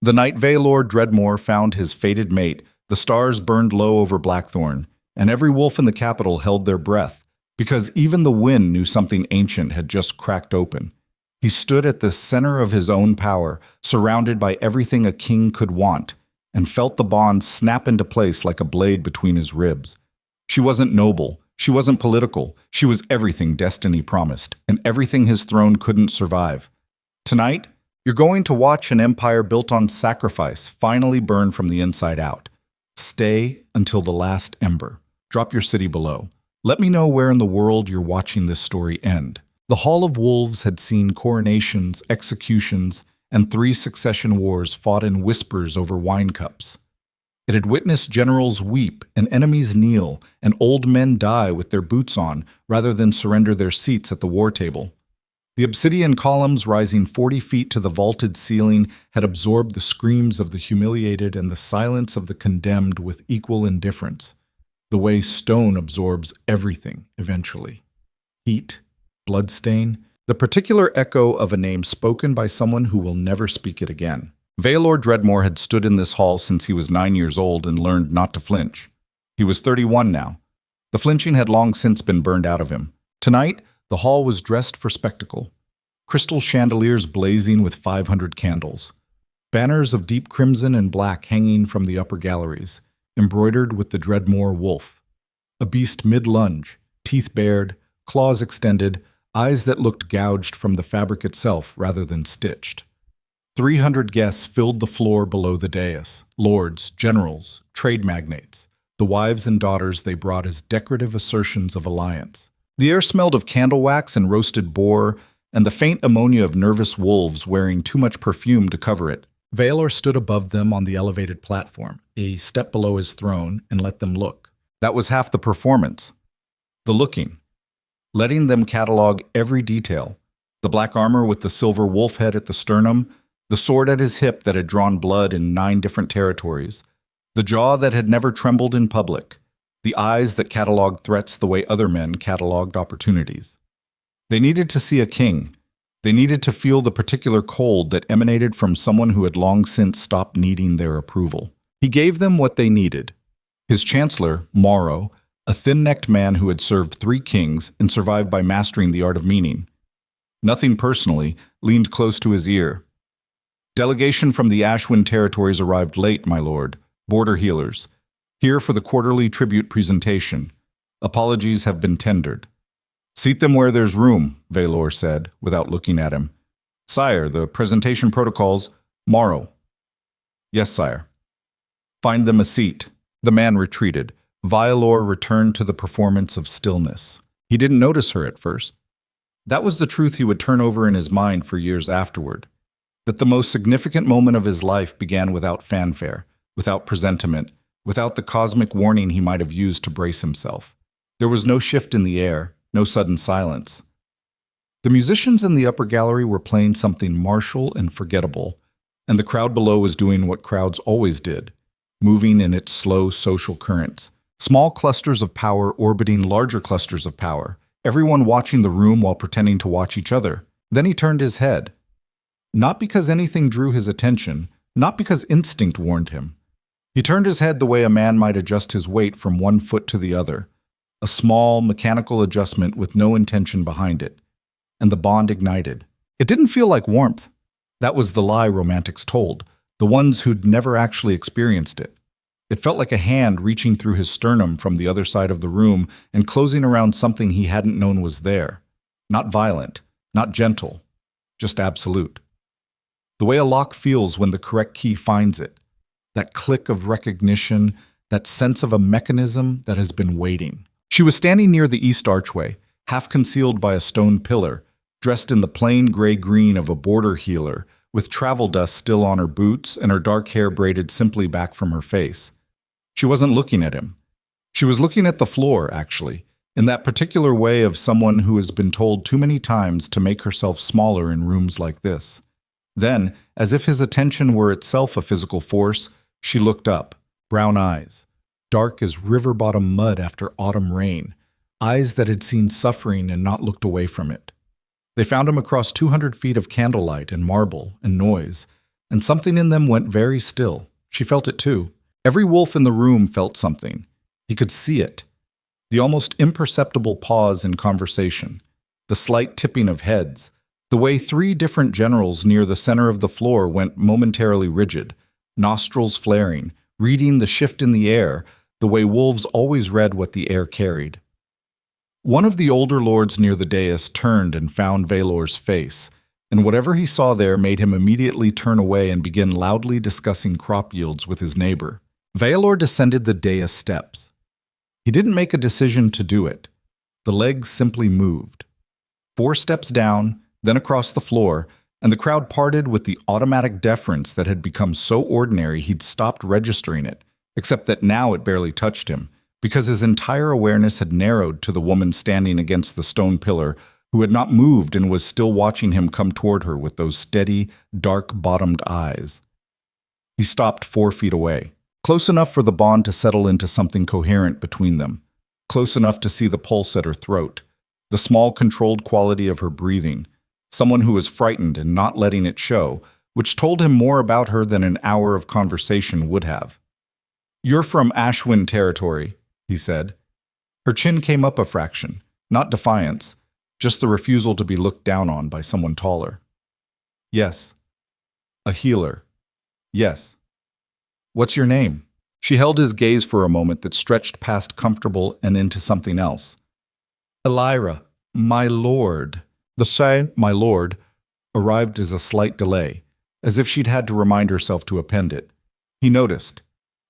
The night Vaelor Dreadmoor found his fated mate, the stars burned low over Blackthorn, and every wolf in the capital held their breath, because even the wind knew something ancient had just cracked open. He stood at the center of his own power, surrounded by everything a king could want, and felt the bond snap into place like a blade between his ribs. She wasn't noble, she wasn't political, she was everything destiny promised, and everything his throne couldn't survive. Tonight, you're going to watch an empire built on sacrifice finally burn from the inside out. Stay until the last ember. Drop your city below. Let me know where in the world you're watching this story end. The Hall of Wolves had seen coronations, executions, and 3 succession wars fought in whispers over wine cups. It had witnessed generals weep and enemies kneel and old men die with their boots on rather than surrender their seats at the war table. The obsidian columns rising 40 feet to the vaulted ceiling had absorbed the screams of the humiliated and the silence of the condemned with equal indifference, the way stone absorbs everything eventually. Heat, bloodstain, the particular echo of a name spoken by someone who will never speak it again. Vaelor Dreadmoor had stood in this hall since he was 9 years old and learned not to flinch. He was 31 now. The flinching had long since been burned out of him. Tonight, the hall was dressed for spectacle. Crystal chandeliers blazing with 500 candles. Banners of deep crimson and black hanging from the upper galleries, embroidered with the Dreadmoor wolf. A beast mid-lunge, teeth bared, claws extended, eyes that looked gouged from the fabric itself rather than stitched. 300 guests filled the floor below the dais, lords, generals, trade magnates, the wives and daughters they brought as decorative assertions of alliance. The air smelled of candle wax and roasted boar, and the faint ammonia of nervous wolves wearing too much perfume to cover it. Vaelor stood above them on the elevated platform, a step below his throne, and let them look. That was half the performance. The looking. Letting them catalog every detail. The black armor with the silver wolf head at the sternum, the sword at his hip that had drawn blood in 9 different territories, the jaw that had never trembled in public, the eyes that cataloged threats the way other men cataloged opportunities. They needed to see a king. They needed to feel the particular cold that emanated from someone who had long since stopped needing their approval. He gave them what they needed. His chancellor, Morrow, a thin-necked man who had served 3 kings and survived by mastering the art of meaning. Nothing personally, leaned close to his ear. Delegation from the Ashwin territories arrived late, my lord. Border healers. Here for the quarterly tribute presentation. Apologies have been tendered. Seat them where there's room, Vaelor said, without looking at him. Sire, the presentation protocols. Morrow. Yes, sire. Find them a seat. The man retreated. Vaelor returned to the performance of stillness. He didn't notice her at first. That was the truth he would turn over in his mind for years afterward. That the most significant moment of his life began without fanfare, without presentiment, without the cosmic warning he might have used to brace himself. There was no shift in the air, no sudden silence. The musicians in the upper gallery were playing something martial and forgettable, and the crowd below was doing what crowds always did, moving in its slow social currents. Small clusters of power orbiting larger clusters of power, everyone watching the room while pretending to watch each other. Then he turned his head. Not because anything drew his attention, not because instinct warned him. He turned his head the way a man might adjust his weight from one foot to the other, a small, mechanical adjustment with no intention behind it, and the bond ignited. It didn't feel like warmth. That was the lie romantics told, the ones who'd never actually experienced it. It felt like a hand reaching through his sternum from the other side of the room and closing around something he hadn't known was there. Not violent, not gentle, just absolute. The way a lock feels when the correct key finds it. That click of recognition, that sense of a mechanism that has been waiting. She was standing near the east archway, half concealed by a stone pillar, dressed in the plain gray-green of a border healer, with travel dust still on her boots and her dark hair braided simply back from her face. She wasn't looking at him. She was looking at the floor, actually, in that particular way of someone who has been told too many times to make herself smaller in rooms like this. Then, as if his attention were itself a physical force, she looked up, brown eyes, dark as river-bottom mud after autumn rain, eyes that had seen suffering and not looked away from it. They found him across 200 feet of candlelight and marble and noise, and something in them went very still. She felt it too. Every wolf in the room felt something. He could see it. The almost imperceptible pause in conversation, the slight tipping of heads, the way 3 different generals near the center of the floor went momentarily rigid, nostrils flaring, reading the shift in the air, the way wolves always read what the air carried. One of the older lords near the dais turned and found Vaelor's face, and whatever he saw there made him immediately turn away and begin loudly discussing crop yields with his neighbor. Vaelor descended the dais steps. He didn't make a decision to do it. The legs simply moved. 4 steps down, then across the floor, and the crowd parted with the automatic deference that had become so ordinary he'd stopped registering it, except that now it barely touched him, because his entire awareness had narrowed to the woman standing against the stone pillar who had not moved and was still watching him come toward her with those steady, dark-bottomed eyes. He stopped 4 feet away, close enough for the bond to settle into something coherent between them, close enough to see the pulse at her throat, the small controlled quality of her breathing, someone who was frightened and not letting it show, which told him more about her than an hour of conversation would have. "You're from Ashwin territory," he said. Her chin came up a fraction, not defiance, just the refusal to be looked down on by someone taller. "Yes." "A healer." "Yes." "What's your name?" She held his gaze for a moment that stretched past comfortable and into something else. "Elira, my lord." The say, "my lord," arrived as a slight delay, as if she'd had to remind herself to append it. He noticed.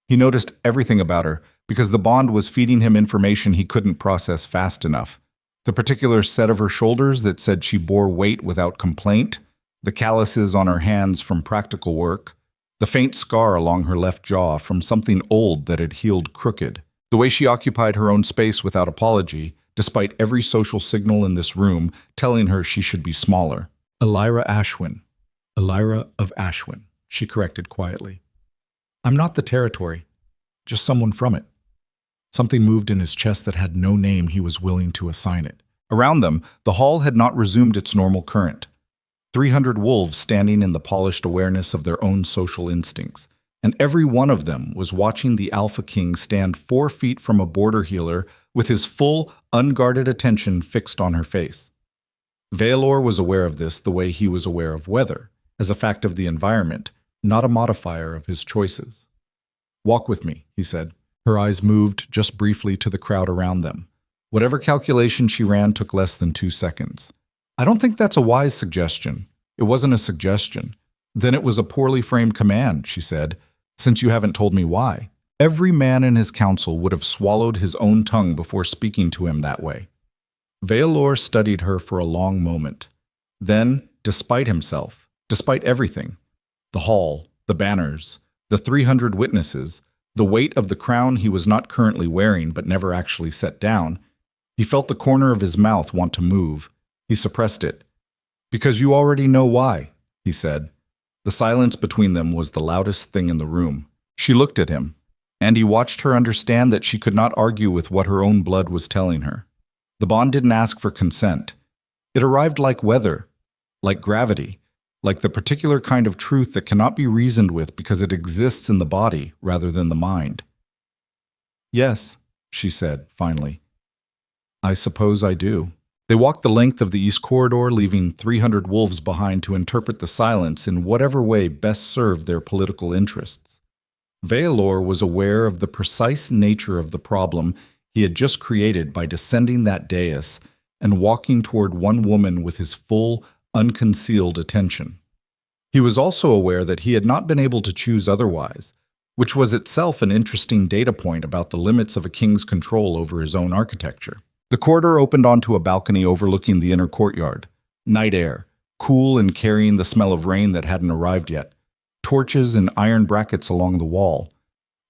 He noticed everything about her, because the bond was feeding him information he couldn't process fast enough. The particular set of her shoulders that said she bore weight without complaint, the calluses on her hands from practical work, the faint scar along her left jaw from something old that had healed crooked, the way she occupied her own space without apology, despite every social signal in this room telling her she should be smaller. "Elira Ashwin. Elira of Ashwin," she corrected quietly. "I'm not the territory, just someone from it." Something moved in his chest that had no name he was willing to assign it. Around them, the hall had not resumed its normal current. 300 wolves standing in the polished awareness of their own social instincts, and every one of them was watching the Alpha King stand 4 feet from a border healer with his full, unguarded attention fixed on her face. Vaelor was aware of this the way he was aware of weather, as a fact of the environment, not a modifier of his choices. "Walk with me," he said. Her eyes moved just briefly to the crowd around them. Whatever calculation she ran took less than 2 seconds. "I don't think that's a wise suggestion." It wasn't a suggestion. "Then it was a poorly framed command," she said, "since you haven't told me why." Every man in his council would have swallowed his own tongue before speaking to him that way. Vaelor studied her for a long moment. Then, despite himself, despite everything, the hall, the banners, the 300 witnesses, the weight of the crown he was not currently wearing but never actually set down, he felt the corner of his mouth want to move. He suppressed it. "Because you already know why," he said. The silence between them was the loudest thing in the room. She looked at him, and he watched her understand that she could not argue with what her own blood was telling her. The bond didn't ask for consent. It arrived like weather, like gravity, like the particular kind of truth that cannot be reasoned with because it exists in the body rather than the mind. "Yes," she said, finally. "I suppose I do." They walked the length of the east corridor, leaving 300 wolves behind to interpret the silence in whatever way best served their political interests. Vaelor was aware of the precise nature of the problem he had just created by descending that dais and walking toward one woman with his full, unconcealed attention. He was also aware that he had not been able to choose otherwise, which was itself an interesting data point about the limits of a king's control over his own architecture. The corridor opened onto a balcony overlooking the inner courtyard. Night air, cool and carrying the smell of rain that hadn't arrived yet. Torches and iron brackets along the wall.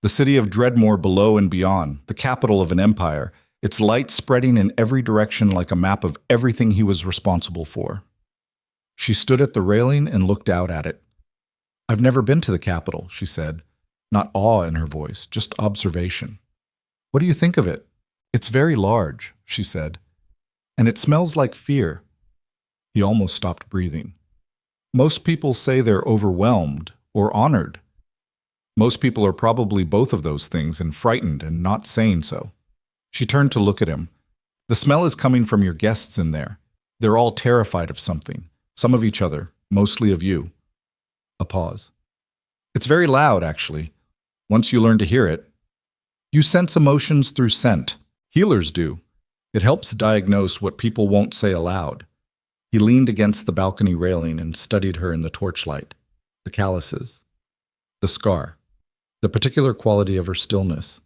The city of Dreadmoor below and beyond, the capital of an empire, its light spreading in every direction like a map of everything he was responsible for. She stood at the railing and looked out at it. "I've never been to the capital," she said, not awe in her voice, just observation. "What do you think of it?" "It's very large," she said, "and it smells like fear." He almost stopped breathing. "Most people say they're overwhelmed or honored? Most people are probably both of those things and frightened and not saying so. She turned to look at him. The smell is coming from your guests in there. They're all terrified of something, some of each other, mostly of you. A pause. It's very loud, actually. Once you learn to hear it, you sense emotions through scent. Healers do. It helps diagnose what people won't say aloud. He leaned against the balcony railing and studied her in the torchlight. The calluses. The scar. The particular quality of her stillness.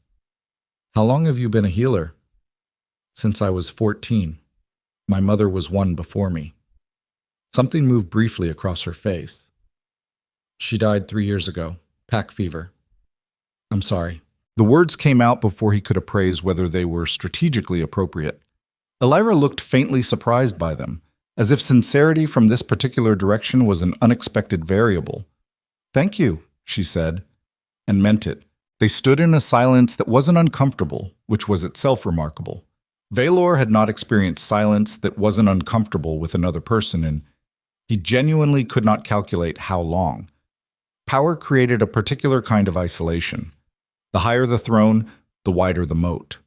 How long have you been a healer? Since I was 14. My mother was one before me. Something moved briefly across her face. She died 3 years ago. Pack fever. I'm sorry. The words came out before he could appraise whether they were strategically appropriate. Elira looked faintly surprised by them, as if sincerity from this particular direction was an unexpected variable. Thank you, she said, and meant it. They stood in a silence that wasn't uncomfortable, which was itself remarkable. Vaelor had not experienced silence that wasn't uncomfortable with another person, and he genuinely could not calculate how long. Power created a particular kind of isolation. The higher the throne, the wider the moat.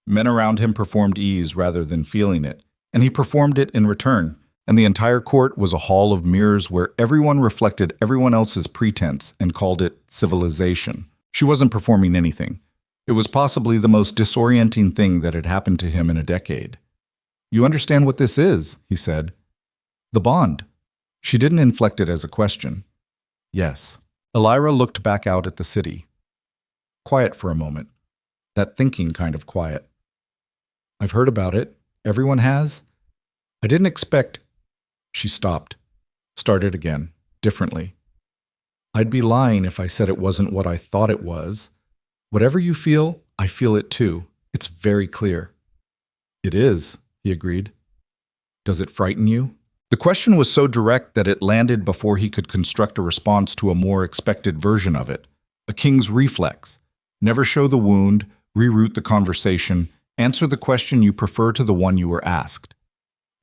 Men around him performed ease rather than feeling it, and he performed it in return, and the entire court was a hall of mirrors where everyone reflected everyone else's pretense and called it civilization. She wasn't performing anything. It was possibly the most disorienting thing that had happened to him in a decade. You understand what this is, he said. The bond. She didn't inflect it as a question. Yes. Elira looked back out at the city. Quiet for a moment. That thinking kind of quiet. I've heard about it. Everyone has. I didn't expect... She stopped. Started again, differently. I'd be lying if I said it wasn't what I thought it was. Whatever you feel, I feel it too. It's very clear. It is, he agreed. Does it frighten you? The question was so direct that it landed before he could construct a response to a more expected version of it. A king's reflex. Never show the wound, reroute the conversation, answer the question you prefer to the one you were asked.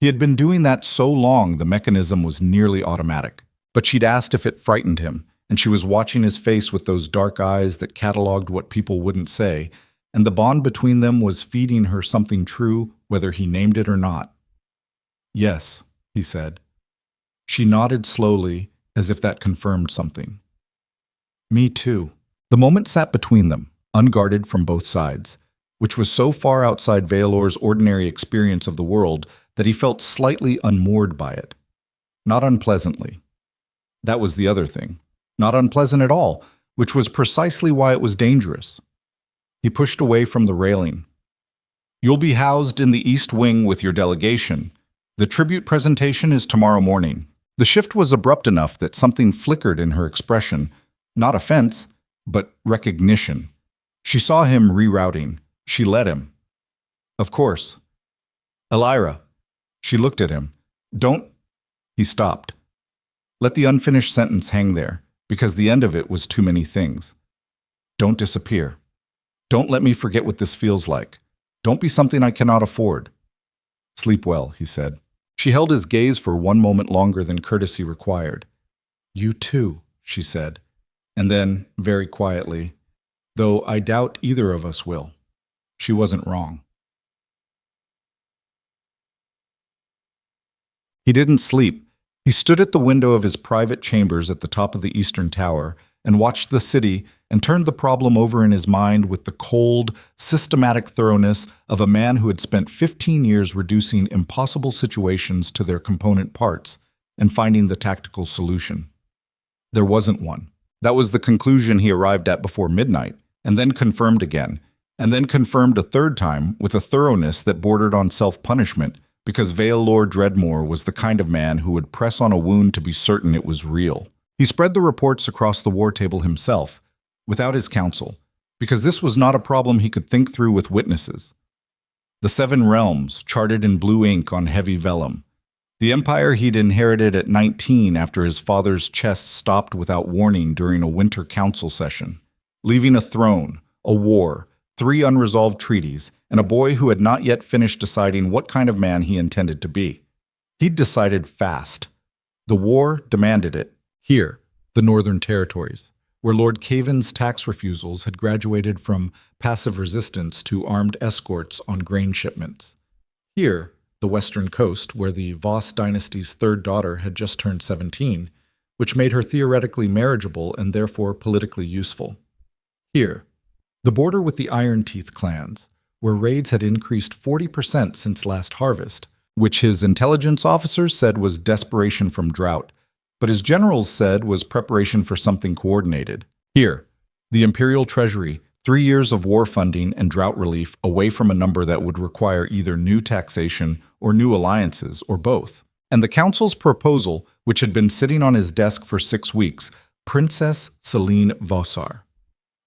He had been doing that so long the mechanism was nearly automatic. But she'd asked if it frightened him, and she was watching his face with those dark eyes that cataloged what people wouldn't say, and the bond between them was feeding her something true, whether he named it or not. Yes, he said. She nodded slowly, as if that confirmed something. Me too. The moment sat between them, unguarded from both sides, which was so far outside Vaelor's ordinary experience of the world that he felt slightly unmoored by it. Not unpleasantly. That was the other thing. Not unpleasant at all, which was precisely why it was dangerous. He pushed away from the railing. You'll be housed in the East Wing with your delegation. The tribute presentation is tomorrow morning. The shift was abrupt enough that something flickered in her expression, not offense, but recognition. She saw him rerouting. She let him. Of course. Elira. She looked at him. Don't... He stopped. Let the unfinished sentence hang there, because the end of it was too many things. Don't disappear. Don't let me forget what this feels like. Don't be something I cannot afford. Sleep well, he said. She held his gaze for one moment longer than courtesy required. You too, she said. And then, very quietly, though I doubt either of us will. She wasn't wrong. He didn't sleep. He stood at the window of his private chambers at the top of the eastern tower and watched the city and turned the problem over in his mind with the cold, systematic thoroughness of a man who had spent 15 years reducing impossible situations to their component parts and finding the tactical solution. There wasn't one. That was the conclusion he arrived at before midnight, and then confirmed again, and then confirmed a third time with a thoroughness that bordered on self-punishment, because Vaelor Dreadmoor was the kind of man who would press on a wound to be certain it was real. He spread the reports across the war table himself, without his counsel, because this was not a problem he could think through with witnesses. The 7 realms, charted in blue ink on heavy vellum. The empire he'd inherited at 19 after his father's chest stopped without warning during a winter council session, leaving a throne, a war, 3 unresolved treaties, and a boy who had not yet finished deciding what kind of man he intended to be. He'd decided fast. The war demanded it. Here, the Northern Territories, where Lord Caven's tax refusals had graduated from passive resistance to armed escorts on grain shipments. Here, the western coast, where the Voss dynasty's third daughter had just turned 17, which made her theoretically marriageable and therefore politically useful. Here, the border with the Iron Teeth clans, where raids had increased 40% since last harvest, which his intelligence officers said was desperation from drought, but his generals said was preparation for something coordinated. Here, the Imperial Treasury, 3 years of war funding and drought relief away from a number that would require either new taxation or new alliances, or both. And the Council's proposal, which had been sitting on his desk for 6 weeks, Princess Celine Vossar.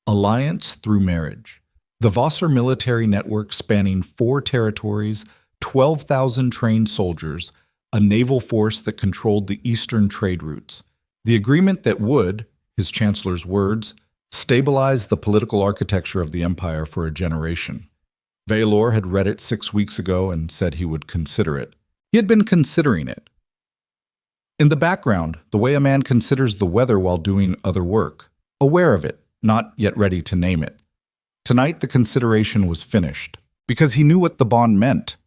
Alliance through marriage. The Vossar military network spanning 4 territories, 12,000 trained soldiers, a naval force that controlled the eastern trade routes. The agreement that would, his chancellor's words, stabilize the political architecture of the empire for a generation. Vaelor had read it 6 weeks ago and said he would consider it. He had been considering it. In the background, the way a man considers the weather while doing other work, aware of it, not yet ready to name it. Tonight the consideration was finished, because he knew what the bond meant.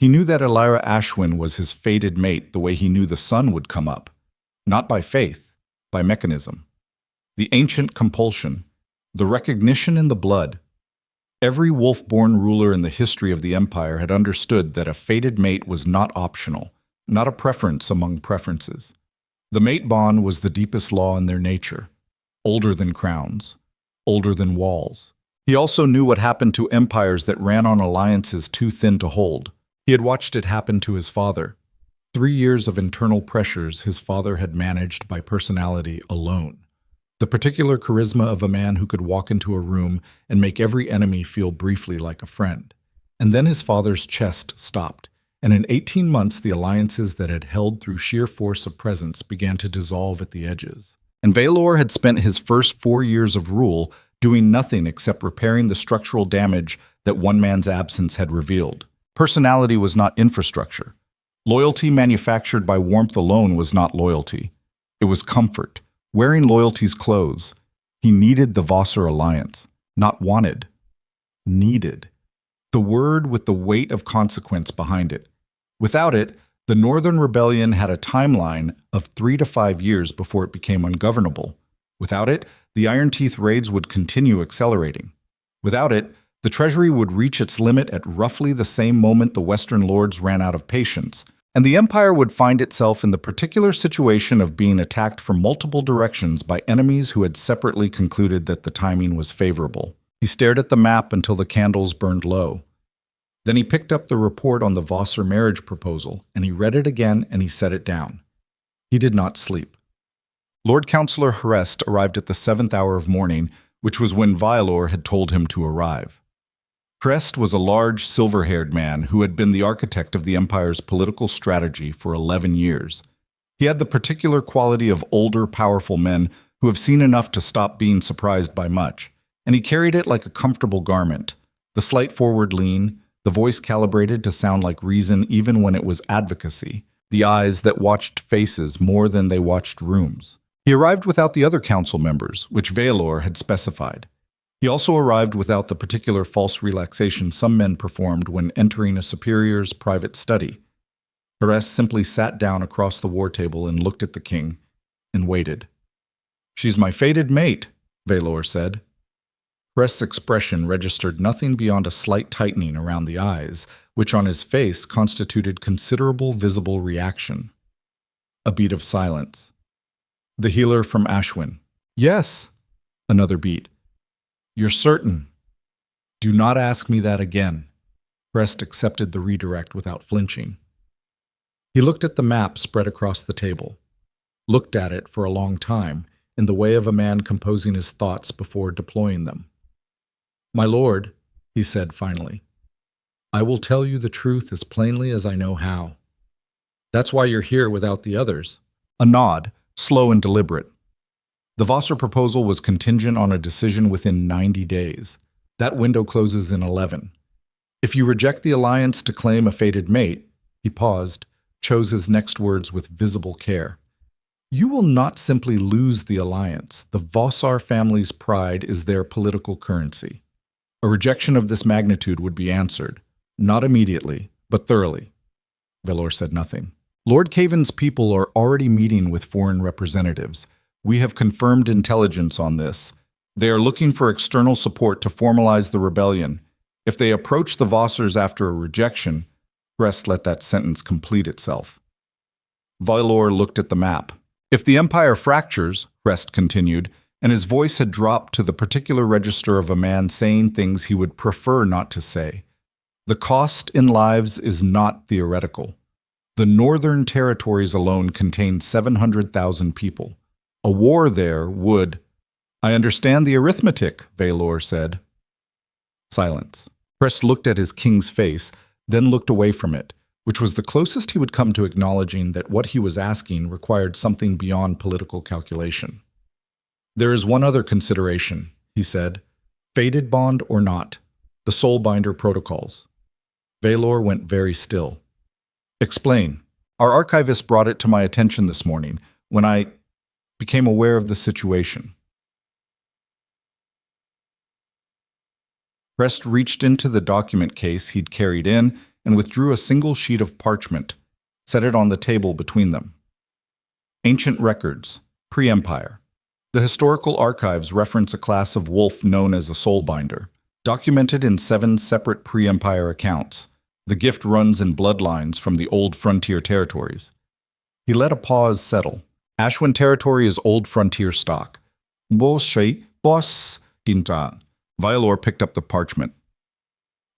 He knew that Elira Ashwin was his fated mate the way he knew the sun would come up, not by faith, by mechanism. The ancient compulsion, the recognition in the blood. Every wolf-born ruler in the history of the empire had understood that a fated mate was not optional, not a preference among preferences. The mate bond was the deepest law in their nature, older than crowns, older than walls. He also knew what happened to empires that ran on alliances too thin to hold. He had watched it happen to his father. 3 years of internal pressures his father had managed by personality alone. The particular charisma of a man who could walk into a room and make every enemy feel briefly like a friend. And then his father's chest stopped, and in 18 months the alliances that had held through sheer force of presence began to dissolve at the edges. And Vaelor had spent his first 4 years of rule doing nothing except repairing the structural damage that one man's absence had revealed. Personality was not infrastructure. Loyalty manufactured by warmth alone was not loyalty. It was comfort, wearing loyalty's clothes. He needed the Vossar alliance, not wanted. Needed. The word with the weight of consequence behind it. Without it, the Northern Rebellion had a timeline of 3 to 5 years before it became ungovernable. Without it, the Iron Teeth raids would continue accelerating. Without it, the Treasury would reach its limit at roughly the same moment the Western Lords ran out of patience, and the Empire would find itself in the particular situation of being attacked from multiple directions by enemies who had separately concluded that the timing was favorable. He stared at the map until the candles burned low. Then he picked up the report on the Vossar marriage proposal, and he read it again and he set it down. He did not sleep. Lord Councillor Harest arrived at the 7th hour of morning, which was when Vaelor had told him to arrive. Harest was a large, silver-haired man who had been the architect of the Empire's political strategy for 11 years. He had the particular quality of older, powerful men who have seen enough to stop being surprised by much, and he carried it like a comfortable garment, the slight forward lean, the voice calibrated to sound like reason even when it was advocacy, the eyes that watched faces more than they watched rooms. He arrived without the other council members, which Vaelor had specified. He also arrived without the particular false relaxation some men performed when entering a superior's private study. Harest simply sat down across the war table and looked at the king, and waited. "She's my fated mate," Vaelor said. Harest's expression registered nothing beyond a slight tightening around the eyes, which on his face constituted considerable visible reaction. A beat of silence. "The healer from Ashwin." "Yes." Another beat. "You're certain?" "Do not ask me that again." Harest accepted the redirect without flinching. He looked at the map spread across the table, looked at it for a long time, in the way of a man composing his thoughts before deploying them. "My lord," he said finally, "I will tell you the truth as plainly as I know how. That's why you're here without the others." A nod, slow and deliberate. The Vossar proposal was contingent on a decision within 90 days. That window closes in 11. If you reject the alliance to claim a fated mate, he paused, chose his next words with visible care. You will not simply lose the alliance. The Vaelor family's pride is their political currency. A rejection of this magnitude would be answered, not immediately, but thoroughly. Vaelor said nothing. Lord Caven's people are already meeting with foreign representatives. We have confirmed intelligence on this. They are looking for external support to formalize the rebellion. If they approach the Vossers after a rejection, Rest let that sentence complete itself. Vaelor looked at the map. If the Empire fractures, Rest continued, and his voice had dropped to the particular register of a man saying things he would prefer not to say, the cost in lives is not theoretical. The northern territories alone contain 700,000 people. A war there would— I understand the arithmetic, Vaelor said. Silence. Rest looked at his king's face, then looked away from it, which was the closest he would come to acknowledging that what he was asking required something beyond political calculation. There is one other consideration, he said. Fated bond or not, the Soulbinder protocols. Vaelor went very still. Explain. Our archivist brought it to my attention this morning when I became aware of the situation. Rest reached into the document case he'd carried in and withdrew a single sheet of parchment, set it on the table between them. Ancient records, pre-Empire. The historical archives reference a class of wolf known as a Soulbinder, documented in 7 separate pre-Empire accounts. The gift runs in bloodlines from the old frontier territories. He let a pause settle. Ashwin territory is old frontier stock. Vaelor picked up the parchment.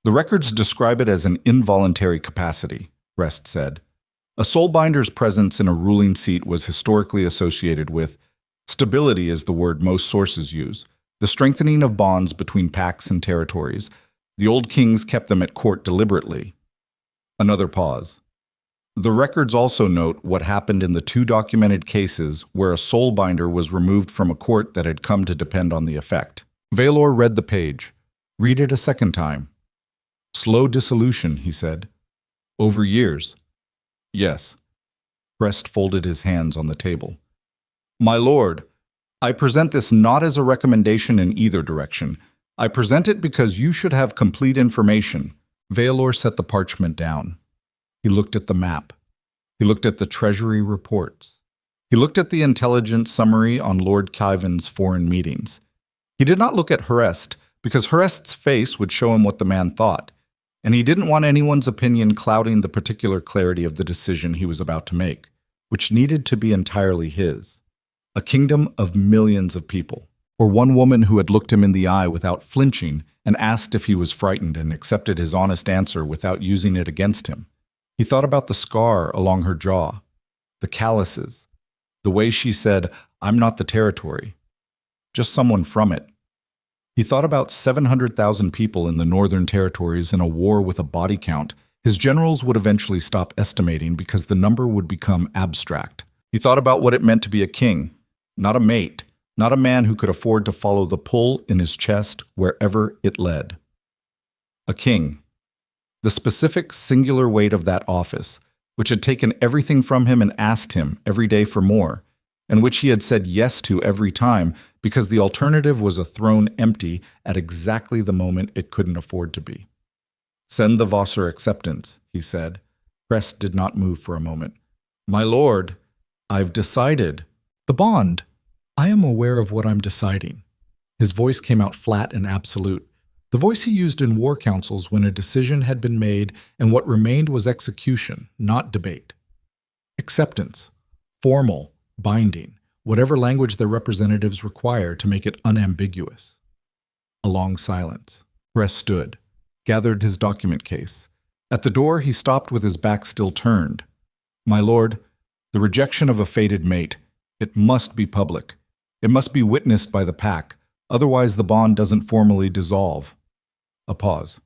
The records describe it as an involuntary capacity, Rest said. A Soulbinder's presence in a ruling seat was historically associated with— stability is the word most sources use, the strengthening of bonds between pacts and territories. The old kings kept them at court deliberately. Another pause. The records also note what happened in the 2 documented cases where a Soulbinder was removed from a court that had come to depend on the effect. Vaelor read the page. Read it a second time. Slow dissolution, he said. Over years. Yes. Rest folded his hands on the table. My lord, I present this not as a recommendation in either direction. I present it because you should have complete information. Vaelor set the parchment down. He looked at the map. He looked at the treasury reports. He looked at the intelligence summary on Lord Caven's foreign meetings. He did not look at Harest, because Harest's face would show him what the man thought, and he didn't want anyone's opinion clouding the particular clarity of the decision he was about to make, which needed to be entirely his. A kingdom of millions of people, or one woman who had looked him in the eye without flinching and asked if he was frightened and accepted his honest answer without using it against him. He thought about the scar along her jaw, the calluses, the way she said, "I'm not the territory, just someone from it." He thought about 700,000 people in the northern territories in a war with a body count. His generals would eventually stop estimating because the number would become abstract. He thought about what it meant to be a king, not a mate, not a man who could afford to follow the pull in his chest wherever it led. A king. The specific singular weight of that office, which had taken everything from him and asked him every day for more, and which he had said yes to every time because the alternative was a throne empty at exactly the moment it couldn't afford to be. Send the Vassar acceptance, he said. Rest did not move for a moment. My lord, I've decided. The bond. I am aware of what I'm deciding. His voice came out flat and absolute. The voice he used in war councils when a decision had been made and what remained was execution, not debate. Acceptance. Formal. Binding. Whatever language their representatives require to make it unambiguous. A long silence. Rest stood, gathered his document case. At the door, he stopped with his back still turned. My lord, the rejection of a fated mate, it must be public. It must be witnessed by the pack, otherwise the bond doesn't formally dissolve. A pause.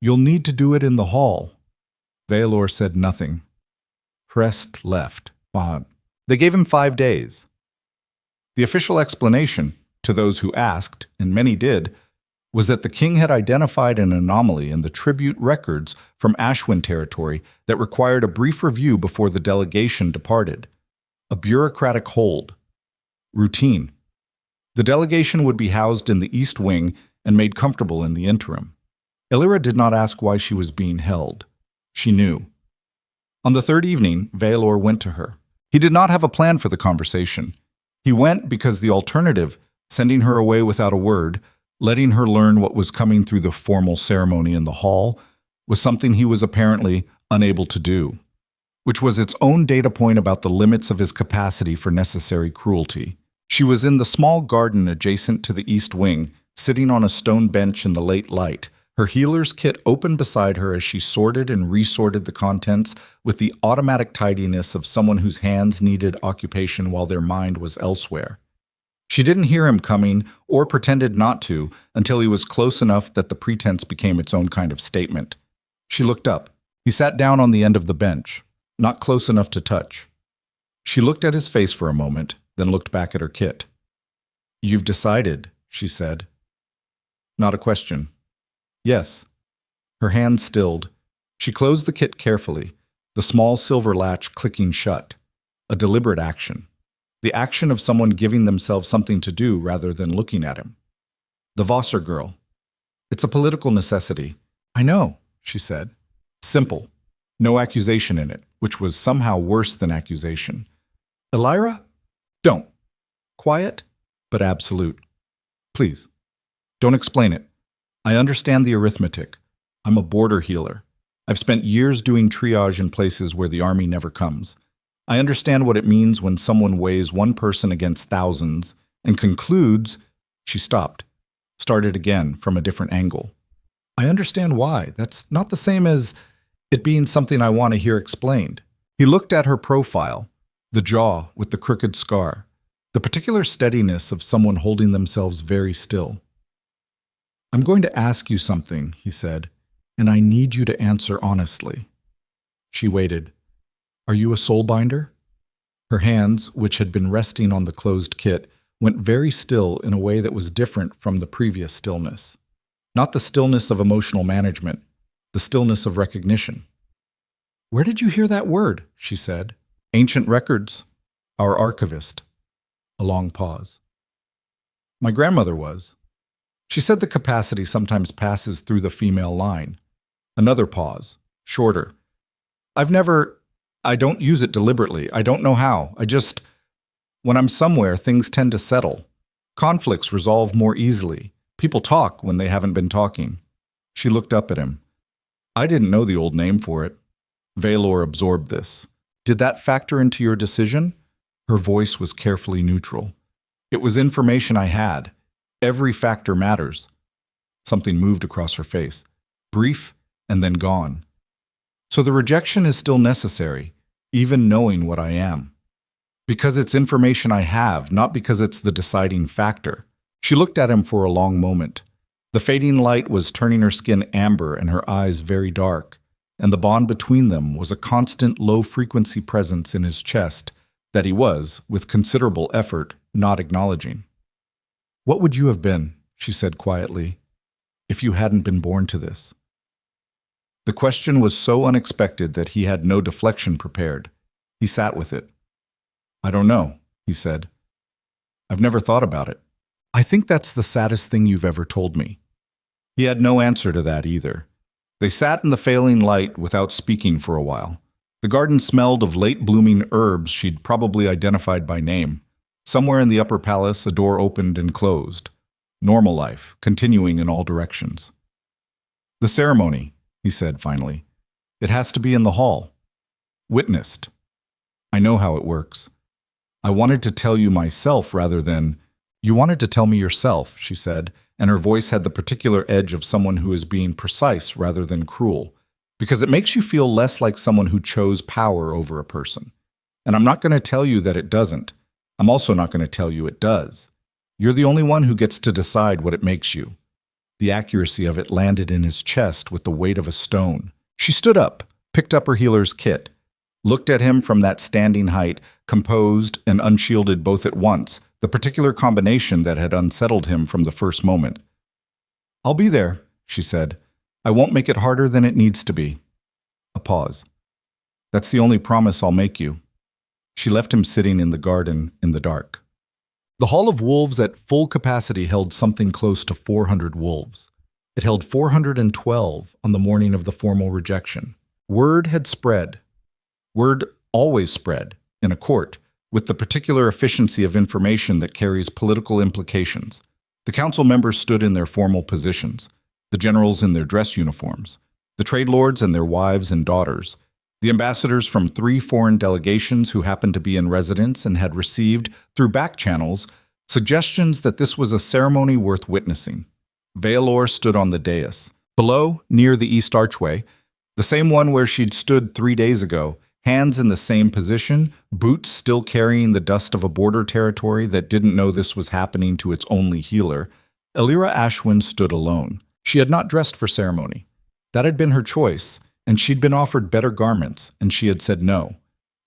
You'll need to do it in the hall. Vaelor said nothing. Rest left. They gave him 5 days. The official explanation, to those who asked, and many did, was that the king had identified an anomaly in the tribute records from Ashwin territory that required a brief review before the delegation departed. A bureaucratic hold. Routine. The delegation would be housed in the East Wing and made comfortable in the interim. Elira did not ask why she was being held. She knew. On the third evening, Vaelor went to her. He did not have a plan for the conversation. He went because the alternative, sending her away without a word, letting her learn what was coming through the formal ceremony in the hall, was something he was apparently unable to do, which was its own data point about the limits of his capacity for necessary cruelty. She was in the small garden adjacent to the East Wing, sitting on a stone bench in the late light, her healer's kit open beside her as she sorted and resorted the contents with the automatic tidiness of someone whose hands needed occupation while their mind was elsewhere. She didn't hear him coming or pretended not to until he was close enough that the pretense became its own kind of statement. She looked up. He sat down on the end of the bench, not close enough to touch. She looked at his face for a moment, then looked back at her kit. "You've decided," she said. Not a question. Yes. Her hand stilled. She closed the kit carefully, the small silver latch clicking shut. A deliberate action. The action of someone giving themselves something to do rather than looking at him. The Vaelor girl. "It's a political necessity." "I know," she said. Simple. No accusation in it, which was somehow worse than accusation. "Elira? Don't." Quiet, but absolute. "Please. Don't explain it. I understand the arithmetic. I'm a border healer. I've spent years doing triage in places where the army never comes. I understand what it means when someone weighs one person against thousands and concludes." She stopped, started again from a different angle. "I understand why. That's not the same as it being something I want to hear explained." He looked at her profile, the jaw with the crooked scar, the particular steadiness of someone holding themselves very still. "I'm going to ask you something," he said, "and I need you to answer honestly." She waited. "Are you a soulbinder?" Her hands, which had been resting on the closed kit, went very still in a way that was different from the previous stillness. Not the stillness of emotional management, the stillness of recognition. "Where did you hear that word?" she said. "Ancient records. Our archivist." A long pause. "My grandmother was. She said the capacity sometimes passes through the female line." Another pause, shorter. I don't use it deliberately. I don't know how. When I'm somewhere, things tend to settle. Conflicts resolve more easily. People talk when they haven't been talking." She looked up at him. "I didn't know the old name for it." Vaelor absorbed this. "Did that factor into your decision?" Her voice was carefully neutral. "It was information I had. Every factor matters." Something moved across her face. Brief and then gone. "So the rejection is still necessary, even knowing what I am." "Because it's information I have, not because it's the deciding factor." She looked at him for a long moment. The fading light was turning her skin amber and her eyes very dark, and the bond between them was a constant low-frequency presence in his chest that he was, with considerable effort, not acknowledging. "What would you have been," she said quietly, "if you hadn't been born to this?" The question was so unexpected that he had no deflection prepared. He sat with it. "I don't know," he said. "I've never thought about it." "I think that's the saddest thing you've ever told me." He had no answer to that either. They sat in the failing light without speaking for a while. The garden smelled of late-blooming herbs she'd probably identified by name. Somewhere in the upper palace, a door opened and closed. Normal life, continuing in all directions. "The ceremony," he said finally. "It has to be in the hall. Witnessed. I know how it works. I wanted to tell you myself rather than—" "You wanted to tell me yourself," she said, and her voice had the particular edge of someone who is being precise rather than cruel, because it makes you feel less like someone who chose power over a person. And I'm not going to tell you that it doesn't. I'm also not going to tell you it does. You're the only one who gets to decide what it makes you." The accuracy of it landed in his chest with the weight of a stone. She stood up, picked up her healer's kit, looked at him from that standing height, composed and unshielded both at once, the particular combination that had unsettled him from the first moment. "I'll be there," she said. "I won't make it harder than it needs to be." A pause. "That's the only promise I'll make you." She left him sitting in the garden in the dark. The Hall of Wolves at full capacity held something close to 400 wolves. It held 412 on the morning of the formal rejection. Word had spread. Word always spread in a court, with the particular efficiency of information that carries political implications. The council members stood in their formal positions, the generals in their dress uniforms, the trade lords and their wives and daughters, the ambassadors from 3 foreign delegations who happened to be in residence and had received, through back channels, suggestions that this was a ceremony worth witnessing. Vaelor stood on the dais. Below, near the east archway, the same one where she'd stood 3 days ago, hands in the same position, boots still carrying the dust of a border territory that didn't know this was happening to its only healer, Alira Ashwin stood alone. She had not dressed for ceremony. That had been her choice, and she'd been offered better garments, and she had said no.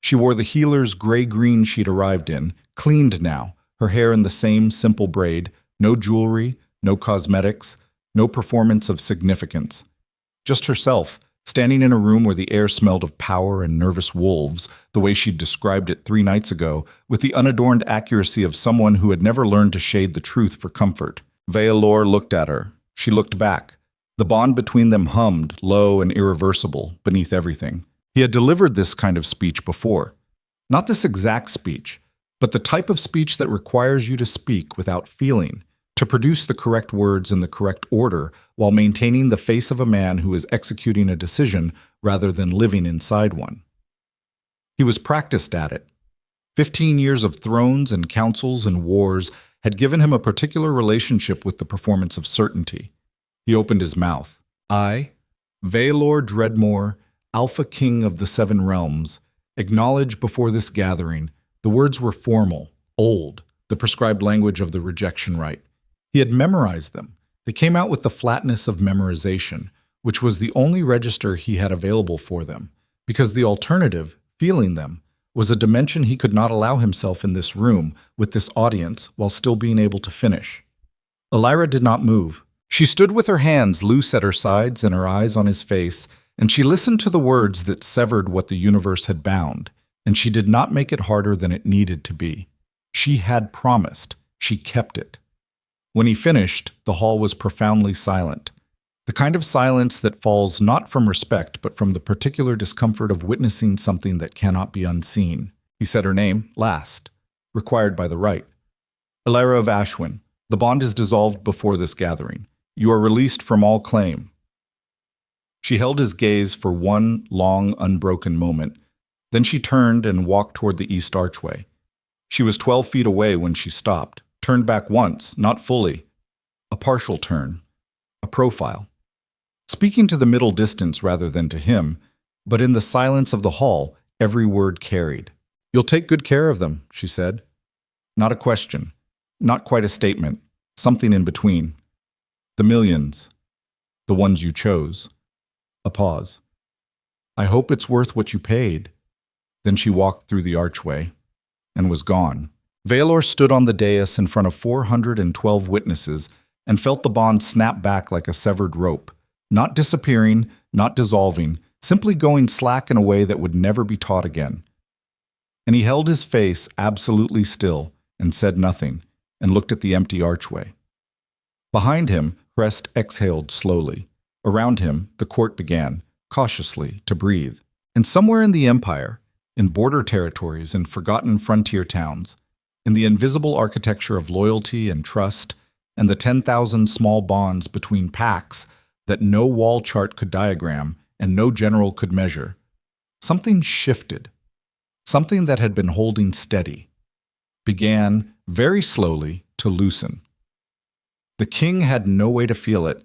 She wore the healer's gray-green she'd arrived in, cleaned now, her hair in the same simple braid, no jewelry, no cosmetics, no performance of significance. Just herself, standing in a room where the air smelled of power and nervous wolves, the way she'd described it 3 nights ago, with the unadorned accuracy of someone who had never learned to shade the truth for comfort. Vaelor looked at her. She looked back. The bond between them hummed, low and irreversible, beneath everything. He had delivered this kind of speech before. Not this exact speech, but the type of speech that requires you to speak without feeling, to produce the correct words in the correct order while maintaining the face of a man who is executing a decision rather than living inside one. He was practiced at it. 15 years of thrones and councils and wars had given him a particular relationship with the performance of certainty. He opened his mouth. I, Vaelor Dreadmoor, Alpha King of the 7 realms, acknowledge before this gathering. The words were formal, old, the prescribed language of the rejection rite. He had memorized them. They came out with the flatness of memorization, which was the only register he had available for them, because the alternative, feeling them, was a dimension he could not allow himself in this room with this audience while still being able to finish. Alira did not move. She stood with her hands loose at her sides and her eyes on his face, and she listened to the words that severed what the universe had bound, and she did not make it harder than it needed to be. She had promised. She kept it. When he finished, the hall was profoundly silent, the kind of silence that falls not from respect but from the particular discomfort of witnessing something that cannot be unseen. He said her name last, required by the rite. Alira of Ashwin, the bond is dissolved before this gathering. You are released from all claim. She held his gaze for one long, unbroken moment. Then she turned and walked toward the east archway. She was 12 feet away when she stopped, turned back once, not fully. A partial turn. A profile. Speaking to the middle distance rather than to him, but in the silence of the hall, every word carried. You'll take good care of them, she said. Not a question. Not quite a statement. Something in between. The millions. The ones you chose. A pause. I hope it's worth what you paid. Then she walked through the archway and was gone. Vaelor stood on the dais in front of 412 witnesses and felt the bond snap back like a severed rope, not disappearing, not dissolving, simply going slack in a way that would never be taught again. And he held his face absolutely still and said nothing, and looked at the empty archway. Behind him, Crest exhaled slowly. Around him, the court began, cautiously, to breathe. And somewhere in the empire, in border territories and forgotten frontier towns, in the invisible architecture of loyalty and trust, and the 10,000 small bonds between packs that no wall chart could diagram and no general could measure, something shifted. Something that had been holding steady began, very slowly, to loosen. The king had no way to feel it.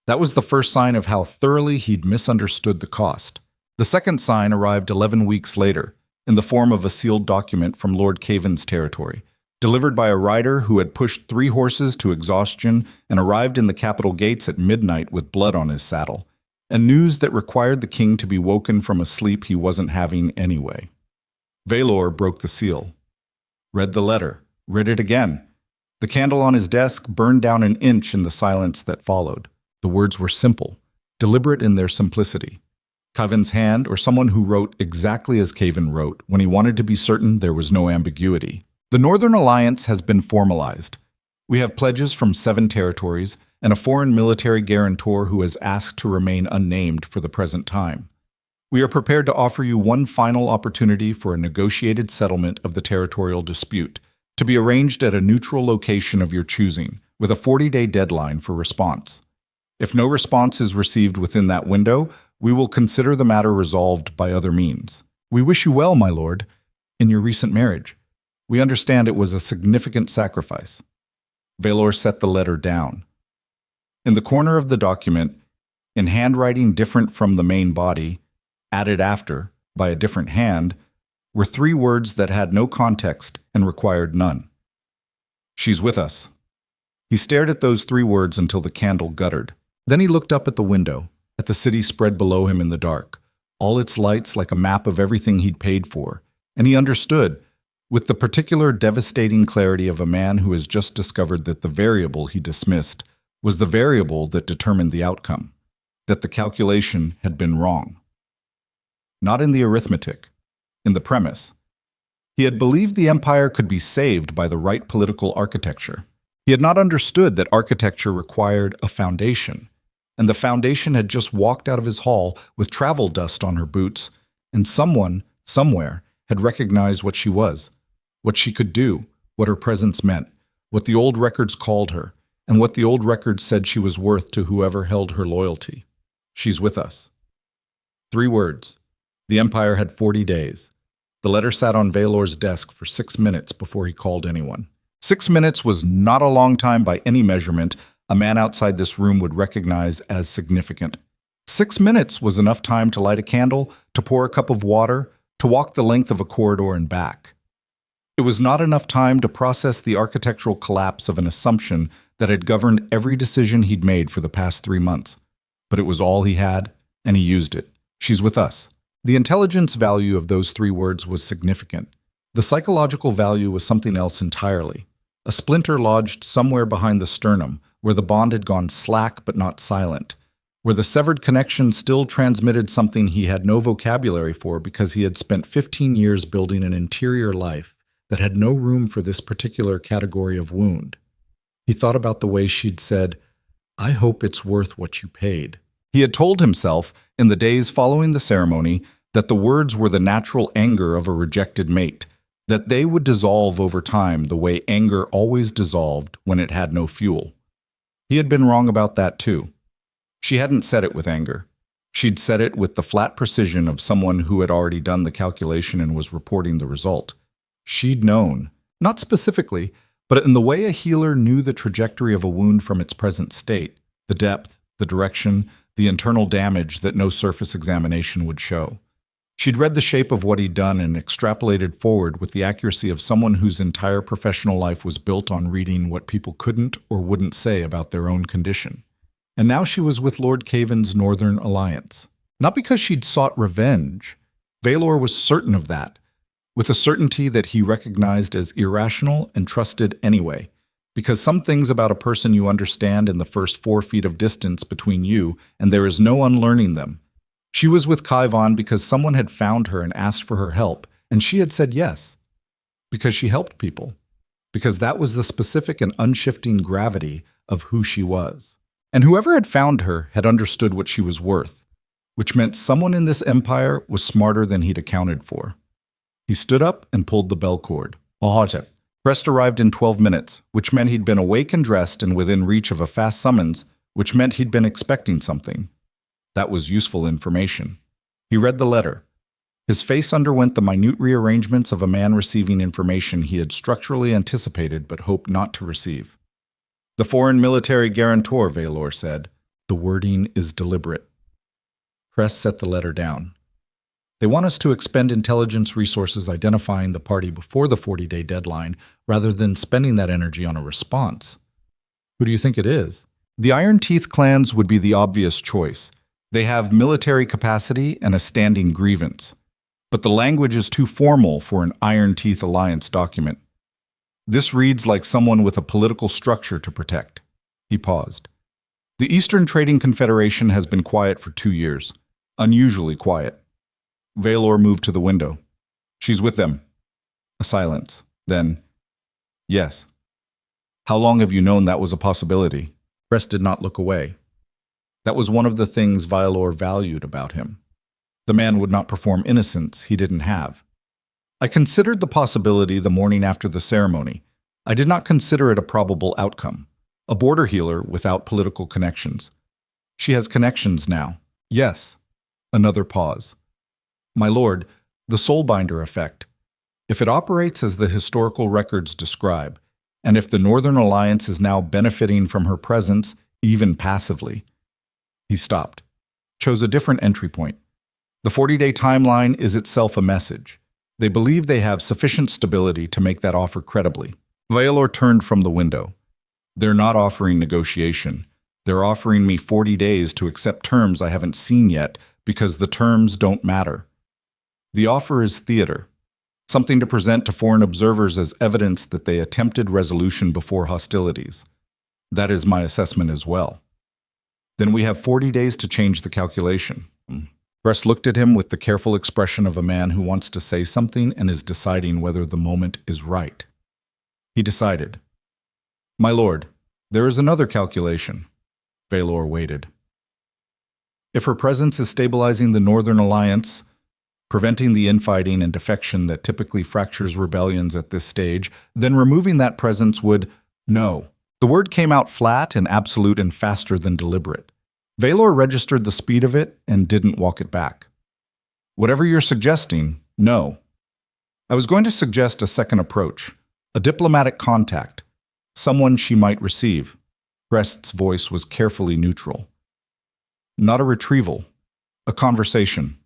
That was the first sign of how thoroughly he'd misunderstood the cost. The second sign arrived 11 weeks later, in the form of a sealed document from Lord Caven's territory, delivered by a rider who had pushed 3 horses to exhaustion and arrived in the capital gates at midnight with blood on his saddle, and news that required the king to be woken from a sleep he wasn't having anyway. Vaelor broke the seal, read the letter, read it again. The candle on his desk burned down an inch in the silence that followed. The words were simple, deliberate in their simplicity. Kaivin's hand, or someone who wrote exactly as Kaivin wrote when he wanted to be certain there was no ambiguity. The Northern Alliance has been formalized. We have pledges from 7 territories and a foreign military guarantor who has asked to remain unnamed for the present time. We are prepared to offer you one final opportunity for a negotiated settlement of the territorial dispute, to be arranged at a neutral location of your choosing, with a 40-day deadline for response. If no response is received within that window, we will consider the matter resolved by other means. We wish you well, my lord, in your recent marriage. We understand it was a significant sacrifice. Vaelor set the letter down. In the corner of the document, in handwriting different from the main body, added after, by a different hand, were 3 words that had no context and required none. She's with us. He stared at those 3 words until the candle guttered. Then he looked up at the window, at the city spread below him in the dark, all its lights like a map of everything he'd paid for, and he understood, with the particular devastating clarity of a man who has just discovered that the variable he dismissed was the variable that determined the outcome, that the calculation had been wrong. Not in the arithmetic, in the premise. He had believed the empire could be saved by the right political architecture. He had not understood that architecture required a foundation, and the foundation had just walked out of his hall with travel dust on her boots, and someone, somewhere, had recognized what she was, what she could do, what her presence meant, what the old records called her, and what the old records said she was worth to whoever held her loyalty. She's with us. 3 words. The Empire had 40 days. The letter sat on Vaelor's desk for 6 minutes before he called anyone. 6 minutes was not a long time by any measurement a man outside this room would recognize as significant. 6 minutes was enough time to light a candle, to pour a cup of water, to walk the length of a corridor and back. It was not enough time to process the architectural collapse of an assumption that had governed every decision he'd made for the past 3 months. But it was all he had, and he used it. She's with us. The intelligence value of those 3 words was significant. The psychological value was something else entirely. A splinter lodged somewhere behind the sternum, where the bond had gone slack but not silent, where the severed connection still transmitted something he had no vocabulary for because he had spent 15 years building an interior life that had no room for this particular category of wound. He thought about the way she'd said, "I hope it's worth what you paid." He had told himself, in the days following the ceremony, that the words were the natural anger of a rejected mate, that they would dissolve over time the way anger always dissolved when it had no fuel. He had been wrong about that too. She hadn't said it with anger. She'd said it with the flat precision of someone who had already done the calculation and was reporting the result. She'd known, not specifically, but in the way a healer knew the trajectory of a wound from its present state, the depth, the direction, the internal damage that no surface examination would show. She'd read the shape of what he'd done and extrapolated forward with the accuracy of someone whose entire professional life was built on reading what people couldn't or wouldn't say about their own condition. And now she was with Lord Kaivin's Northern Alliance. Not because she'd sought revenge. Vaelor was certain of that, with a certainty that he recognized as irrational and trusted anyway, because some things about a person you understand in the first 4 feet of distance between you, and there is no unlearning them. She was with Kaivin because someone had found her and asked for her help, and she had said yes. Because she helped people. Because that was the specific and unshifting gravity of who she was. And whoever had found her had understood what she was worth, which meant someone in this empire was smarter than he'd accounted for. He stood up and pulled the bell cord. Ohotep. Crest arrived in 12 minutes, which meant he'd been awake and dressed and within reach of a fast summons, which meant he'd been expecting something. That was useful information. He read the letter. His face underwent the minute rearrangements of a man receiving information he had structurally anticipated but hoped not to receive. The foreign military guarantor, Vaelor said. The wording is deliberate. Press set the letter down. They want us to expend intelligence resources identifying the party before the 40-day deadline rather than spending that energy on a response. Who do you think it is? The Iron Teeth clans would be the obvious choice. They have military capacity and a standing grievance. But the language is too formal for an Iron Teeth Alliance document. This reads like someone with a political structure to protect. He paused. The Eastern Trading Confederation has been quiet for 2 years. Unusually quiet. Vaelor moved to the window. She's with them. A silence. Then, yes. How long have you known that was a possibility? Crest did not look away. That was one of the things Vaelor valued about him. The man would not perform innocence he didn't have. I considered the possibility the morning after the ceremony. I did not consider it a probable outcome. A border healer without political connections. She has connections now. Yes. Another pause. My lord, the soulbinder effect. If it operates as the historical records describe, and if the Northern Alliance is now benefiting from her presence, even passively. He stopped, chose a different entry point. The 40-day timeline is itself a message. They believe they have sufficient stability to make that offer credibly. Vaelor turned from the window. They're not offering negotiation. They're offering me 40 days to accept terms I haven't seen yet because the terms don't matter. The offer is theater, something to present to foreign observers as evidence that they attempted resolution before hostilities. That is my assessment as well. Then we have 40 days to change the calculation. Bress looked at him with the careful expression of a man who wants to say something and is deciding whether the moment is right. He decided. My lord, there is another calculation. Vaelor waited. If her presence is stabilizing the Northern Alliance, preventing the infighting and defection that typically fractures rebellions at this stage, then removing that presence would... No. The word came out flat and absolute and faster than deliberate. Vaelor registered the speed of it and didn't walk it back. Whatever you're suggesting, no. I was going to suggest a second approach, a diplomatic contact, someone she might receive. Crest's voice was carefully neutral. Not a retrieval, a conversation.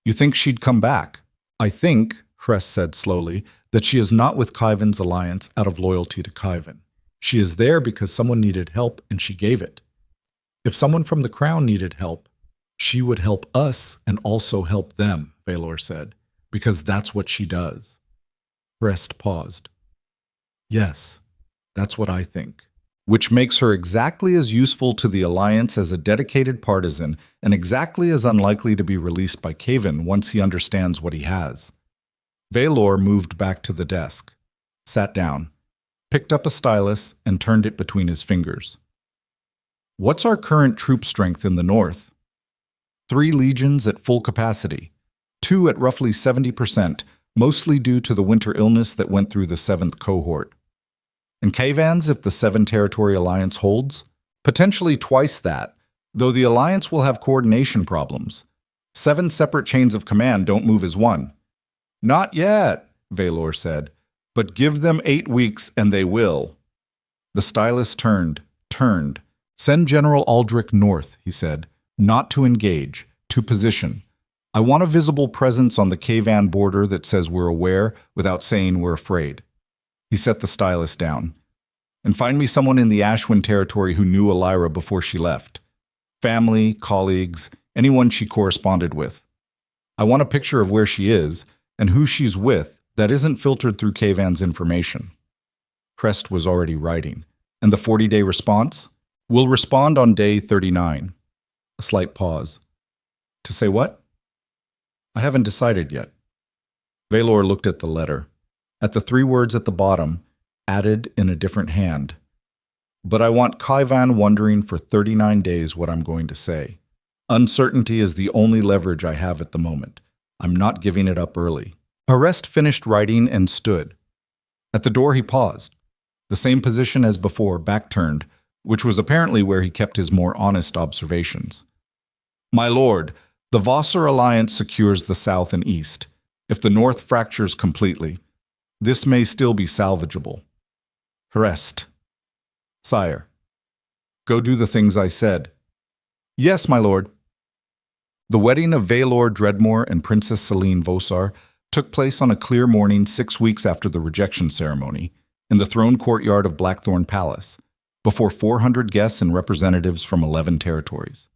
You think she'd come back? I think, Crest said slowly, that she is not with Khyven's alliance out of loyalty to Khyven. She is there because someone needed help and she gave it. If someone from the crown needed help, she would help us and also help them, Vaelor said, because that's what she does. Crest paused. Yes, that's what I think. Which makes her exactly as useful to the Alliance as a dedicated partisan and exactly as unlikely to be released by Khyven once he understands what he has. Vaelor moved back to the desk, sat down, picked up a stylus, and turned it between his fingers. What's our current troop strength in the north? 3 legions at full capacity, 2 at roughly 70%, mostly due to the winter illness that went through the 7th cohort. And Khyven's if the 7-territory alliance holds? Potentially twice that, though the alliance will have coordination problems. 7 separate chains of command don't move as one. Not yet, Vaelor said, but give them 8 weeks and they will. The stylus turned. Send General Aldrich north, he said, not to engage, to position. I want a visible presence on the Khyven border that says we're aware without saying we're afraid. He set the stylus down. And find me someone in the Ashwin territory who knew Elira before she left. Family, colleagues, anyone she corresponded with. I want a picture of where she is and who she's with that isn't filtered through Khyven's information. Crest was already writing. And the 40-day response? We'll respond on day 39. A slight pause. To say what? I haven't decided yet. Vaelor looked at the letter, at the 3 words at the bottom, added in a different hand. But I want Khyven wondering for 39 days what I'm going to say. Uncertainty is the only leverage I have at the moment. I'm not giving it up early. Arrest finished writing and stood. At the door he paused. The same position as before, back turned, which was apparently where he kept his more honest observations. My lord, the Vassar alliance secures the south and east. If the north fractures completely, this may still be salvageable. Rest. Sire. Go do the things I said. Yes, my lord. The wedding of Vaelor Dreadmoor and Princess Selene Vosar took place on a clear morning 6 weeks after the rejection ceremony, in the throne courtyard of Blackthorn Palace, before 400 guests and representatives from 11 territories.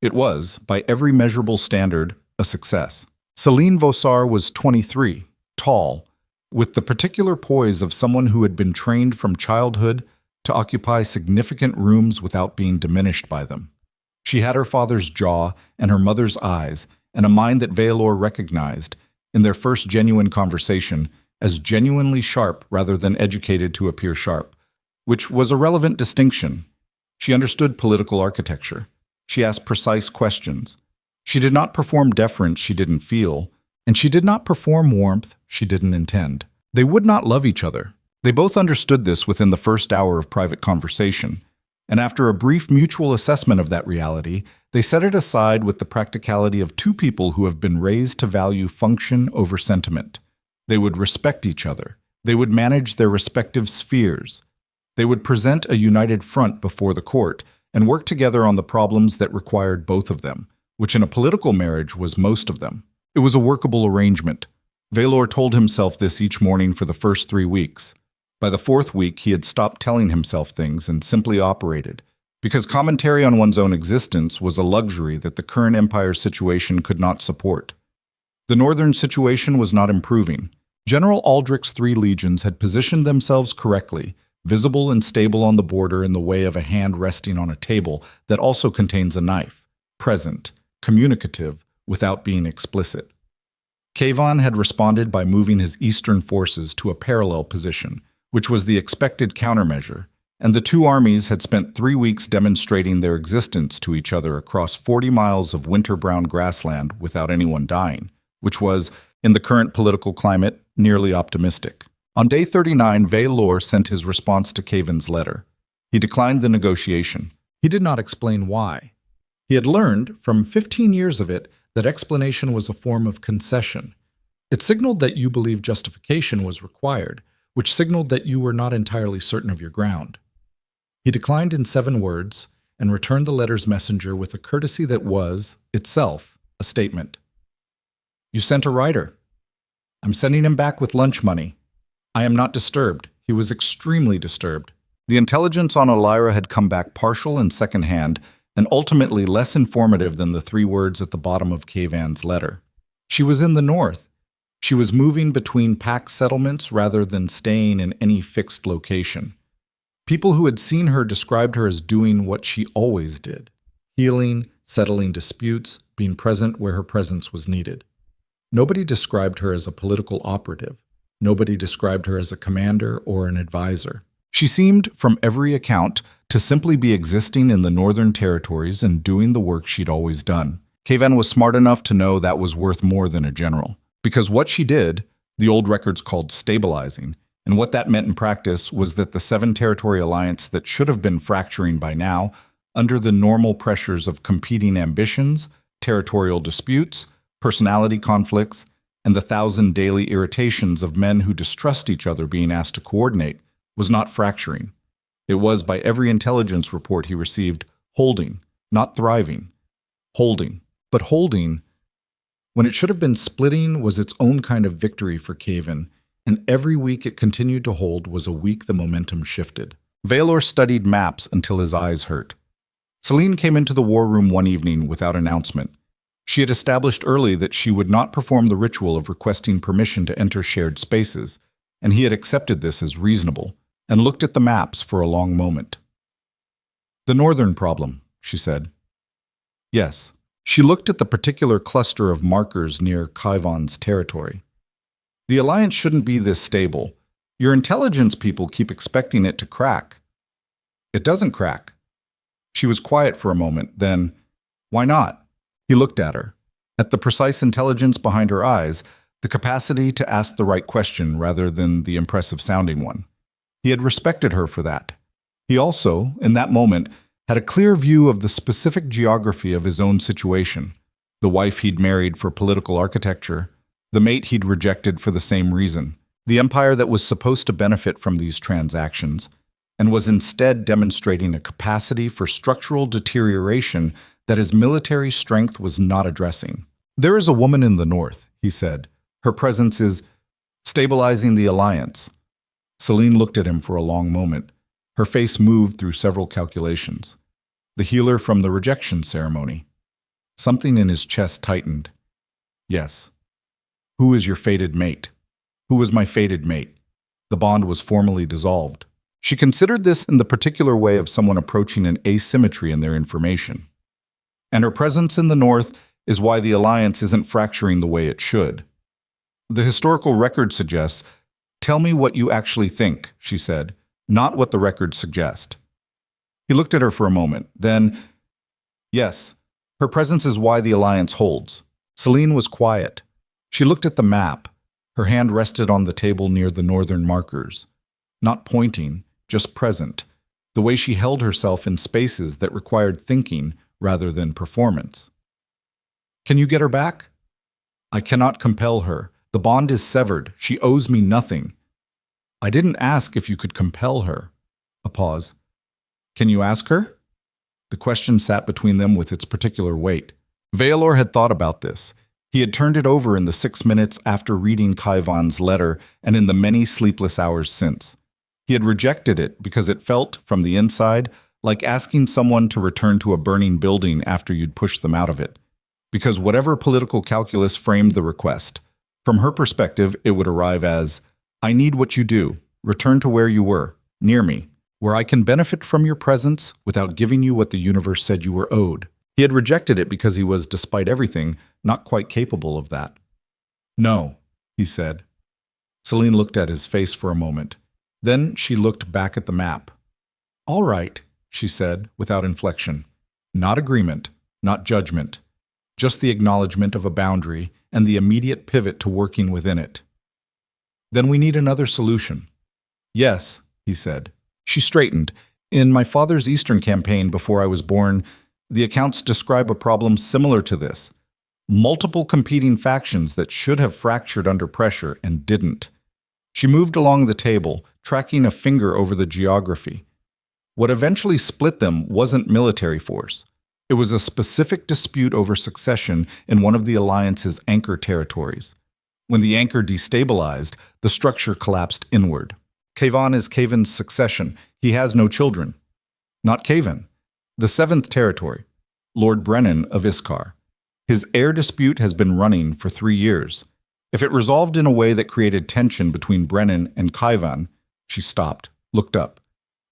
It was, by every measurable standard, a success. Selene Vosar was 23, tall, with the particular poise of someone who had been trained from childhood to occupy significant rooms without being diminished by them. She had her father's jaw and her mother's eyes, and a mind that Vaelor recognized, in their first genuine conversation, as genuinely sharp rather than educated to appear sharp, which was a relevant distinction. She understood political architecture. She asked precise questions. She did not perform deference she didn't feel, and she did not perform warmth she didn't intend. They would not love each other. They both understood this within the first hour of private conversation, and after a brief mutual assessment of that reality, they set it aside with the practicality of two people who have been raised to value function over sentiment. They would respect each other. They would manage their respective spheres. They would present a united front before the court and work together on the problems that required both of them, which in a political marriage was most of them. It was a workable arrangement. Vaelor told himself this each morning for the first 3 weeks. By the 4th week, he had stopped telling himself things and simply operated, because commentary on one's own existence was a luxury that the current empire's situation could not support. The northern situation was not improving. General Aldrich's 3 legions had positioned themselves correctly, visible and stable on the border in the way of a hand resting on a table that also contains a knife, present, communicative, without being explicit. Kayvan had responded by moving his eastern forces to a parallel position, which was the expected countermeasure, and the two armies had spent 3 weeks demonstrating their existence to each other across 40 miles of winter-brown grassland without anyone dying, which was, in the current political climate, nearly optimistic. On day 39, Vaelor sent his response to Kayvan's letter. He declined the negotiation. He did not explain why. He had learned, from 15 years of it, that explanation was a form of concession. It signaled that you believed justification was required, which signaled that you were not entirely certain of your ground. He declined in 7 words and returned the letter's messenger with a courtesy that was, itself, a statement. You sent a writer. I'm sending him back with lunch money. I am not disturbed. He was extremely disturbed. The intelligence on Elira had come back partial and second-hand, and ultimately less informative than the 3 words at the bottom of Kayvan's letter. She was in the north. She was moving between pack settlements rather than staying in any fixed location. People who had seen her described her as doing what she always did, healing, settling disputes, being present where her presence was needed. Nobody described her as a political operative. Nobody described her as a commander or an advisor. She seemed, from every account, to simply be existing in the northern territories and doing the work she'd always done. Kayvan was smart enough to know that was worth more than a general. Because what she did, the old records called stabilizing, and what that meant in practice was that the 7-territory alliance that should have been fracturing by now, under the normal pressures of competing ambitions, territorial disputes, personality conflicts, and the 1,000 daily irritations of men who distrust each other being asked to coordinate, was not fracturing. It was, by every intelligence report he received, holding, not thriving. Holding. But holding, when it should have been splitting, was its own kind of victory for Kayvan, and every week it continued to hold was a week the momentum shifted. Vaelor studied maps until his eyes hurt. Celine came into the war room one evening without announcement. She had established early that she would not perform the ritual of requesting permission to enter shared spaces, and he had accepted this as reasonable, and looked at the maps for a long moment. The northern problem, she said. Yes. She looked at the particular cluster of markers near Kayvan's territory. The alliance shouldn't be this stable. Your intelligence people keep expecting it to crack. It doesn't crack. She was quiet for a moment, then, why not? He looked at her. At the precise intelligence behind her eyes, the capacity to ask the right question rather than the impressive-sounding one. He had respected her for that. He also, in that moment, had a clear view of the specific geography of his own situation, the wife he'd married for political architecture, the mate he'd rejected for the same reason, the empire that was supposed to benefit from these transactions, and was instead demonstrating a capacity for structural deterioration that his military strength was not addressing. There is a woman in the north, he said. Her presence is stabilizing the alliance. Celine looked at him for a long moment. Her face moved through several calculations. The healer from the rejection ceremony. Something in his chest tightened. Yes. Who is your fated mate? Who was my fated mate? The bond was formally dissolved. She considered this in the particular way of someone approaching an asymmetry in their information. And her presence in the north is why the alliance isn't fracturing the way it should. The historical record suggests, "Tell me what you actually think," she said, "not what the records suggest." He looked at her for a moment. Then, "Yes, her presence is why the alliance holds." Celine was quiet. She looked at the map. Her hand rested on the table near the northern markers. Not pointing, just present, the way she held herself in spaces that required thinking rather than performance. "Can you get her back?" "I cannot compel her. The bond is severed. She owes me nothing." "I didn't ask if you could compel her." A pause. "Can you ask her?" The question sat between them with its particular weight. Vaelor had thought about this. He had turned it over in the 6 minutes after reading Kaivan's letter and in the many sleepless hours since. He had rejected it because it felt, from the inside, like asking someone to return to a burning building after you'd pushed them out of it. Because whatever political calculus framed the request, from her perspective, it would arrive as, "I need what you do. Return to where you were, near me, where I can benefit from your presence without giving you what the universe said you were owed." He had rejected it because he was, despite everything, not quite capable of that. "No," he said. Celine looked at his face for a moment. Then she looked back at the map. "All right," she said, without inflection. Not agreement, not judgment. Just the acknowledgement of a boundary and the immediate pivot to working within it. "Then we need another solution." "Yes," he said. She straightened. "In my father's Eastern campaign before I was born, the accounts describe a problem similar to this. Multiple competing factions that should have fractured under pressure and didn't." She moved along the table, tracking a finger over the geography. What eventually split them wasn't military force. It was a specific dispute over succession in one of the Alliance's anchor territories. When the anchor destabilized, the structure collapsed inward. Kaivan is Kavan's succession. He has no children. Not Kavan. The 7th territory, Lord Brennan of Iskar. His heir dispute has been running for 3 years. If it resolved in a way that created tension between Brennan and Kaivan, she stopped, looked up.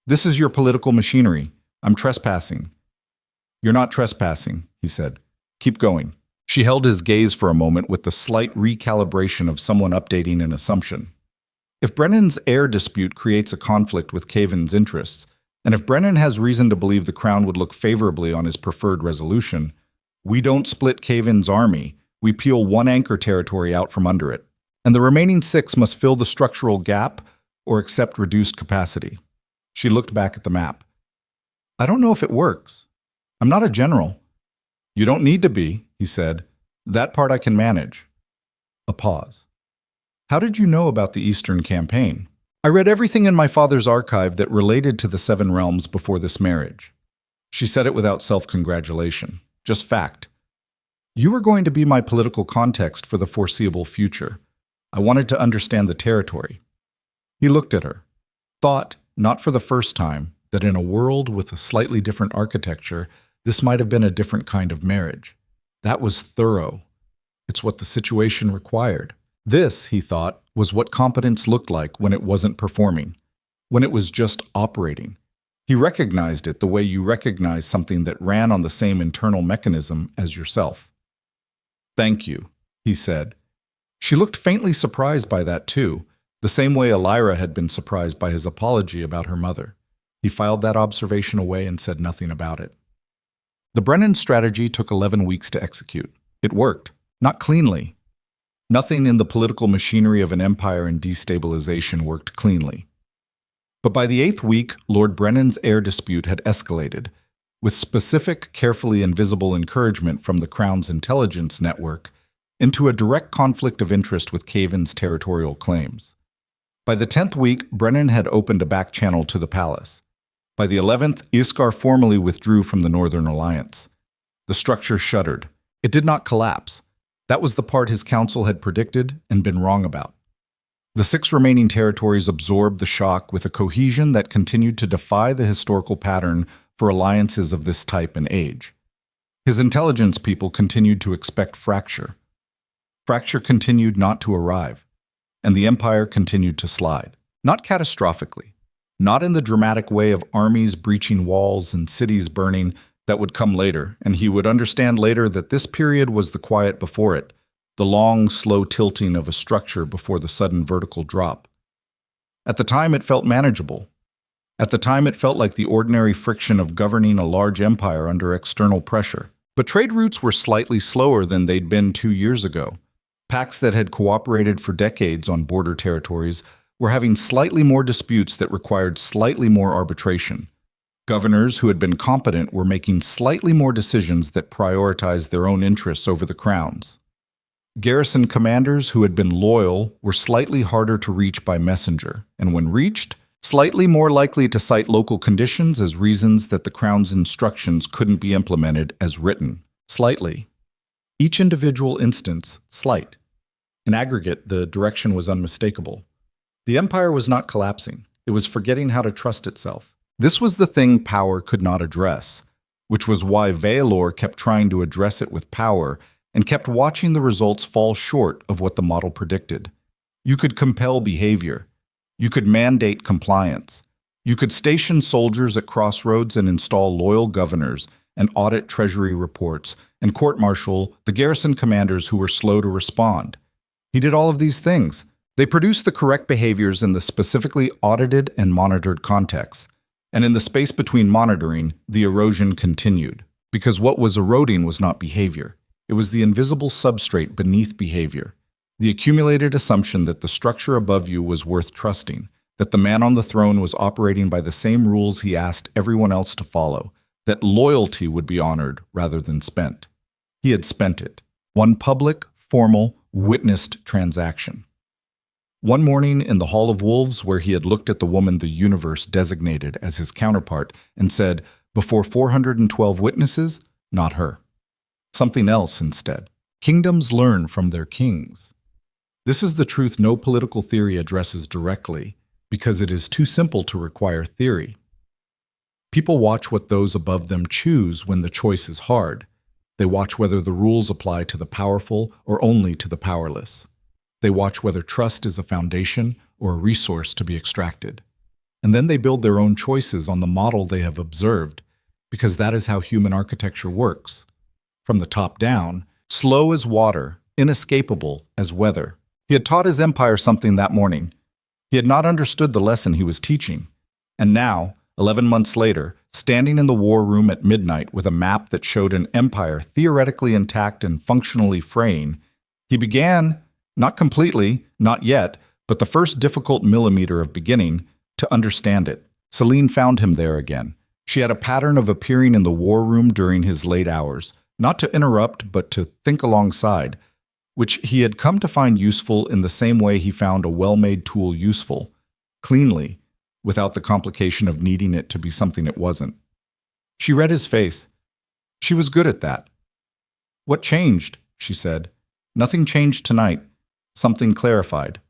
"This is your political machinery. I'm trespassing." "You're not trespassing," he said. "Keep going." She held his gaze for a moment with the slight recalibration of someone updating an assumption. If Brennan's heir dispute creates a conflict with Kavan's interests, and if Brennan has reason to believe the crown would look favorably on his preferred resolution, we don't split Kavan's army. We peel one anchor territory out from under it, and the remaining 6 must fill the structural gap or accept reduced capacity. She looked back at the map. "I don't know if it works. I'm not a general." "You don't need to be," he said. "That part I can manage." A pause. "How did you know about the Eastern campaign?" "I read everything in my father's archive that related to the 7 realms before this marriage." She said it without self-congratulation, just fact. "You were going to be my political context for the foreseeable future. I wanted to understand the territory." He looked at her, thought, not for the first time, that in a world with a slightly different architecture, this might have been a different kind of marriage. That was thorough. It's what the situation required. This, he thought, was what competence looked like when it wasn't performing, when it was just operating. He recognized it the way you recognize something that ran on the same internal mechanism as yourself. "Thank you," he said. She looked faintly surprised by that too, the same way Elira had been surprised by his apology about her mother. He filed that observation away and said nothing about it. The Brennan strategy took 11 weeks to execute. It worked, not cleanly. Nothing in the political machinery of an empire in destabilization worked cleanly. But by the 8th week, Lord Brennan's heir dispute had escalated, with specific, carefully invisible encouragement from the Crown's intelligence network, into a direct conflict of interest with Kavan's territorial claims. By the 10th week, Brennan had opened a back channel to the palace. By the 11th, Iskar formally withdrew from the Northern Alliance. The structure shuddered. It did not collapse. That was the part his council had predicted and been wrong about. The 6 remaining territories absorbed the shock with a cohesion that continued to defy the historical pattern for alliances of this type and age. His intelligence people continued to expect fracture. Fracture continued not to arrive, and the empire continued to slide. Not catastrophically, not in the dramatic way of armies breaching walls and cities burning. that would come later, and he would understand later that this period was the quiet before it, the long, slow tilting of a structure before the sudden vertical drop. At the time, it felt manageable. At the time, it felt like the ordinary friction of governing a large empire under external pressure. But trade routes were slightly slower than they'd been 2 years ago. Pacts that had cooperated for decades on border territories were having slightly more disputes that required slightly more arbitration. Governors who had been competent were making slightly more decisions that prioritized their own interests over the crown's. Garrison commanders who had been loyal were slightly harder to reach by messenger, and when reached, slightly more likely to cite local conditions as reasons that the crown's instructions couldn't be implemented as written. Slightly. Each individual instance, slight. In aggregate, the direction was unmistakable. The empire was not collapsing. It was forgetting how to trust itself. This was the thing power could not address, which was why Vaelor kept trying to address it with power and kept watching the results fall short of what the model predicted. You could compel behavior. You could mandate compliance. You could station soldiers at crossroads and install loyal governors and audit treasury reports and court-martial the garrison commanders who were slow to respond. He did all of these things. They produced the correct behaviors in the specifically audited and monitored contexts. And in the space between monitoring, the erosion continued. Because what was eroding was not behavior. It was the invisible substrate beneath behavior. The accumulated assumption that the structure above you was worth trusting, that the man on the throne was operating by the same rules he asked everyone else to follow, that loyalty would be honored rather than spent. He had spent it. One public, formal, witnessed transaction. One morning in the Hall of Wolves, where he had looked at the woman the universe designated as his counterpart and said, before 412 witnesses, not her. Something else instead. Kingdoms learn from their kings. This is the truth no political theory addresses directly, because it is too simple to require theory. People watch what those above them choose when the choice is hard. They watch whether the rules apply to the powerful or only to the powerless. They watch whether trust is a foundation or a resource to be extracted. And then they build their own choices on the model they have observed, because that is how human architecture works. From the top down, slow as water, inescapable as weather. He had taught his empire something that morning. He had not understood the lesson he was teaching. And now, 11 months later, standing in the war room at midnight with a map that showed an empire theoretically intact and functionally fraying, he began, not completely, not yet, but the first difficult millimeter of beginning, to understand it. Celine found him there again. She had a pattern of appearing in the war room during his late hours, not to interrupt, but to think alongside, which he had come to find useful in the same way he found a well-made tool useful, cleanly, without the complication of needing it to be something it wasn't. She read his face. She was good at that. "What changed?" she said. "Nothing changed tonight. Something clarified."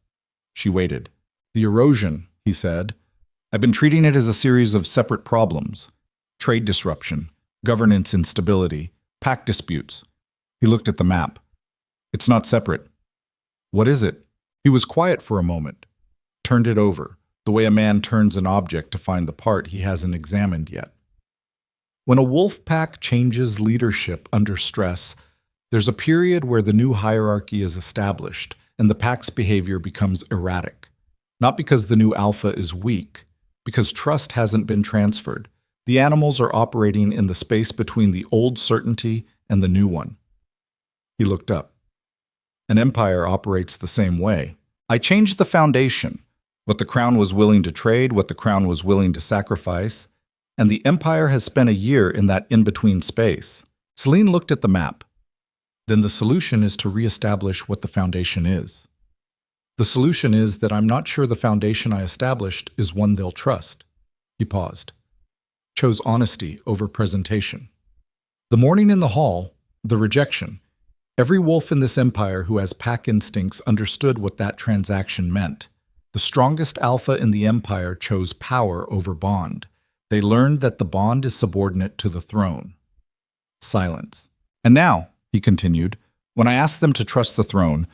She waited. "The erosion," he said. "I've been treating it as a series of separate problems. Trade disruption, governance instability, pact disputes." He looked at the map. "It's not separate." "What is it?" He was quiet for a moment, turned it over, the way a man turns an object to find the part he hasn't examined yet. When a wolf pack changes leadership under stress, there's a period where the new hierarchy is established and the pack's behavior becomes erratic. Not because the new alpha is weak, because trust hasn't been transferred. The animals are operating in the space between the old certainty and the new one. He looked up. An empire operates the same way. I changed the foundation, what the crown was willing to trade, what the crown was willing to sacrifice, and the empire has spent a year in that in-between space. Celine looked at the map. Then the solution is to reestablish what the foundation is. The solution is that I'm not sure the foundation I established is one they'll trust. He paused. Chose honesty over presentation. The morning in the hall, the rejection. Every wolf in this empire who has pack instincts understood what that transaction meant. The strongest alpha in the empire chose power over bond. They learned that the bond is subordinate to the throne. Silence. And now, he continued, when I ask them to trust the throne,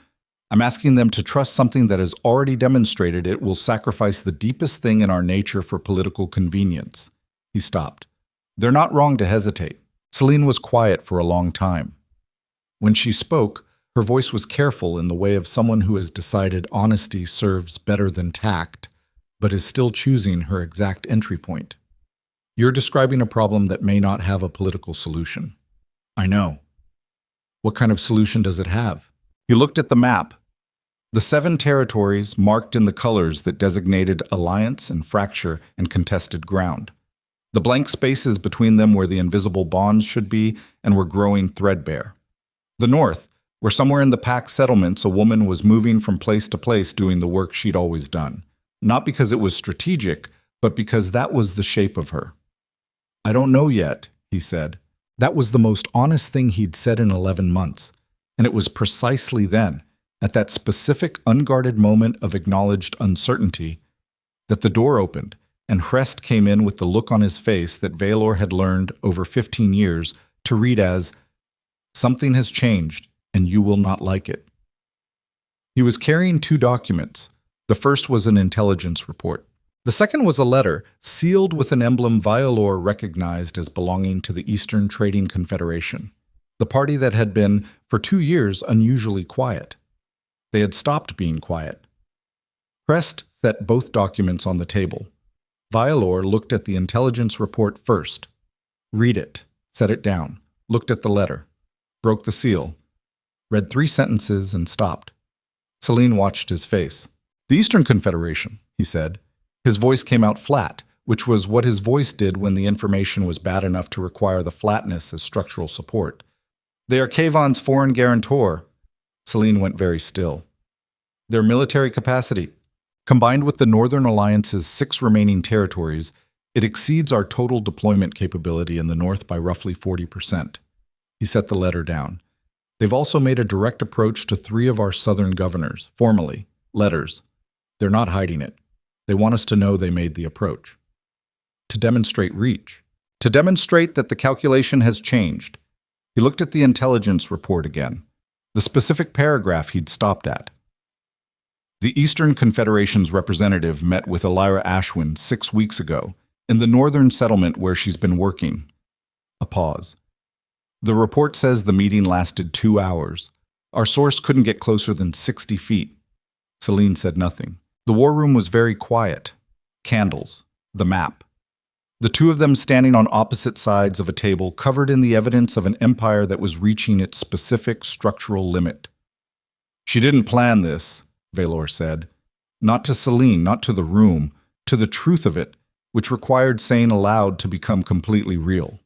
I'm asking them to trust something that has already demonstrated it will sacrifice the deepest thing in our nature for political convenience. He stopped. They're not wrong to hesitate. Celine was quiet for a long time. When she spoke, her voice was careful in the way of someone who has decided honesty serves better than tact, but is still choosing her exact entry point. You're describing a problem that may not have a political solution. I know. What kind of solution does it have? He looked at the map. The 7 territories marked in the colors that designated alliance and fracture and contested ground. The blank spaces between them where the invisible bonds should be and were growing threadbare. The north, where somewhere in the pack settlements a woman was moving from place to place doing the work she'd always done. Not because it was strategic, but because that was the shape of her. I don't know yet, he said. That was the most honest thing he'd said in 11 months. And it was precisely then, at that specific unguarded moment of acknowledged uncertainty, that the door opened and Hrest came in with the look on his face that Vaelor had learned over 15 years to read as, "Something has changed, and you will not like it." He was carrying 2 documents. The first was an intelligence report. The second was a letter, sealed with an emblem Vaelor recognized as belonging to the Eastern Trading Confederation, the party that had been, for 2 years, unusually quiet. They had stopped being quiet. Hrest set both documents on the table. Vaelor looked at the intelligence report first. Read it, set it down, looked at the letter, broke the seal, read 3 sentences and stopped. Celine watched his face. "The Eastern Confederation," he said. His voice came out flat, which was what his voice did when the information was bad enough to require the flatness as structural support. "They are Kayvan's foreign guarantor." Celine went very still. "Their military capacity, combined with the Northern Alliance's 6 remaining territories, it exceeds our total deployment capability in the north by roughly 40%. He set the letter down. "They've also made a direct approach to 3 of our southern governors, formally, letters. They're not hiding it. They want us to know they made the approach. To demonstrate reach. To demonstrate that the calculation has changed." He looked at the intelligence report again, the specific paragraph he'd stopped at. "The Eastern Confederation's representative met with Elira Ashwin 6 weeks ago in the northern settlement where she's been working." A pause. "The report says the meeting lasted 2 hours. Our source couldn't get closer than 60 feet. Celine said nothing. The war room was very quiet. Candles. The map. The 2 of them standing on opposite sides of a table covered in the evidence of an empire that was reaching its specific structural limit. "She didn't plan this," Vaelor said. "Not to Celine, not to the room, to the truth of it, which required saying aloud to become completely real.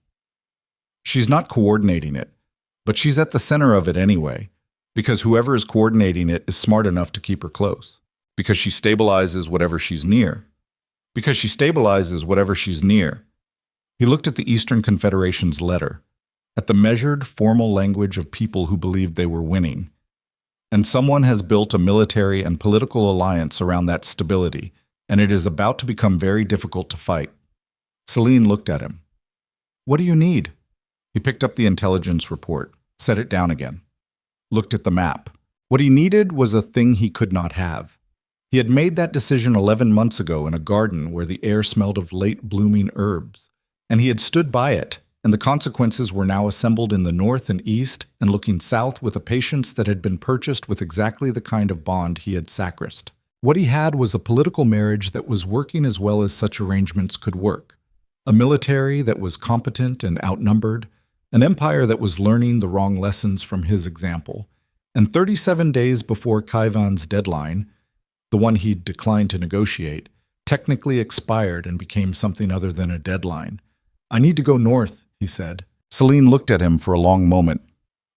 She's not coordinating it, but she's at the center of it anyway, because whoever is coordinating it is smart enough to keep her close, because she stabilizes whatever she's near. Because she stabilizes whatever she's near." He looked at the Eastern Confederation's letter, at the measured, formal language of people who believed they were winning. And someone has built a military and political alliance around that stability, and it is about to become very difficult to fight. Celine looked at him. "What do you need?" He picked up the intelligence report, set it down again, looked at the map. What he needed was a thing he could not have. He had made that decision 11 months ago in a garden where the air smelled of late-blooming herbs, and he had stood by it, and the consequences were now assembled in the north and east and looking south with a patience that had been purchased with exactly the kind of bond he had sacrificed. What he had was a political marriage that was working as well as such arrangements could work, a military that was competent and outnumbered, an empire that was learning the wrong lessons from his example, and 37 days before Kayvan's deadline, the one he'd declined to negotiate, technically expired and became something other than a deadline. "I need to go north," he said. Celine looked at him for a long moment.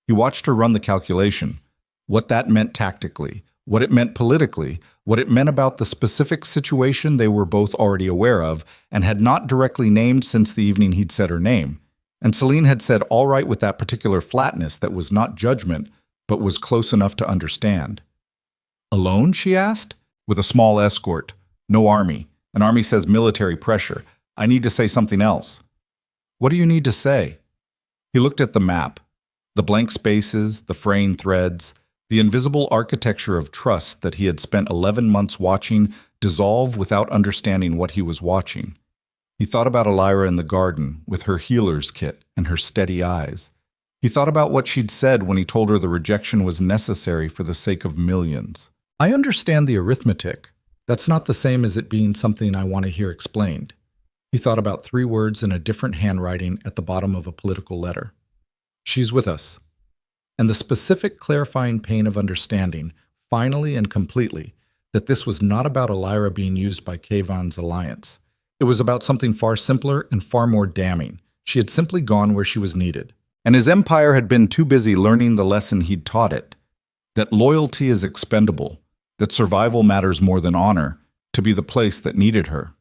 He watched her run the calculation, what that meant tactically, what it meant politically, what it meant about the specific situation they were both already aware of and had not directly named since the evening he'd said her name. And Celine had said all right with that particular flatness that was not judgment, but was close enough to understand. "Alone?" she asked. "With a small escort. No army. An army says military pressure. I need to say something else." "What do you need to say?" He looked at the map, the blank spaces, the fraying threads, the invisible architecture of trust that he had spent 11 months watching dissolve without understanding what he was watching. He thought about Elira in the garden with her healer's kit and her steady eyes. He thought about what she'd said when he told her the rejection was necessary for the sake of millions. I understand the arithmetic. That's not the same as it being something I want to hear explained. He thought about 3 words in a different handwriting at the bottom of a political letter. She's with us. And the specific clarifying pain of understanding, finally and completely, that this was not about Elira being used by Kayvan's alliance. It was about something far simpler and far more damning. She had simply gone where she was needed. And his empire had been too busy learning the lesson he'd taught it, that loyalty is expendable, that survival matters more than honor, to be the place that needed her.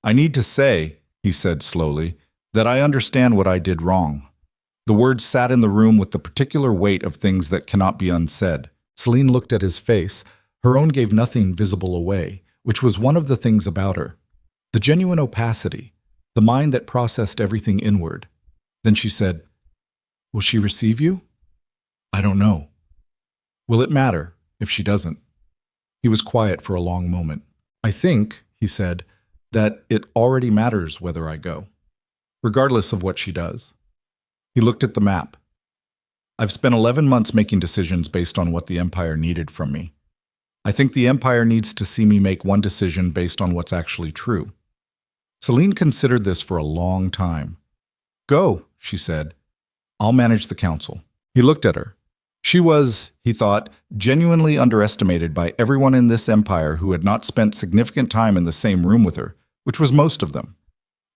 I need to say, he said slowly, that I understand what I did wrong. The words sat in the room with the particular weight of things that cannot be unsaid. Celine looked at his face. Her own gave nothing visible away, which was one of the things about her. The genuine opacity, the mind that processed everything inward. Then she said, "Will she receive you?" "I don't know." "Will it matter if she doesn't?" He was quiet for a long moment. "I think," he said, "that it already matters whether I go, regardless of what she does." He looked at the map. "I've spent 11 months making decisions based on what the Empire needed from me. I think the Empire needs to see me make one decision based on what's actually true." Celine considered this for a long time. "Go," she said. "I'll manage the council." He looked at her. She was, he thought, genuinely underestimated by everyone in this empire who had not spent significant time in the same room with her, which was most of them.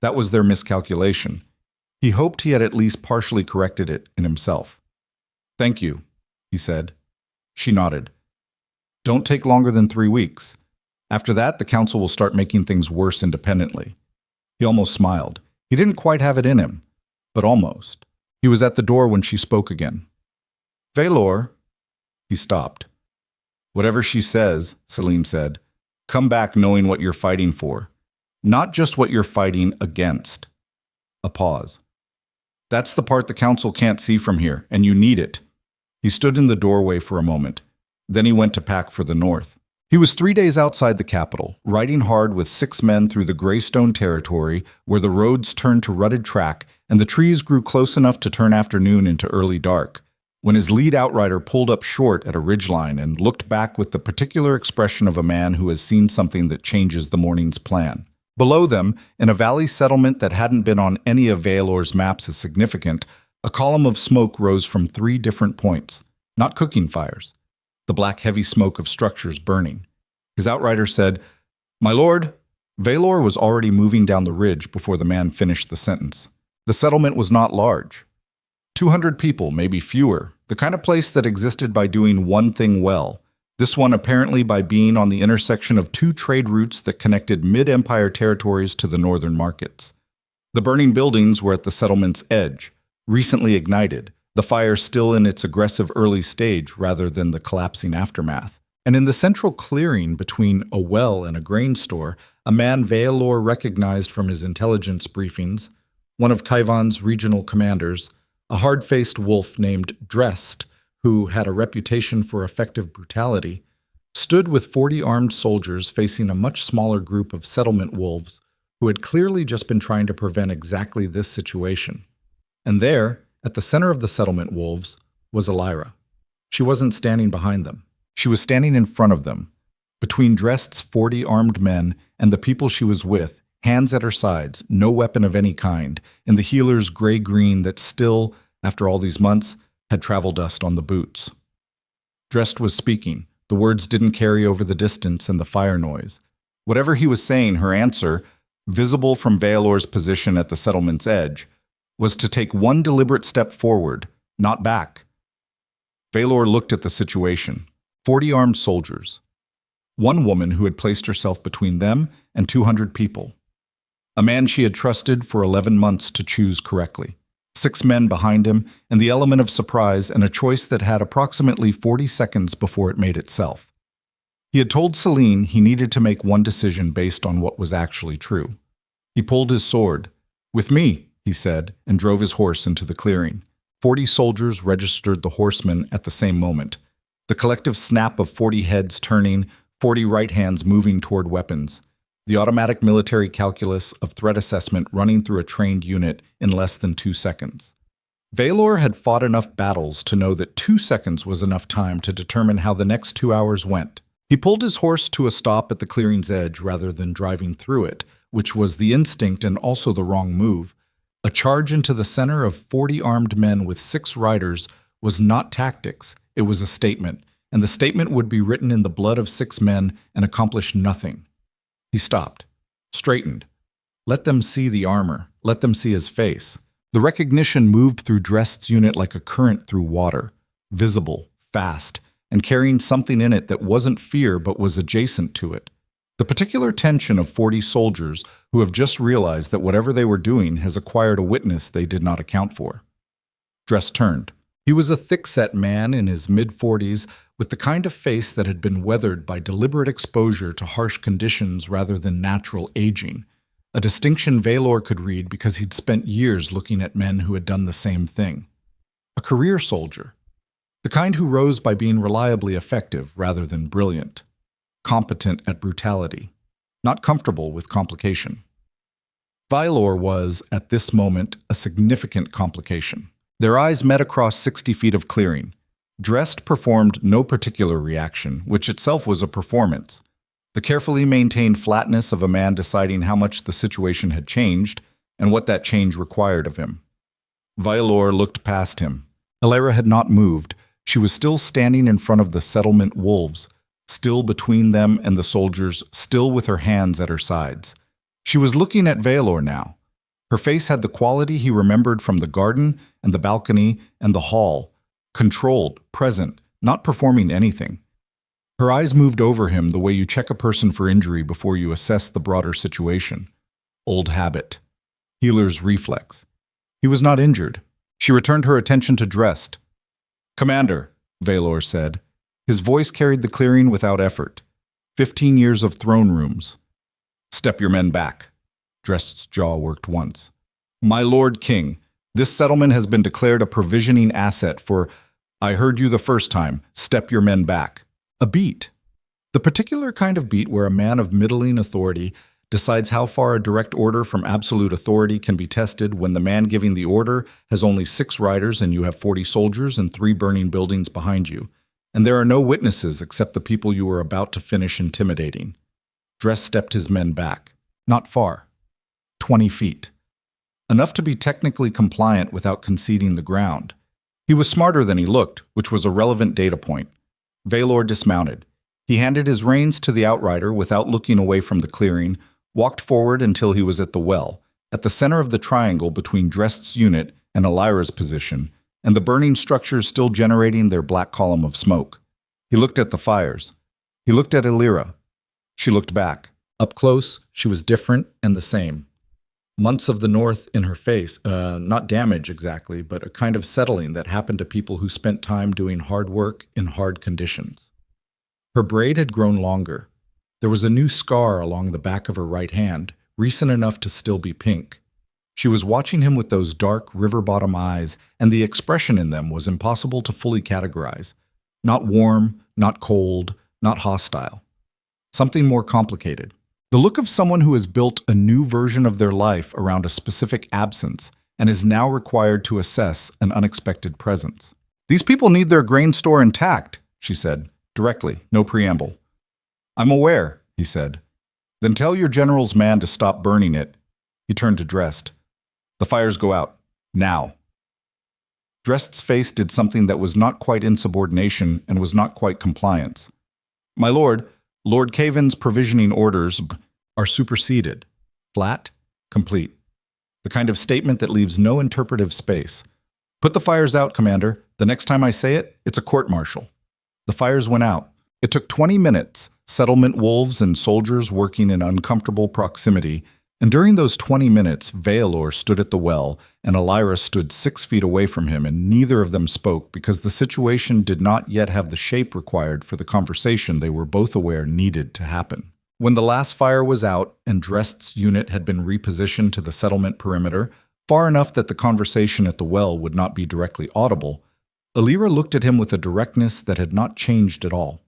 That was their miscalculation. He hoped he had at least partially corrected it in himself. "Thank you," he said. She nodded. "Don't take longer than 3 weeks. After that, the council will start making things worse independently." He almost smiled. He didn't quite have it in him, but almost. He was at the door when she spoke again. "Vaelor." He stopped. "Whatever she says," Celine said, "come back knowing what you're fighting for, not just what you're fighting against." A pause. "That's the part the council can't see from here, and you need it." He stood in the doorway for a moment. Then he went to pack for the north. He was 3 days outside the capital, riding hard with 6 men through the Greystone territory where the roads turned to rutted track and the trees grew close enough to turn afternoon into early dark, when his lead outrider pulled up short at a ridgeline and looked back with the particular expression of a man who has seen something that changes the morning's plan. Below them, in a valley settlement that hadn't been on any of Vaelor's maps as significant, a column of smoke rose from 3 different points, not cooking fires. The black heavy smoke of structures burning. His outrider said, "My lord." Vaelor was already moving down the ridge before the man finished the sentence. The settlement was not large. 200 people, maybe fewer, the kind of place that existed by doing one thing well. This one apparently by being on the intersection of 2 trade routes that connected mid-empire territories to the northern markets. The burning buildings were at the settlement's edge, recently ignited, the fire still in its aggressive early stage rather than the collapsing aftermath. And in the central clearing between a well and a grain store, a man Vaelor recognized from his intelligence briefings, one of Kayvan's regional commanders, a hard-faced wolf named Dressed, who had a reputation for effective brutality, stood with 40 armed soldiers facing a much smaller group of settlement wolves who had clearly just been trying to prevent exactly this situation. And there, at the center of the settlement wolves, was Elira. She wasn't standing behind them. She was standing in front of them, between Dressed's 40 armed men and the people she was with, hands at her sides, no weapon of any kind, in the healer's gray-green that still, after all these months, had travel dust on the boots. Dressed was speaking. The words didn't carry over the distance and the fire noise. Whatever he was saying, her answer, visible from Vaelor's position at the settlement's edge, was to take one deliberate step forward, not back. Vaelor looked at the situation. 40 armed soldiers. One woman who had placed herself between them and 200 people. A man she had trusted for 11 months to choose correctly. 6 men behind him, and the element of surprise and a choice that had approximately 40 seconds before it made itself. He had told Celine he needed to make one decision based on what was actually true. He pulled his sword. "With me," he said, and drove his horse into the clearing. 40 soldiers registered the horsemen at the same moment. The collective snap of 40 heads turning, 40 right hands moving toward weapons. the automatic military calculus of threat assessment running through a trained unit in less than 2 seconds. Vaelor had fought enough battles to know that 2 seconds was enough time to determine how the next 2 hours went. He pulled his horse to a stop at the clearing's edge rather than driving through it, which was the instinct and also the wrong move. A charge into the center of 40 armed men with 6 riders was not tactics, it was a statement, and the statement would be written in the blood of 6 men and accomplish nothing. He stopped, straightened. Let them see the armor, let them see his face. The recognition moved through Dresd's unit like a current through water, visible, fast, and carrying something in it that wasn't fear but was adjacent to it. The particular tension of 40 soldiers who have just realized that whatever they were doing has acquired a witness they did not account for. Dresd turned. He was a thick-set man in his mid-40s with the kind of face that had been weathered by deliberate exposure to harsh conditions rather than natural aging, a distinction Vaelor could read because he'd spent years looking at men who had done the same thing. A career soldier, the kind who rose by being reliably effective rather than brilliant, competent at brutality, not comfortable with complication. Vaelor was, at this moment, a significant complication. Their eyes met across 60 feet of clearing. Dresd performed no particular reaction, which itself was a performance. The carefully maintained flatness of a man deciding how much the situation had changed and what that change required of him. Vaelor looked past him. Alira had not moved. She was still standing in front of the settlement wolves, still between them and the soldiers, still with her hands at her sides. She was looking at Vaelor now. Her face had the quality he remembered from the garden and the balcony and the hall, controlled, present, not performing anything. Her eyes moved over him the way you check a person for injury before you assess the broader situation. Old habit. Healer's reflex. He was not injured. She returned her attention to Dresd. "Commander," Vaelor said. His voice carried the clearing without effort. 15 years of throne rooms. "Step your men back." Dresd's jaw worked once. "My Lord King, this settlement has been declared a provisioning asset for... I heard you the first time. Step your men back." A beat. The particular kind of beat where a man of middling authority decides how far a direct order from absolute authority can be tested when the man giving the order has only 6 riders and you have 40 soldiers and 3 burning buildings behind you, and there are no witnesses except the people you are about to finish intimidating. Dresd stepped his men back. Not far. 20 feet. Enough to be technically compliant without conceding the ground. He was smarter than he looked, which was a relevant data point. Vaelor dismounted. He handed his reins to the outrider without looking away from the clearing, walked forward until he was at the well, at the center of the triangle between Dresd's unit and Alira's position, and the burning structures still generating their black column of smoke. He looked at the fires. He looked at Alira. She looked back. Up close, she was different and the same. Months of the North in her face, not damage exactly, but a kind of settling that happened to people who spent time doing hard work in hard conditions. Her braid had grown longer. There was a new scar along the back of her right hand, recent enough to still be pink. She was watching him with those dark river-bottom eyes, and the expression in them was impossible to fully categorize. Not warm, not cold, not hostile. Something more complicated. The look of someone who has built a new version of their life around a specific absence and is now required to assess an unexpected presence. "These people need their grain store intact," she said, directly, no preamble. "I'm aware," he said. "Then tell your general's man to stop burning it." He turned to Dresd. "The fires go out. Now." Dresd's face did something that was not quite insubordination and was not quite compliance. "My lord, Lord Caven's provisioning orders are superseded." Flat, complete. The kind of statement that leaves no interpretive space. "Put the fires out, Commander. The next time I say it, it's a court-martial." The fires went out. It took 20 minutes, settlement wolves and soldiers working in uncomfortable proximity, and during those 20 minutes, Vaelor stood at the well, and Alira stood 6 feet away from him, and neither of them spoke because the situation did not yet have the shape required for the conversation they were both aware needed to happen. When the last fire was out and Dresd's unit had been repositioned to the settlement perimeter, far enough that the conversation at the well would not be directly audible, Alira looked at him with a directness that had not changed at all.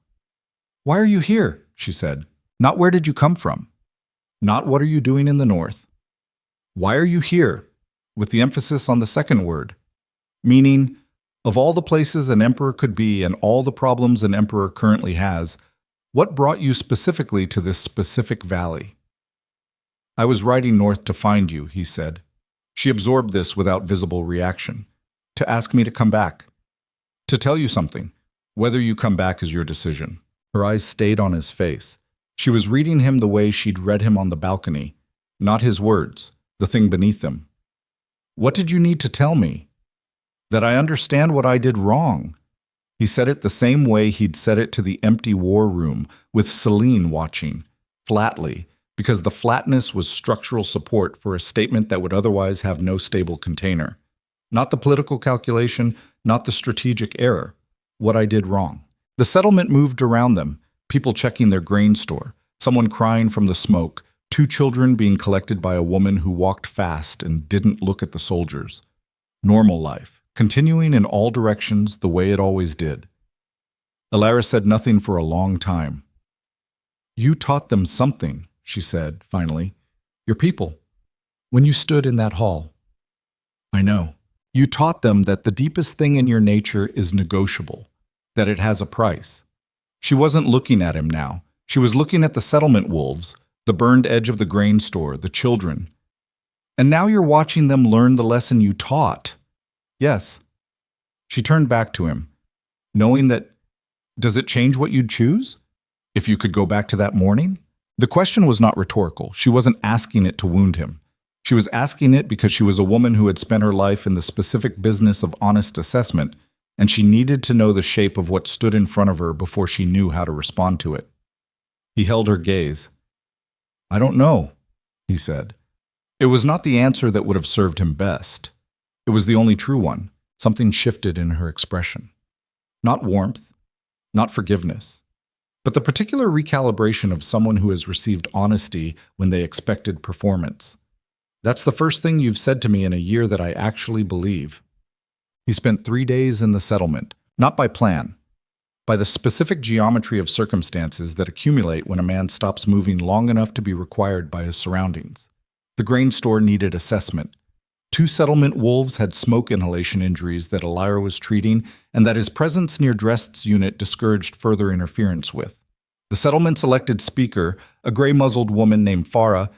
"Why are you here?" she said. "Not where did you come from?" Not what are you doing in the north? Why are you here? With the emphasis on the second word. Meaning, of all the places an emperor could be and all the problems an emperor currently has, what brought you specifically to this specific valley? I was riding north to find you, he said. She absorbed this without visible reaction. To ask me to come back. To tell you something. Whether you come back is your decision. Her eyes stayed on his face. She was reading him the way she'd read him on the balcony. Not his words, the thing beneath them. What did you need to tell me? That I understand what I did wrong. He said it the same way he'd said it to the empty war room, with Celine watching, flatly, because the flatness was structural support for a statement that would otherwise have no stable container. Not the political calculation, not the strategic error. What I did wrong. The settlement moved around them, people checking their grain store, someone crying from the smoke, 2 children being collected by a woman who walked fast and didn't look at the soldiers. Normal life, continuing in all directions the way it always did. Elara said nothing for a long time. You taught them something, she said, finally. Your people. When you stood in that hall. I know. You taught them that the deepest thing in your nature is negotiable, that it has a price. She wasn't looking at him now. She was looking at the settlement wolves, the burned edge of the grain store, the children. And now you're watching them learn the lesson you taught. Yes. She turned back to him, knowing that, does it change what you'd choose? If you could go back to that morning? The question was not rhetorical. She wasn't asking it to wound him. She was asking it because she was a woman who had spent her life in the specific business of honest assessment, and she needed to know the shape of what stood in front of her before she knew how to respond to it. He held her gaze. I don't know, he said. It was not the answer that would have served him best. It was the only true one. Something shifted in her expression. Not warmth, not forgiveness, but the particular recalibration of someone who has received honesty when they expected performance. That's the first thing you've said to me in a year that I actually believe. He spent 3 days in the settlement, not by plan, by the specific geometry of circumstances that accumulate when a man stops moving long enough to be required by his surroundings. The grain store needed assessment. 2 settlement wolves had smoke inhalation injuries that Elara was treating and that his presence near Drest's unit discouraged further interference with. The settlement's elected speaker, a gray-muzzled woman named Farah,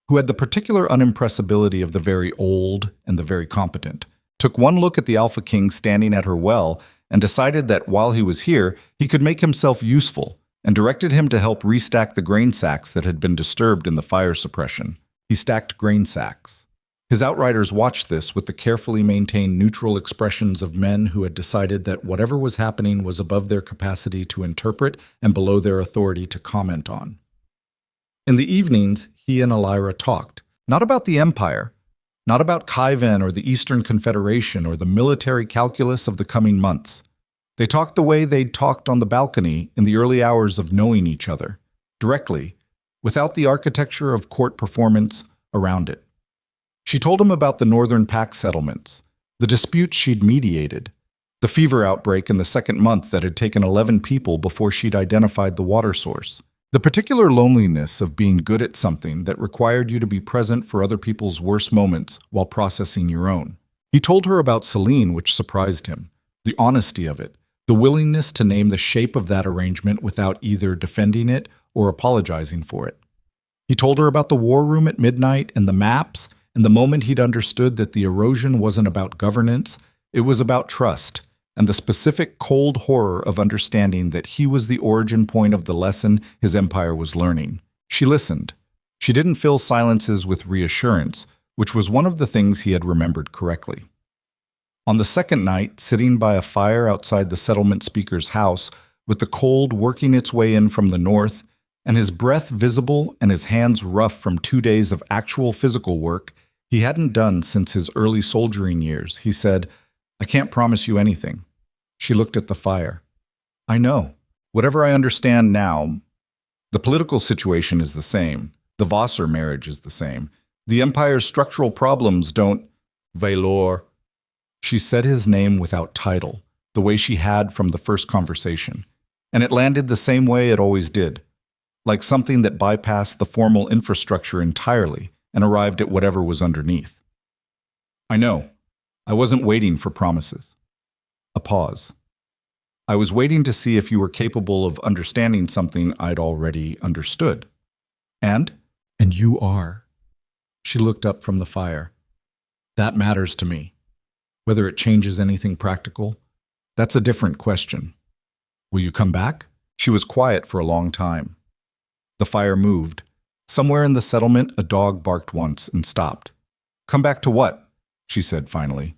who had the particular unimpressibility of the very old and the very competent, took one look at the Alpha King standing at her well and decided that while he was here, he could make himself useful, and directed him to help restack the grain sacks that had been disturbed in the fire suppression. He stacked grain sacks. His outriders watched this with the carefully maintained neutral expressions of men who had decided that whatever was happening was above their capacity to interpret and below their authority to comment on. In the evenings, he and Elara talked, not about the Empire, not about Kaiven or the Eastern Confederation or the military calculus of the coming months. They talked the way they'd talked on the balcony in the early hours of knowing each other, directly, without the architecture of court performance around it. She told him about the Northern Pact settlements, the disputes she'd mediated, the fever outbreak in the second month that had taken 11 people before she'd identified the water source. The particular loneliness of being good at something that required you to be present for other people's worst moments while processing your own. He told her about Celine, which surprised him, the honesty of it, the willingness to name the shape of that arrangement without either defending it or apologizing for it. He told her about the war room at midnight and the maps, and the moment he'd understood that the erosion wasn't about governance, it was about trust, and the specific cold horror of understanding that he was the origin point of the lesson his empire was learning. She listened. She didn't fill silences with reassurance, which was one of the things he had remembered correctly. On the second night, sitting by a fire outside the settlement speaker's house, with the cold working its way in from the north, and his breath visible and his hands rough from 2 days of actual physical work he hadn't done since his early soldiering years, he said, I can't promise you anything. She looked at the fire. I know. Whatever I understand now, the political situation is the same. The Vaelor marriage is the same. The Empire's structural problems don't... Vaelor. She said his name without title, the way she had from the first conversation. And it landed the same way it always did. like something that bypassed the formal infrastructure entirely and arrived at whatever was underneath. I know. I wasn't waiting for promises. A pause. I was waiting to see if you were capable of understanding something I'd already understood. And you are. She looked up from the fire. That matters to me. Whether it changes anything practical, that's a different question. Will you come back? She was quiet for a long time. The fire moved. Somewhere in the settlement, a dog barked once and stopped. Come back to what? She said finally.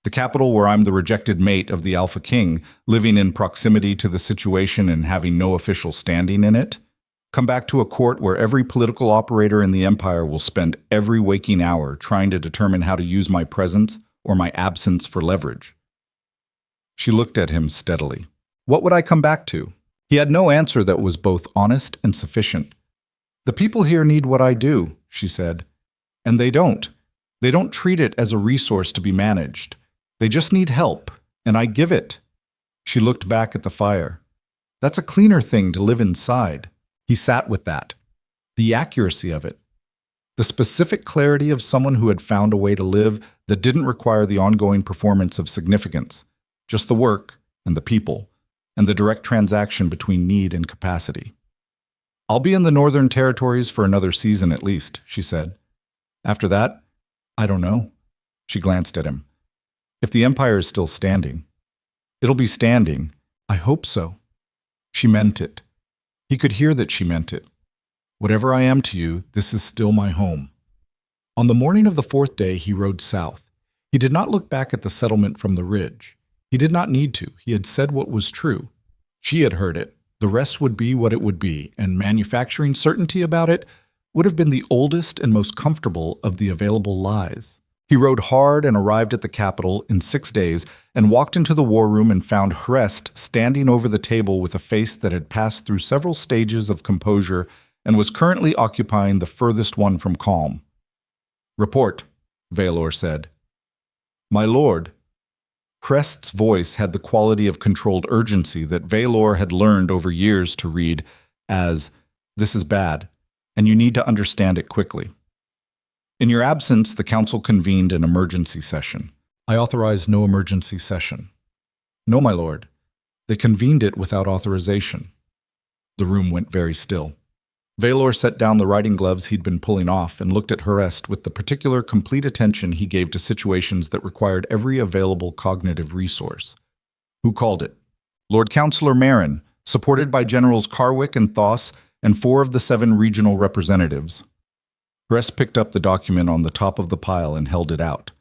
The capital where I'm the rejected mate of the Alpha King, living in proximity to the situation and having no official standing in it? Come back to a court where every political operator in the empire will spend every waking hour trying to determine how to use my presence or my absence for leverage. She looked at him steadily. What would I come back to? He had no answer that was both honest and sufficient. The people here need what I do, she said. And they don't. They don't treat it as a resource to be managed. They just need help, and I give it. She looked back at the fire. That's a cleaner thing to live inside. He sat with that. The accuracy of it. The specific clarity of someone who had found a way to live that didn't require the ongoing performance of significance, just the work and the people, and the direct transaction between need and capacity. I'll be in the Northern Territories for another season at least, she said. After that, I don't know. She glanced at him. If the Empire is still standing, it'll be standing. I hope so. She meant it. He could hear that she meant it. Whatever I am to you, this is still my home. On the morning of the fourth day, he rode south. He did not look back at the settlement from the ridge. He did not need to. He had said what was true. She had heard it. The rest would be what it would be, and manufacturing certainty about it would have been the oldest and most comfortable of the available lies. He rode hard and arrived at the capital in 6 days and walked into the war room and found Hrest standing over the table with a face that had passed through several stages of composure and was currently occupying the furthest one from calm. Report, Vaelor said. My lord. Hrest's voice had the quality of controlled urgency that Vaelor had learned over years to read as, this is bad, and you need to understand it quickly. In your absence, the council convened an emergency session. I authorize no emergency session. No, my lord. They convened it without authorization. The room went very still. Vaelor set down the riding gloves he'd been pulling off and looked at Hrest with the particular complete attention he gave to situations that required every available cognitive resource. Who called it? Lord Councillor Marin, supported by Generals Carwick and Thoss and 4 of the 7 regional representatives. Hrest picked up the document on the top of the pile and held it out.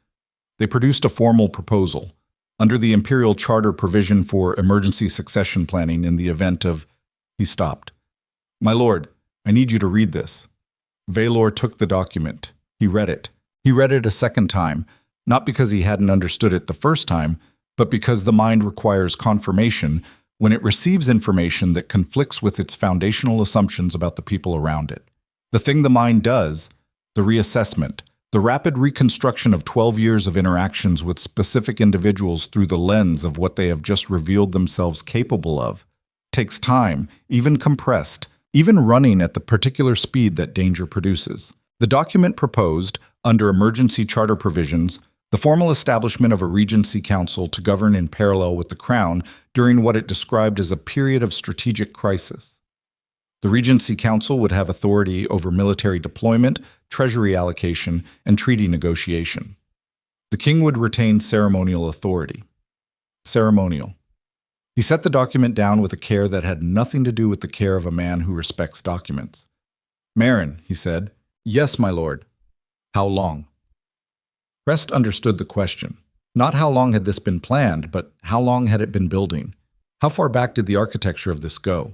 They produced a formal proposal, under the Imperial Charter provision for emergency succession planning in the event of... He stopped. My lord, I need you to read this. Vaelor took the document. He read it. He read it a second time, not because he hadn't understood it the first time, but because the mind requires confirmation when it receives information that conflicts with its foundational assumptions about the people around it. The thing the mind does, the reassessment, the rapid reconstruction of 12 years of interactions with specific individuals through the lens of what they have just revealed themselves capable of, takes time, even compressed, even running at the particular speed that danger produces. The document proposed, under emergency charter provisions, the formal establishment of a regency council to govern in parallel with the crown during what it described as a period of strategic crisis. The Regency Council would have authority over military deployment, treasury allocation, and treaty negotiation. The king would retain ceremonial authority. Ceremonial. He set the document down with a care that had nothing to do with the care of a man who respects documents. Marin, he said. Yes, my lord. How long? Hrest understood the question. Not how long had this been planned, but how long had it been building? How far back did the architecture of this go?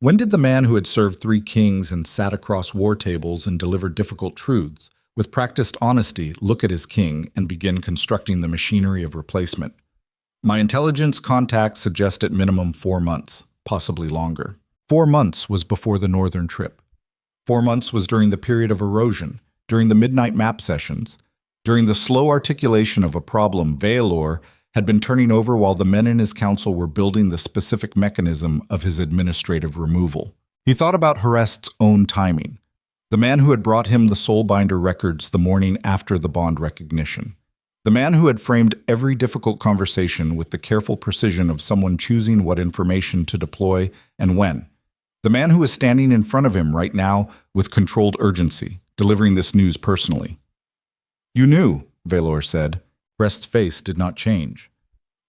When did the man who had served 3 kings and sat across war tables and delivered difficult truths, with practiced honesty, look at his king and begin constructing the machinery of replacement? My intelligence contacts suggest at minimum 4 months, possibly longer. 4 months was before the northern trip. 4 months was during the period of erosion, during the midnight map sessions, during the slow articulation of a problem Vaelor had been turning over while the men in his council were building the specific mechanism of his administrative removal. He thought about Harest's own timing, the man who had brought him the Soulbinder records the morning after the bond recognition. The man who had framed every difficult conversation with the careful precision of someone choosing what information to deploy and when. The man who was standing in front of him right now with controlled urgency, delivering this news personally. "You knew," Vaelor said. Rest's face did not change.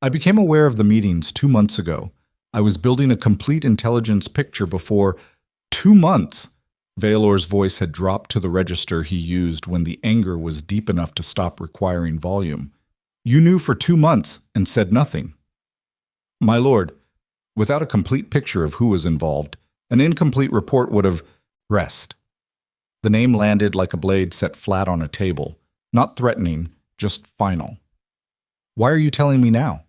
"I became aware of the meetings 2 months ago. I was building a complete intelligence picture before 2 months." Vaelor's voice had dropped to the register he used when the anger was deep enough to stop requiring volume. "You knew for 2 months and said nothing." "My lord, without a complete picture of who was involved, an incomplete report would have..." "Rest." The name landed like a blade set flat on a table, not threatening, just final. "Why are you telling me now?"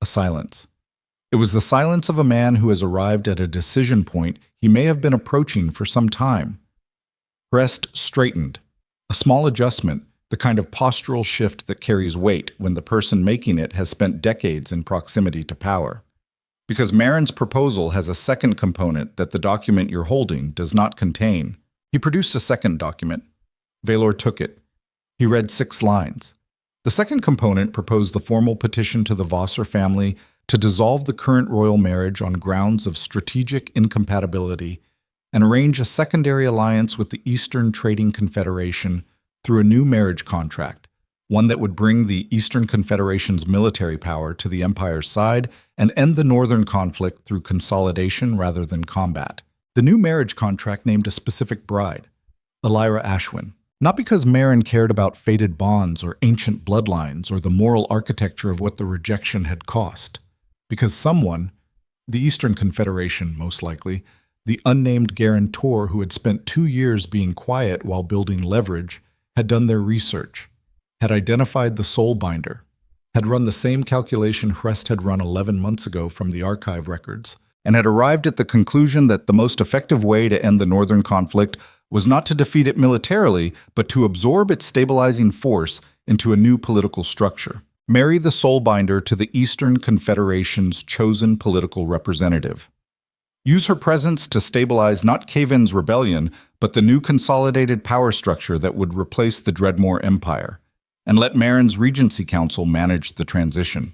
A silence. It was the silence of a man who has arrived at a decision point he may have been approaching for some time. Rest straightened. A small adjustment, the kind of postural shift that carries weight when the person making it has spent decades in proximity to power. Because Marin's proposal has a second component that the document you're holding does not contain. He produced a second document. Vaelor took it. He read 6 lines. The second component proposed the formal petition to the Vaelor family to dissolve the current royal marriage on grounds of strategic incompatibility and arrange a secondary alliance with the Eastern Trading Confederation through a new marriage contract, one that would bring the Eastern Confederation's military power to the Empire's side and end the Northern conflict through consolidation rather than combat. The new marriage contract named a specific bride, Elira Ashwin. Not because Marin cared about fated bonds or ancient bloodlines or the moral architecture of what the rejection had cost. Because someone, the Eastern Confederation most likely, the unnamed guarantor who had spent 2 years being quiet while building leverage, had done their research, had identified the Soulbinder, had run the same calculation Hrest had run 11 months ago from the archive records, and had arrived at the conclusion that the most effective way to end the Northern conflict was not to defeat it militarily, but to absorb its stabilizing force into a new political structure. Marry the Soulbinder to the Eastern Confederation's chosen political representative. Use her presence to stabilize not Kaven's rebellion, but the new consolidated power structure that would replace the Dreadmoor Empire, and let Marin's Regency Council manage the transition.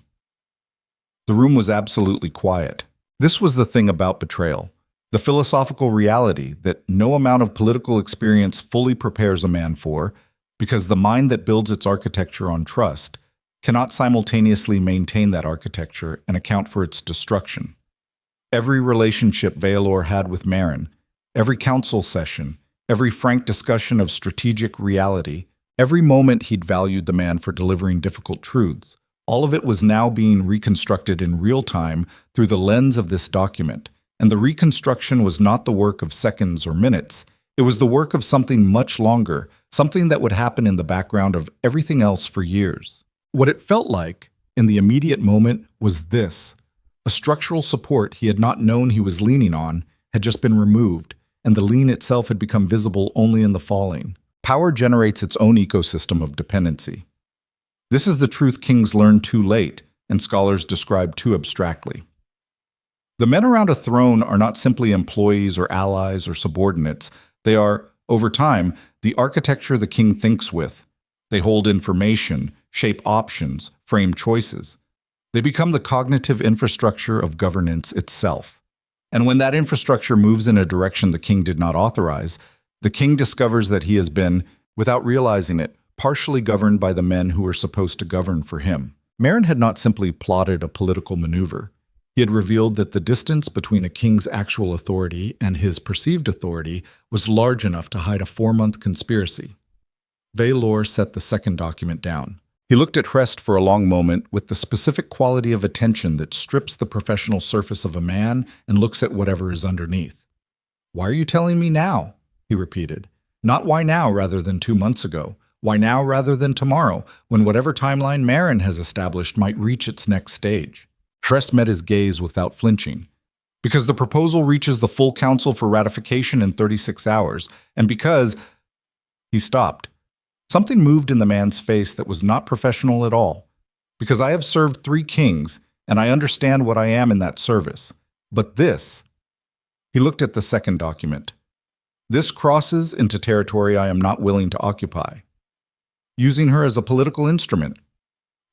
The room was absolutely quiet. This was the thing about betrayal, the philosophical reality that no amount of political experience fully prepares a man for, because the mind that builds its architecture on trust cannot simultaneously maintain that architecture and account for its destruction. Every relationship Vaelor had with Marin, every council session, every frank discussion of strategic reality, every moment he'd valued the man for delivering difficult truths, all of it was now being reconstructed in real time through the lens of this document, and the reconstruction was not the work of seconds or minutes. It was the work of something much longer, something that would happen in the background of everything else for years. What it felt like, in the immediate moment, was this. A structural support he had not known he was leaning on had just been removed, and the lean itself had become visible only in the falling. Power generates its own ecosystem of dependency. This is the truth kings learn too late, and scholars describe too abstractly. The men around a throne are not simply employees or allies or subordinates. They are, over time, the architecture the king thinks with. They hold information, shape options, frame choices. They become the cognitive infrastructure of governance itself. And when that infrastructure moves in a direction the king did not authorize, the king discovers that he has been, without realizing it, partially governed by the men who were supposed to govern for him. Marin had not simply plotted a political maneuver. He had revealed that the distance between a king's actual authority and his perceived authority was large enough to hide a 4-month conspiracy. Vaelor set the second document down. He looked at Hrest for a long moment with the specific quality of attention that strips the professional surface of a man and looks at whatever is underneath. "Why are you telling me now?" he repeated. "Not why now rather than 2 months ago. Why now rather than tomorrow, when whatever timeline Marin has established might reach its next stage?" Hrest met his gaze without flinching. "Because the proposal reaches the full council for ratification in 36 hours, and because..." He stopped. Something moved in the man's face that was not professional at all. "Because I have served 3 kings, and I understand what I am in that service. But this..." He looked at the second document. This crosses into territory I am not willing to occupy. Using her as a political instrument.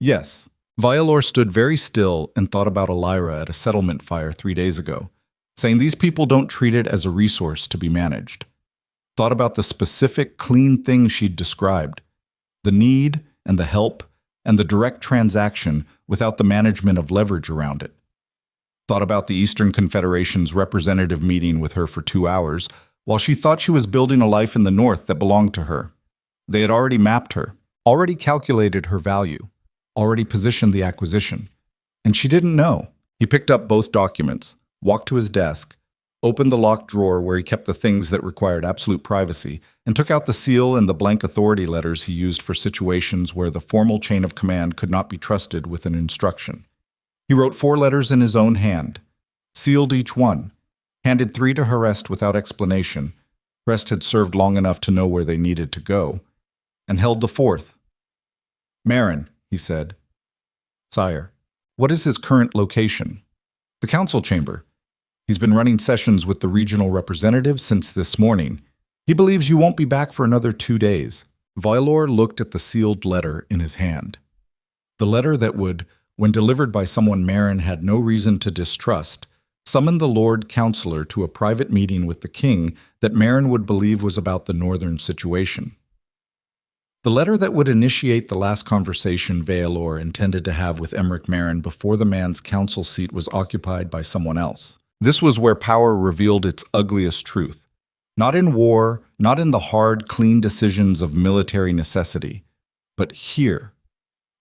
Yes. Vaelor stood very still and thought about Elira at a settlement fire 3 days ago, saying these people don't treat it as a resource to be managed. Thought about the specific, clean thing she'd described, the need and the help and the direct transaction without the management of leverage around it. Thought about the Eastern Confederation's representative meeting with her for 2 hours, while she thought she was building a life in the North that belonged to her. They had already mapped her, already calculated her value, already positioned the acquisition. And she didn't know. He picked up both documents, walked to his desk, opened the locked drawer where he kept the things that required absolute privacy, and took out the seal and the blank authority letters he used for situations where the formal chain of command could not be trusted with an instruction. He wrote 4 letters in his own hand, sealed each one, handed 3 to Harest without explanation. Harest had served long enough to know where they needed to go, and held the 4th. Marin, he said. Sire, what is his current location? The council chamber. He's been running sessions with the regional representatives since this morning. He believes you won't be back for another 2 days. Vaelor looked at the sealed letter in his hand. The letter that would, when delivered by someone Marin had no reason to distrust, summon the Lord Counselor to a private meeting with the king that Marin would believe was about the northern situation. The letter that would initiate the last conversation Vaelor intended to have with Emmerich Marin before the man's council seat was occupied by someone else. This was where power revealed its ugliest truth. Not in war, not in the hard, clean decisions of military necessity, but here,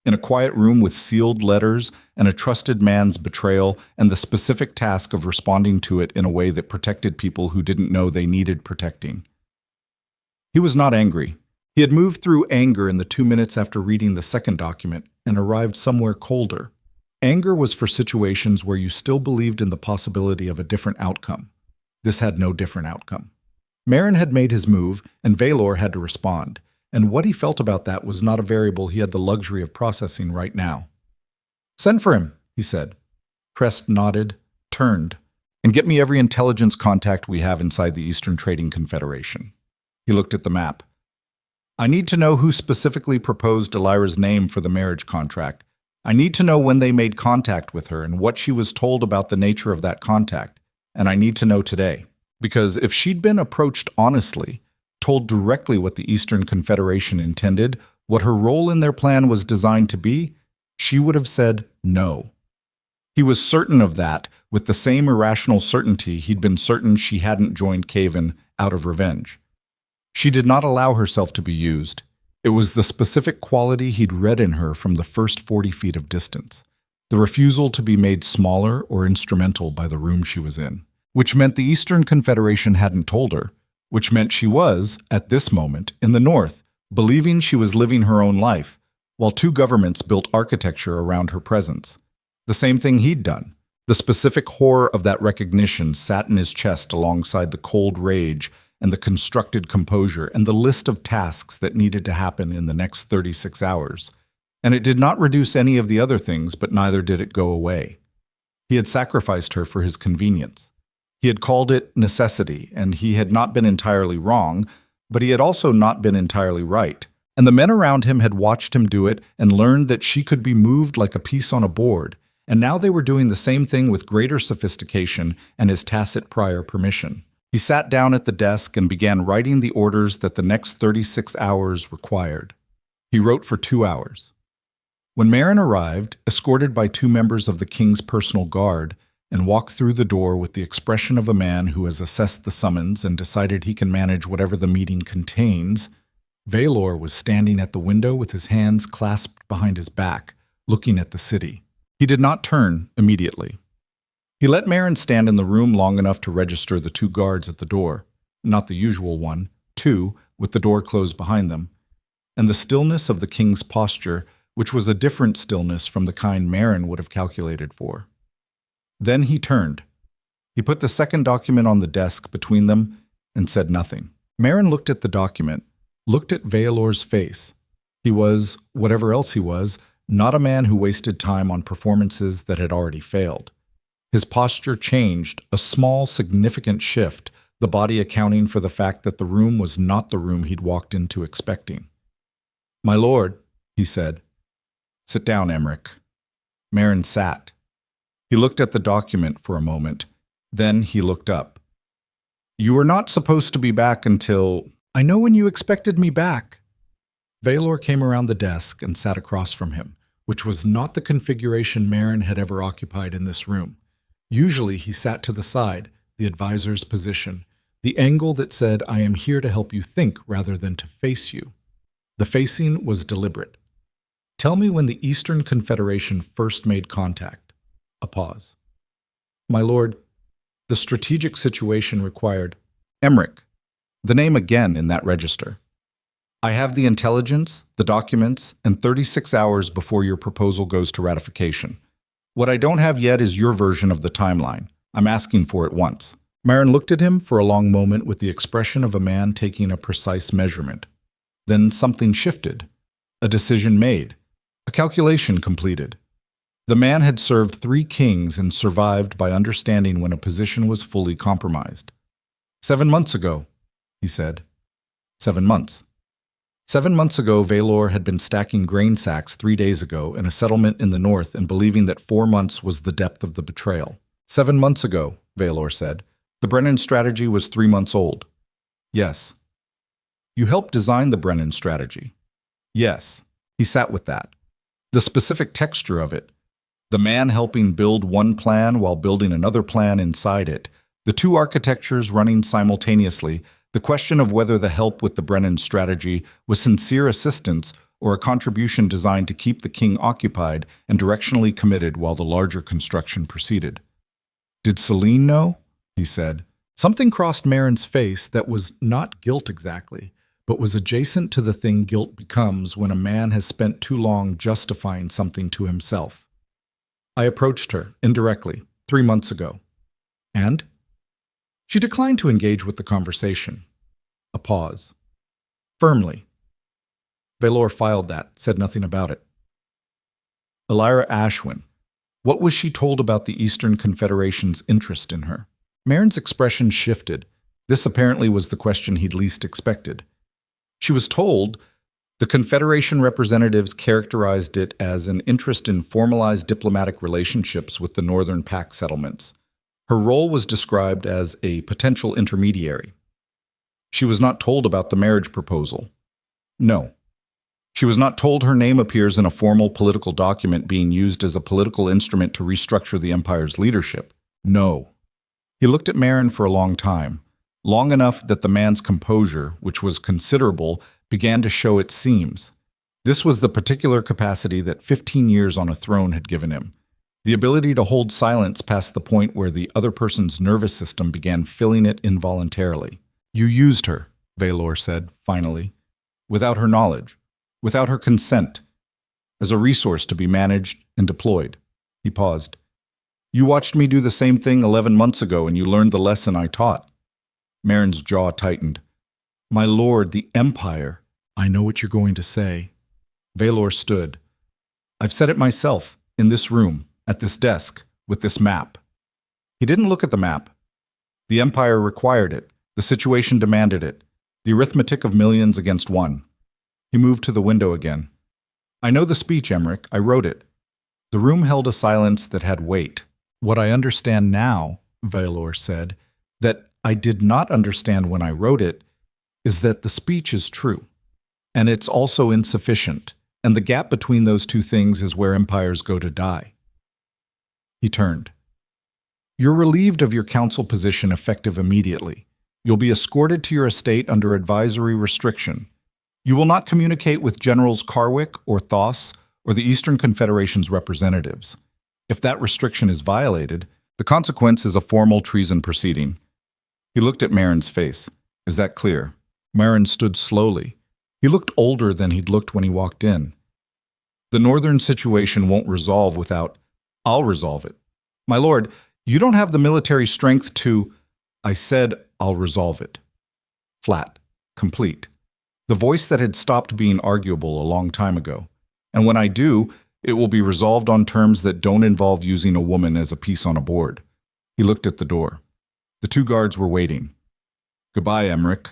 in a quiet room with sealed letters and a trusted man's betrayal and the specific task of responding to it in a way that protected people who didn't know they needed protecting. He was not angry. He had moved through anger in the 2 minutes after reading the second document and arrived somewhere colder. Anger was for situations where you still believed in the possibility of a different outcome. This had no different outcome. Marin had made his move, and Vaelor had to respond, and what he felt about that was not a variable he had the luxury of processing right now. "Send for him," he said. Crest nodded, turned, "And get me every intelligence contact we have inside the Eastern Trading Confederation." He looked at the map. "I need to know who specifically proposed Elira's name for the marriage contract. I need to know when they made contact with her and what she was told about the nature of that contact, and I need to know today. Because if she'd been approached honestly, told directly what the Eastern Confederation intended, what her role in their plan was designed to be, she would have said no." He was certain of that, with the same irrational certainty he'd been certain she hadn't joined Caven out of revenge. She did not allow herself to be used. It was the specific quality he'd read in her from the first 40 feet of distance, the refusal to be made smaller or instrumental by the room she was in, which meant the Eastern Confederation hadn't told her, which meant she was, at this moment, in the North, believing she was living her own life, while 2 governments built architecture around her presence. The same thing he'd done. The specific horror of that recognition sat in his chest alongside the cold rage and the constructed composure and the list of tasks that needed to happen in the next 36 hours. And it did not reduce any of the other things, but neither did it go away. He had sacrificed her for his convenience. He had called it necessity, and he had not been entirely wrong, but he had also not been entirely right. And the men around him had watched him do it and learned that she could be moved like a piece on a board, and now they were doing the same thing with greater sophistication and his tacit prior permission. He sat down at the desk and began writing the orders that the next 36 hours required. He wrote for 2 hours. When Marin arrived, escorted by 2 members of the king's personal guard, and walked through the door with the expression of a man who has assessed the summons and decided he can manage whatever the meeting contains, Vaelor was standing at the window with his hands clasped behind his back, looking at the city. He did not turn immediately. He let Marin stand in the room long enough to register the 2 guards at the door, not the usual one, 2, with the door closed behind them, and the stillness of the king's posture, which was a different stillness from the kind Marin would have calculated for. Then he turned. He put the second document on the desk between them and said nothing. Marin looked at the document, looked at Vaelor's face. He was, whatever else he was, not a man who wasted time on performances that had already failed. His posture changed, a small, significant shift, the body accounting for the fact that the room was not the room he'd walked into expecting. "My lord," he said. "Sit down, Emmerich." Merrin sat. He looked at the document for a moment. Then he looked up. "You were not supposed to be back until—" "I know when you expected me back." Vaelor came around the desk and sat across from him, which was not the configuration Merrin had ever occupied in this room. Usually he sat to the side, the advisor's position, the angle that said, "I am here to help you think rather than to face you." The facing was deliberate. "Tell me when the Eastern Confederation first made contact." A pause. "My lord, the strategic situation required—" "Emmerich, the name again in that register. I have the intelligence, the documents, and 36 hours before your proposal goes to ratification. What I don't have yet is your version of the timeline. I'm asking for it once." Merrin looked at him for a long moment with the expression of a man taking a precise measurement. Then something shifted. A decision made. A calculation completed. The man had served 3 kings and survived by understanding when a position was fully compromised. 7 months ago, he said. 7 months. 7 months ago, Vaelor had been stacking grain sacks 3 days ago in a settlement in the north and believing that 4 months was the depth of the betrayal. 7 months ago, Vaelor said, the Brennan strategy was 3 months old. Yes. You helped design the Brennan strategy. Yes. He sat with that. The specific texture of it. The man helping build one plan while building another plan inside it. The 2 architectures running simultaneously. The question of whether the help with the Brennan strategy was sincere assistance or a contribution designed to keep the king occupied and directionally committed while the larger construction proceeded. Did Celine know? He said. Something crossed Merrin's face that was not guilt exactly, but was adjacent to the thing guilt becomes when a man has spent too long justifying something to himself. I approached her, indirectly, 3 months ago. And? She declined to engage with the conversation. A pause. Firmly. Vaelor filed that, said nothing about it. Elira Ashwin. What was she told about the Eastern Confederation's interest in her? Merrin's expression shifted. This apparently was the question he'd least expected. She was told the Confederation representatives characterized it as an interest in formalized diplomatic relationships with the Northern Pact settlements. Her role was described as a potential intermediary. She was not told about the marriage proposal. No. She was not told her name appears in a formal political document being used as a political instrument to restructure the Empire's leadership. No. He looked at Merrin for a long time, long enough that the man's composure, which was considerable, began to show its seams. This was the particular capacity that 15 years on a throne had given him. The ability to hold silence past the point where the other person's nervous system began filling it involuntarily. You used her, Vaelor said, finally, without her knowledge, without her consent, as a resource to be managed and deployed. He paused. You watched me do the same thing 11 months ago and you learned the lesson I taught. Merrin's jaw tightened. My lord, the Empire. I know what you're going to say. Vaelor stood. I've said it myself, in this room, at this desk, with this map. He didn't look at the map. The Empire required it. The situation demanded it. The arithmetic of millions against one. He moved to the window again. I know the speech, Emmerich. I wrote it. The room held a silence that had weight. What I understand now, Vaelor said, that I did not understand when I wrote it, is that the speech is true. And it's also insufficient. And the gap between those two things is where empires go to die. He turned. You're relieved of your council position effective immediately. You'll be escorted to your estate under advisory restriction. You will not communicate with Generals Carwick or Thoss or the Eastern Confederation's representatives. If that restriction is violated, the consequence is a formal treason proceeding. He looked at Merrin's face. Is that clear? Merrin stood slowly. He looked older than he'd looked when he walked in. The northern situation won't resolve without... I'll resolve it. My lord, you don't have the military strength to... I said I'll resolve it. Flat. Complete. The voice that had stopped being arguable a long time ago. And when I do, It will be resolved on terms that don't involve using a woman as a piece on a board. He looked at the door. The two guards were waiting. Goodbye, Emmerich.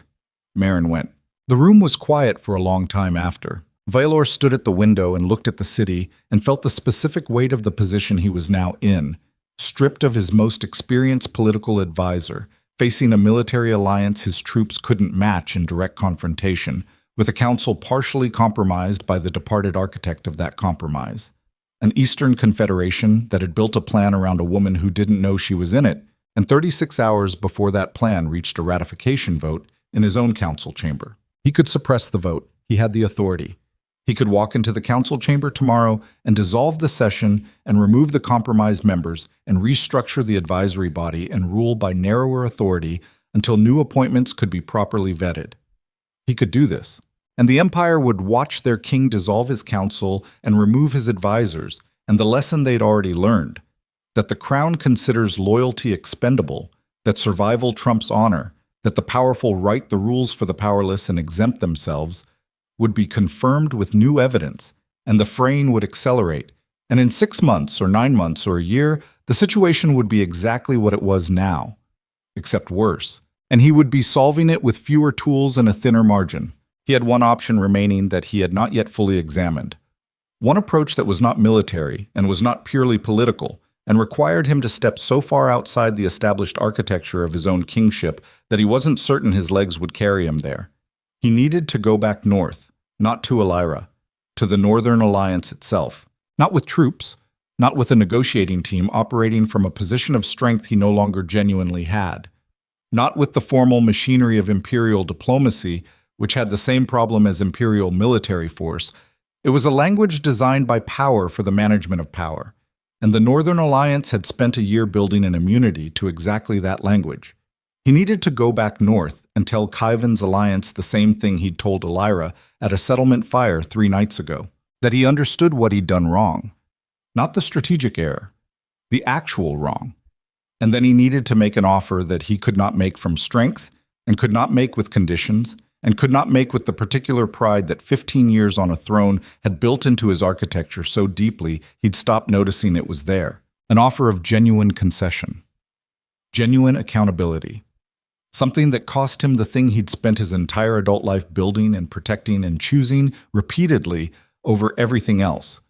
Marin went. The room was quiet for a long time after. Vaelor stood at the window and looked at the city and felt the specific weight of the position he was now in, stripped of his most experienced political advisor, facing a military alliance his troops couldn't match in direct confrontation, with a council partially compromised by the departed architect of that compromise. An Eastern Confederation that had built a plan around a woman who didn't know she was in it, and 36 hours before that plan reached a ratification vote in his own council chamber. He could suppress the vote. He had the authority. He could walk into the council chamber tomorrow and dissolve the session and remove the compromised members and restructure the advisory body and rule by narrower authority until new appointments could be properly vetted. He could do this, and the Empire would watch their king dissolve his council and remove his advisors, and the lesson they'd already learned, that the crown considers loyalty expendable, that survival trumps honor, that the powerful write the rules for the powerless and exempt themselves, would be confirmed with new evidence, and the fraying would accelerate, and in 6 months or 9 months or a year, the situation would be exactly what it was now, except worse, and he would be solving it with fewer tools and a thinner margin. He had one option remaining that he had not yet fully examined. One approach that was not military and was not purely political, and required him to step so far outside the established architecture of his own kingship that he wasn't certain his legs would carry him there. He needed to go back north, not to Elira, to the Northern Alliance itself, not with troops, not with a negotiating team operating from a position of strength he no longer genuinely had, not with the formal machinery of imperial diplomacy, which had the same problem as imperial military force. It was a language designed by power for the management of power, and the Northern Alliance had spent a year building an immunity to exactly that language. He needed to go back north and tell Khyven's alliance the same thing he'd told Elira at a settlement fire 3 nights ago, that he understood what he'd done wrong. Not the strategic error, the actual wrong. And then he needed to make an offer that he could not make from strength, and could not make with conditions, and could not make with the particular pride that 15 years on a throne had built into his architecture so deeply he'd stopped noticing it was there. An offer of genuine concession. Genuine accountability. Something that cost him the thing he'd spent his entire adult life building and protecting and choosing repeatedly over everything else.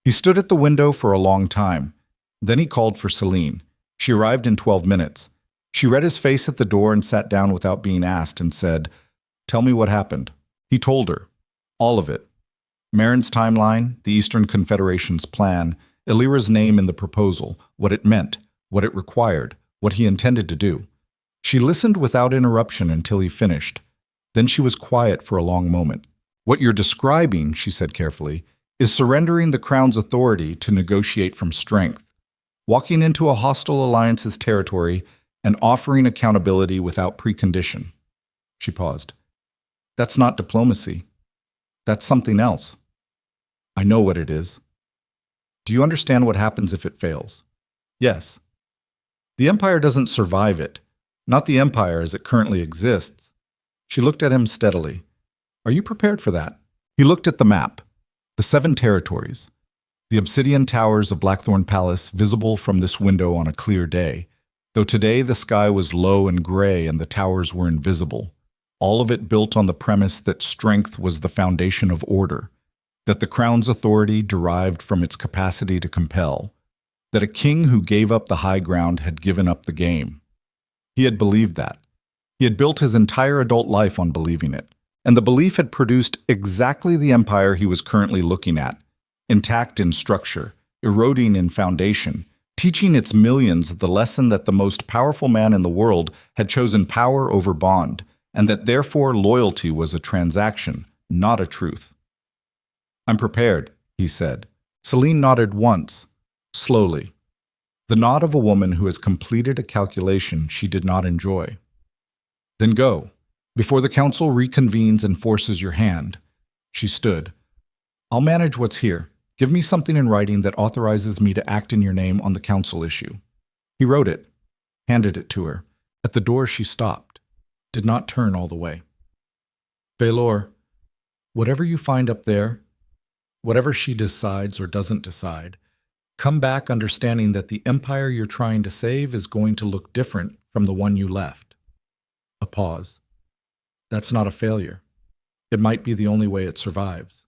He stood at the window for a long time. Then he called for Celine. She arrived in 12 minutes. She read his face at the door and sat down without being asked and said, "Tell me what happened." He told her. All of it. Marin's timeline, the Eastern Confederation's plan, Elira's name in the proposal, what it meant, what it required, what he intended to do. She listened without interruption until he finished. Then she was quiet for a long moment. "What you're describing," she said carefully, "is surrendering the crown's authority to negotiate from strength, walking into a hostile alliance's territory and offering accountability without precondition." She paused. "That's not diplomacy. That's something else." "I know what it is." "Do you understand what happens if it fails?" "Yes." "The Empire doesn't survive it. Not the Empire as it currently exists." She looked at him steadily. "Are you prepared for that?" He looked at the map. The 7 territories. The obsidian towers of Blackthorn Palace visible from this window on a clear day, though today the sky was low and gray and the towers were invisible. All of it built on the premise that strength was the foundation of order, that the crown's authority derived from its capacity to compel, that a king who gave up the high ground had given up the game. He had believed that. He had built his entire adult life on believing it, and the belief had produced exactly the empire he was currently looking at, intact in structure, eroding in foundation, teaching its millions the lesson that the most powerful man in the world had chosen power over bond, and that therefore loyalty was a transaction, not a truth. "I'm prepared," he said. Celine nodded once, slowly. The nod of a woman who has completed a calculation she did not enjoy. "Then go, before the council reconvenes and forces your hand." She stood. "I'll manage what's here. Give me something in writing that authorizes me to act in your name on the council issue." He wrote it, handed it to her. At the door she stopped, did not turn all the way. "Vaelor, whatever you find up there, Whatever she decides or doesn't decide, come back understanding that the empire you're trying to save is going to look different from the one you left. A pause. That's not a failure. It might be the only way it survives.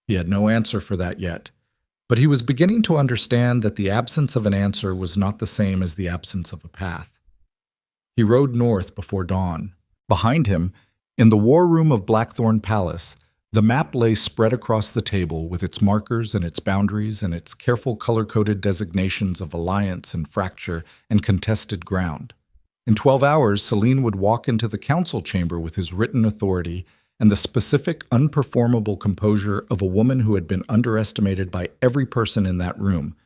He had no answer for that yet, but he was beginning to understand that the absence of an answer was not the same as the absence of a path. He rode north before dawn. Behind him, in the war room of Blackthorn Palace, the map lay spread across the table with its markers and its boundaries and its careful color-coded designations of alliance and fracture and contested ground. In 12 hours, Celine would walk into the council chamber with his written authority and the specific, unperformable composure of a woman who had been underestimated by every person in that room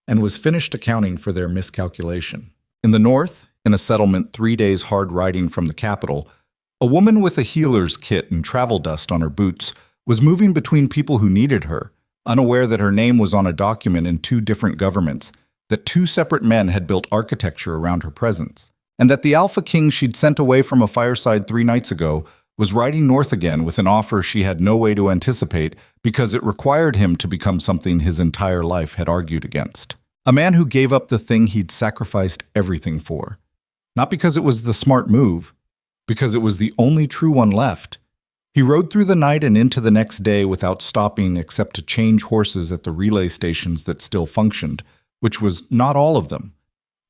and was finished accounting for their miscalculation. In the north, in a settlement 3 days hard riding from the capital, a woman with a healer's kit and travel dust on her boots was moving between people who needed her, unaware that her name was on a document in 2 different governments, that 2 separate men had built architecture around her presence, and that the Alpha King she'd sent away from a fireside 3 nights ago was riding north again with an offer she had no way to anticipate because it required him to become something his entire life had argued against. A man who gave up the thing he'd sacrificed everything for. Not because it was the smart move, because it was the only true one left. He rode through the night and into the next day without stopping except to change horses at the relay stations that still functioned, which was not all of them.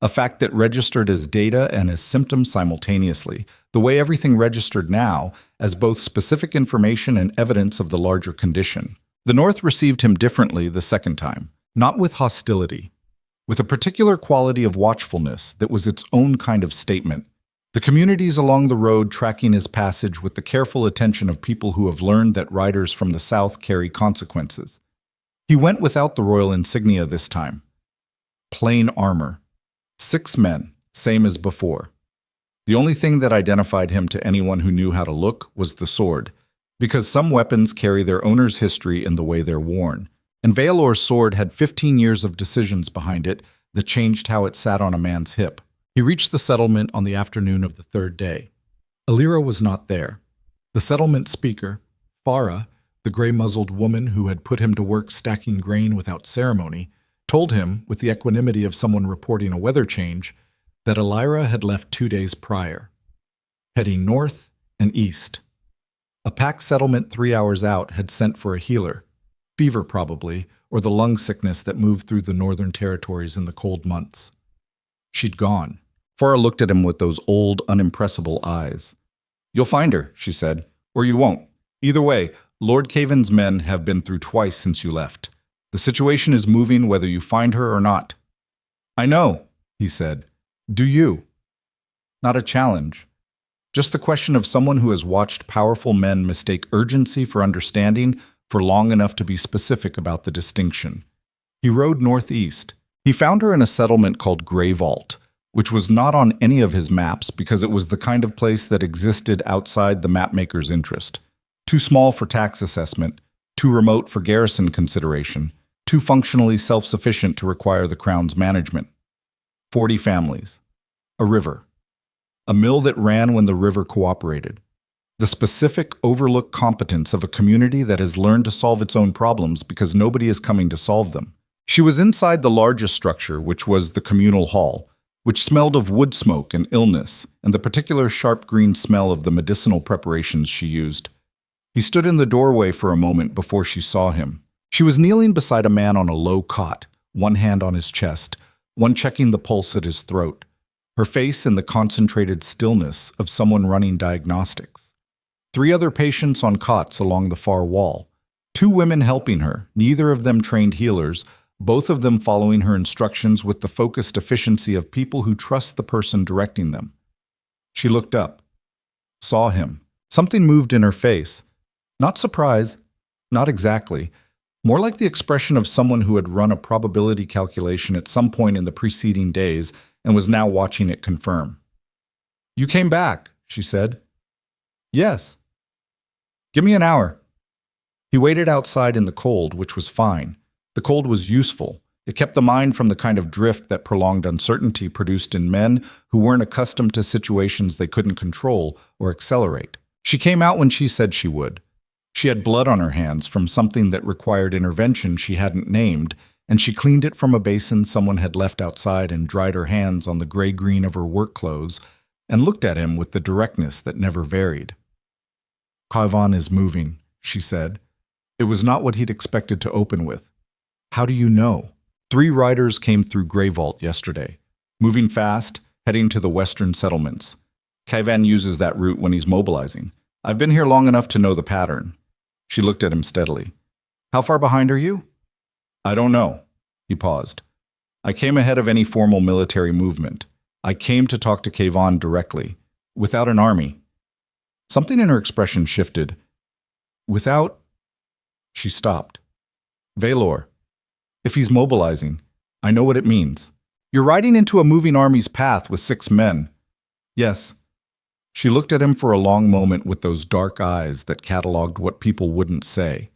A fact that registered as data and as symptoms simultaneously, the way everything registered now, as both specific information and evidence of the larger condition. The North received him differently the second time, not with hostility, with a particular quality of watchfulness that was its own kind of statement. The communities along the road tracking his passage with the careful attention of people who have learned that riders from the south carry consequences. He went without the royal insignia this time. Plain armor. 6 men, same as before. The only thing that identified him to anyone who knew how to look was the sword, because some weapons carry their owner's history in the way they're worn, and Vaelor's sword had 15 years of decisions behind it that changed how it sat on a man's hip. He reached the settlement on the afternoon of the 3rd day. Alira was not there. The settlement speaker, Farah, the gray-muzzled woman who had put him to work stacking grain without ceremony, told him, with the equanimity of someone reporting a weather change, that Alira had left 2 days prior, heading north and east. A pack settlement 3 hours out had sent for a healer, fever probably, or the lung sickness that moved through the northern territories in the cold months. She'd gone. Farah looked at him with those old, unimpressible eyes. "You'll find her," she said, "or you won't. Either way, Lord Caven's men have been through twice since you left. The situation is moving whether you find her or not." "I know," he said. "Do you?" Not a challenge. Just the question of someone who has watched powerful men mistake urgency for understanding for long enough to be specific about the distinction. He rode northeast. He found her in a settlement called Grey Vault, which was not on any of his maps because it was the kind of place that existed outside the mapmaker's interest. Too small for tax assessment, too remote for garrison consideration, too functionally self-sufficient to require the crown's management. 40 families. A river. A mill that ran when the river cooperated. The specific, overlooked competence of a community that has learned to solve its own problems because nobody is coming to solve them. She was inside the largest structure, which was the communal hall, which smelled of wood smoke and illness, and the particular sharp green smell of the medicinal preparations she used. He stood in the doorway for a moment before she saw him. She was kneeling beside a man on a low cot, one hand on his chest, one checking the pulse at his throat, her face in the concentrated stillness of someone running diagnostics. 3 other patients on cots along the far wall, 2 women helping her, neither of them trained healers, both of them following her instructions with the focused efficiency of people who trust the person directing them. She looked up, saw him. Something moved in her face. Not surprise, not exactly. More like the expression of someone who had run a probability calculation at some point in the preceding days and was now watching it confirm. "You came back," she said. "Yes." "Give me an hour." He waited outside in the cold, which was fine. The cold was useful. It kept the mind from the kind of drift that prolonged uncertainty produced in men who weren't accustomed to situations they couldn't control or accelerate. She came out when she said she would. She had blood on her hands from something that required intervention she hadn't named, and she cleaned it from a basin someone had left outside and dried her hands on the gray-green of her work clothes and looked at him with the directness that never varied. "Kaivan is moving," she said. It was not what he'd expected to open with. "How do you know?" 3 riders came through Grey Vault yesterday, moving fast, heading to the western settlements. Kaivan uses that route when he's mobilizing. I've been here long enough to know the pattern. She looked at him steadily. "How far behind are you?" "I don't know." He paused. "I came ahead of any formal military movement. I came to talk to Kaivan directly, without an army." Something in her expression shifted. "Without—" She stopped. "Vaelor, if he's mobilizing, I know what it means. You're riding into a moving army's path with 6 men. "Yes." She looked at him for a long moment with those dark eyes that cataloged what people wouldn't say.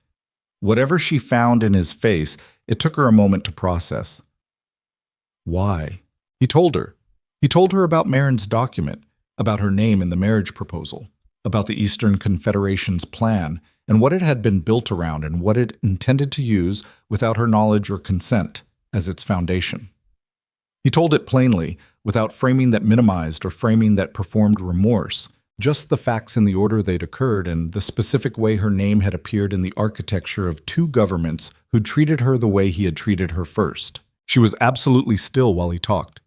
Whatever she found in his face, it took her a moment to process. Why? He told her. He told her about Marin's document, about her name in the marriage proposal, about the Eastern Confederation's plan, and what it had been built around and what it intended to use without her knowledge or consent as its foundation. He told it plainly, without framing that minimized or framing that performed remorse, just the facts in the order they'd occurred and the specific way her name had appeared in the architecture of 2 governments who'd treated her the way he had treated her first. She was absolutely still while he talked.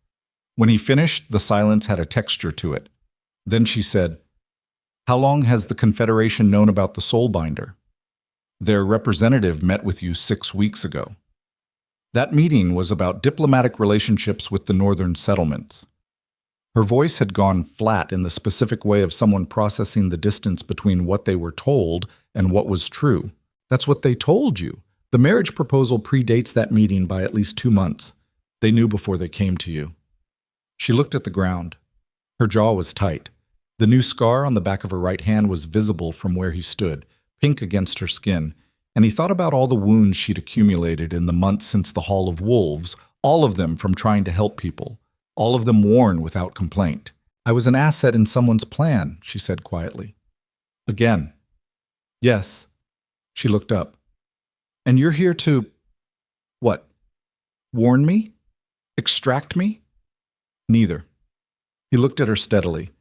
When he finished, the silence had a texture to it. Then she said, "How long has the Confederation known about the Soulbinder?" "Their representative met with you 6 weeks ago." That meeting was about diplomatic relationships with the northern settlements. Her voice had gone flat in the specific way of someone processing the distance between what they were told and what was true. "That's what they told you. The marriage proposal predates that meeting by at least 2 months. They knew before they came to you." She looked at the ground. Her jaw was tight. The new scar on the back of her right hand was visible from where he stood, pink against her skin, and he thought about all the wounds she'd accumulated in the months since the Hall of Wolves, all of them from trying to help people, all of them worn without complaint. "I was an asset in someone's plan," she said quietly. Again. "Yes." She looked up. "And you're here to— what? Warn me? Extract me?" "Neither." He looked at her steadily.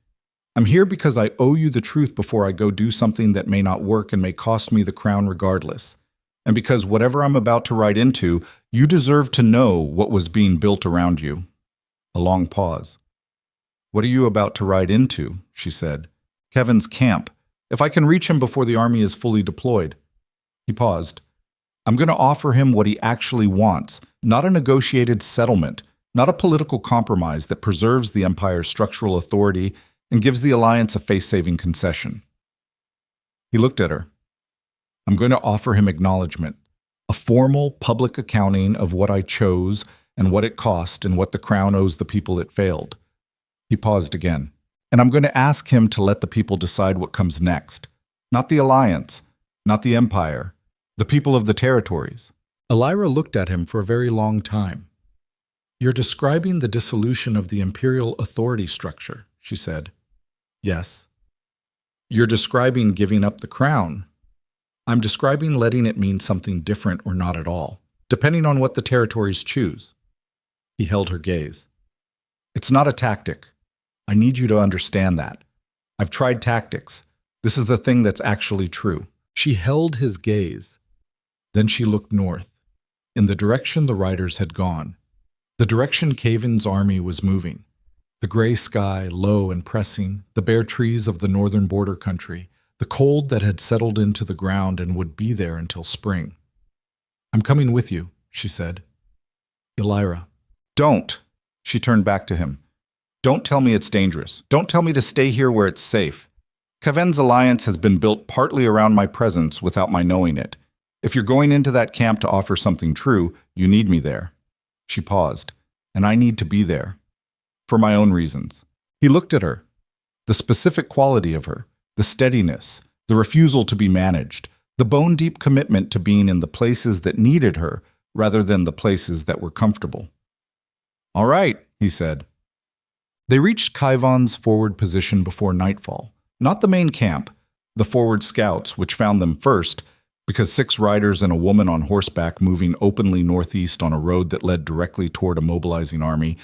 "I'm here because I owe you the truth before I go do something that may not work and may cost me the crown regardless. And because whatever I'm about to ride into, you deserve to know what was being built around you." A long pause. "What are you about to ride into?" she said. "Kevin's camp. If I can reach him before the army is fully deployed." He paused. "I'm going to offer him what he actually wants, not a negotiated settlement, not a political compromise that preserves the Empire's structural authority and gives the Alliance a face-saving concession." He looked at her. "I'm going to offer him acknowledgement, a formal public accounting of what I chose and what it cost and what the crown owes the people it failed." He paused again. "And I'm going to ask him to let the people decide what comes next. Not the Alliance, not the Empire, the people of the territories." Elira looked at him for a very long time. "You're describing the dissolution of the imperial authority structure," she said. "Yes." "You're describing giving up the crown." "I'm describing letting it mean something different or not at all, depending on what the territories choose." He held her gaze. "It's not a tactic. I need you to understand that. I've tried tactics. This is the thing that's actually true." She held his gaze. Then she looked north, in the direction the riders had gone, the direction Kaven's army was moving. The gray sky, low and pressing, the bare trees of the northern border country, the cold that had settled into the ground and would be there until spring. "I'm coming with you," she said. "Elira." "Don't." She turned back to him. "Don't tell me it's dangerous. Don't tell me to stay here where it's safe. Kaven's alliance has been built partly around my presence without my knowing it. If you're going into that camp to offer something true, you need me there." She paused. "And I need to be there. For my own reasons." He looked at her. The specific quality of her, the steadiness, the refusal to be managed, the bone-deep commitment to being in the places that needed her rather than the places that were comfortable. "All right," he said. They reached Kaivan's forward position before nightfall. Not the main camp, The forward scouts, which found them first, because 6 riders and a woman on horseback moving openly northeast on a road that led directly toward a mobilizing army,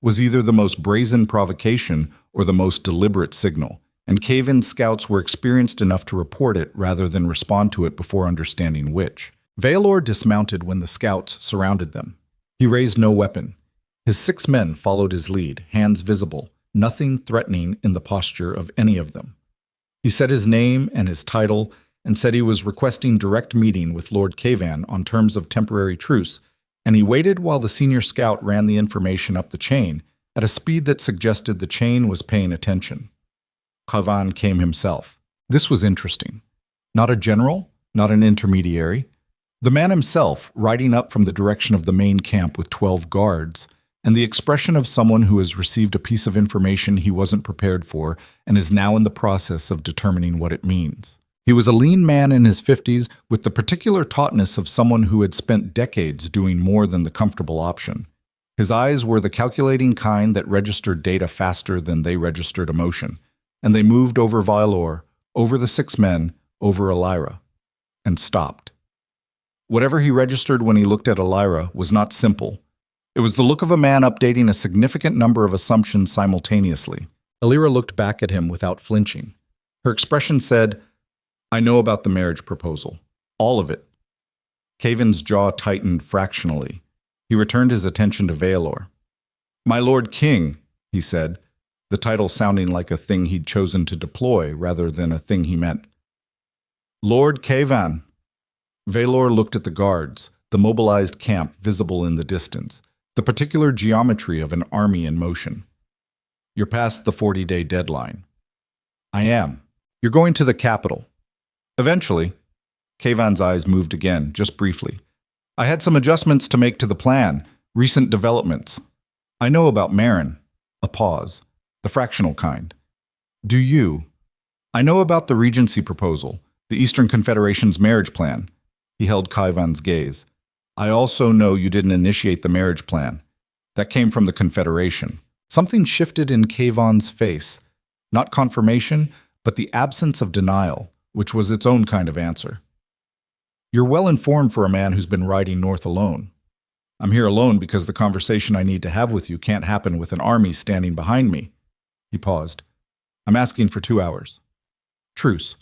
was either the most brazen provocation or the most deliberate signal, and cave-in scouts were experienced enough to report it rather than respond to it before understanding which. Vaelor dismounted when the scouts surrounded them. He raised no weapon. His 6 men followed his lead, hands visible, nothing threatening in the posture of any of them. He said his name and his title and said he was requesting direct meeting with Lord Cavan on terms of temporary truce, and he waited while the senior scout ran the information up the chain at a speed that suggested the chain was paying attention. Cavan came himself. This was interesting. Not a general, not an intermediary. The man himself, riding up from the direction of the main camp with 12 guards, and the expression of someone who has received a piece of information he wasn't prepared for and is now in the process of determining what it means. He was a lean man in his 50s with the particular tautness of someone who had spent decades doing more than the comfortable option. His eyes were the calculating kind that registered data faster than they registered emotion, and they moved over Vaelor, over the 6 men, over Elira, and stopped. Whatever he registered when he looked at Elira was not simple. It was the look of a man updating a significant number of assumptions simultaneously. Elira looked back at him without flinching. Her expression said, "I know about the marriage proposal. All of it." Cavan's jaw tightened fractionally. He returned his attention to Vaelor. "My Lord King," he said, the title sounding like a thing he'd chosen to deploy rather than a thing he meant. "Lord Cavan." Vaelor looked at the guards, the mobilized camp visible in the distance, the particular geometry of an army in motion. "You're past the 40-day deadline." "I am. You're going to the capital." "Eventually." Cavan's eyes moved again, just briefly. "I had some adjustments to make to the plan, recent developments. I know about Marin." A pause. "The fractional kind." "Do you?" "I know about the Regency proposal, the Eastern Confederation's marriage plan." He held Cavan's gaze. "I also know you didn't initiate the marriage plan. That came from the Confederation." Something shifted in Cavan's face. Not confirmation, but the absence of denial, which was its own kind of answer. "You're well informed for a man who's been riding north alone." "I'm here alone because the conversation I need to have with you can't happen with an army standing behind me." He paused. "I'm asking for 2 hours." "Truce.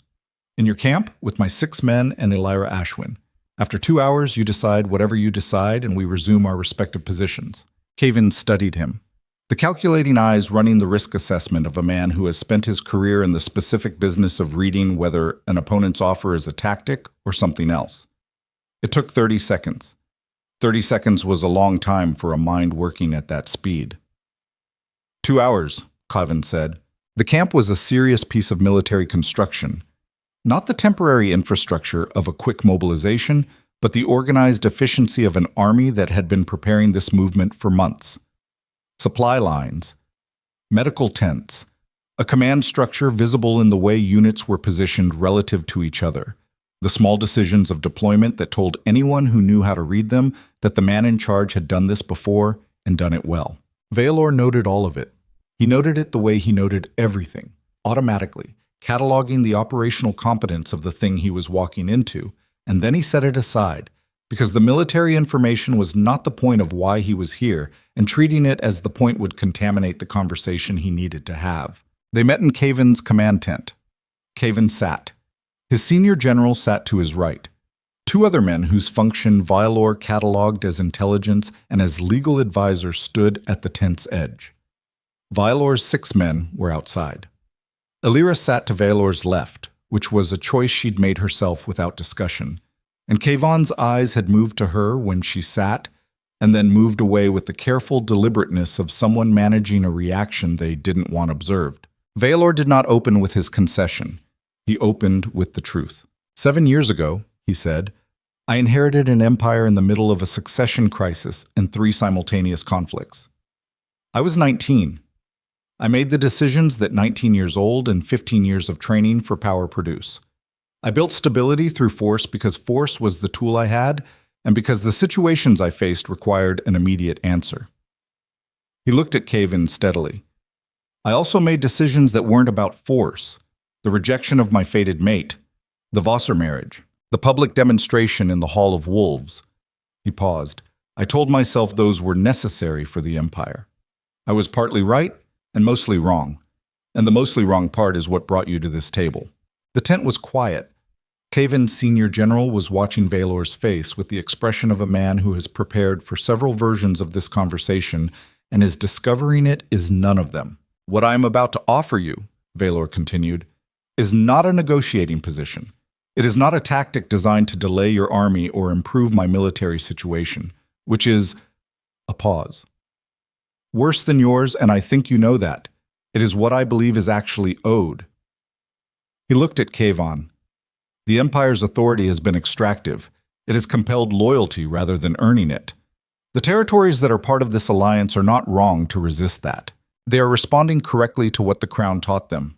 In your camp with my 6 men and Elira Ashwin. After 2 hours, you decide whatever you decide and we resume our respective positions." Cavan studied him. The calculating eyes running the risk assessment of a man who has spent his career in the specific business of reading whether an opponent's offer is a tactic or something else. It took 30 seconds. 30 seconds was a long time for a mind working at that speed. 2 hours, Cavan said. The camp was a serious piece of military construction. Not the temporary infrastructure of a quick mobilization, but the organized efficiency of an army that had been preparing this movement for months. Supply lines, medical tents, a command structure visible in the way units were positioned relative to each other, the small decisions of deployment that told anyone who knew how to read them that the man in charge had done this before and done it well. Vaelor noted all of it. He noted it the way he noted everything, automatically, cataloging the operational competence of the thing he was walking into, and then he set it aside, because the military information was not the point of why he was here, and treating it as the point would contaminate the conversation he needed to have. They met in Cavan's command tent. Cavan sat. His senior general sat to his right. 2 other men whose function Vaelor cataloged as intelligence and as legal advisor stood at the tent's edge. Vaelor's 6 men were outside. Elira sat to Vaelor's left, which was a choice she'd made herself without discussion, and Cavan's eyes had moved to her when she sat, and then moved away with the careful deliberateness of someone managing a reaction they didn't want observed. Vaelor did not open with his concession. He opened with the truth. 7 years ago, he said, I inherited an empire in the middle of a succession crisis and 3 simultaneous conflicts. I was 19. I made the decisions that 19 years old and 15 years of training for power produce. I built stability through force because force was the tool I had, and because the situations I faced required an immediate answer. He looked at Cavan steadily. I also made decisions that weren't about force. the rejection of my fated mate, the Vaelor marriage, the public demonstration in the Hall of Wolves. He paused. I told myself those were necessary for the Empire. I was partly right and mostly wrong. And the mostly wrong part is what brought you to this table. The tent was quiet. Kaven's senior general was watching Vaelor's face with the expression of a man who has prepared for several versions of this conversation and is discovering it is none of them. What I am about to offer you, Vaelor continued, is not a negotiating position. It is not a tactic designed to delay your army or improve my military situation, which is a pause. Worse than yours, and I think you know that. It is what I believe is actually owed. He looked at Kavan. The Empire's authority has been extractive. It has compelled loyalty rather than earning it. The territories that are part of this alliance are not wrong to resist that. They are responding correctly to what the Crown taught them.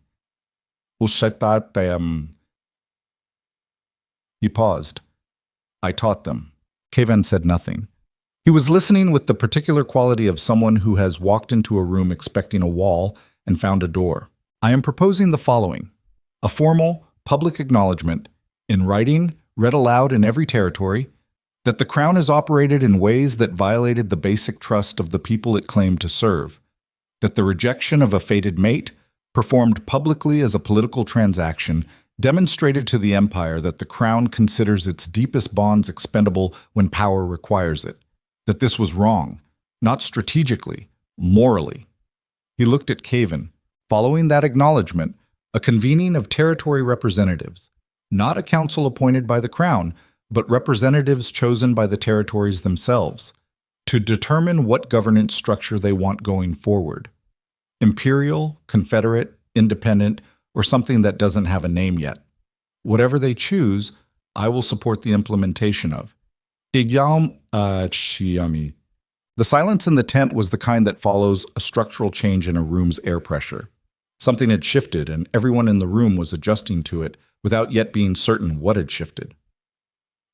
He paused. I taught them. Kavan said nothing. He was listening with the particular quality of someone who has walked into a room expecting a wall and found a door. I am proposing the following: a formal, public acknowledgement, in writing, read aloud in every territory, that the Crown has operated in ways that violated the basic trust of the people it claimed to serve, that the rejection of a fated mate, performed publicly as a political transaction, demonstrated to the Empire that the Crown considers its deepest bonds expendable when power requires it, that this was wrong, not strategically, morally. He looked at Kavan. Following that acknowledgement, a convening of territory representatives, not a council appointed by the Crown, but representatives chosen by the territories themselves, to determine what governance structure they want going forward. Imperial, confederate, independent, or something that doesn't have a name yet. Whatever they choose, I will support the implementation of. The silence in the tent was the kind that follows a structural change in a room's air pressure. Something had shifted, and everyone in the room was adjusting to it without yet being certain what had shifted.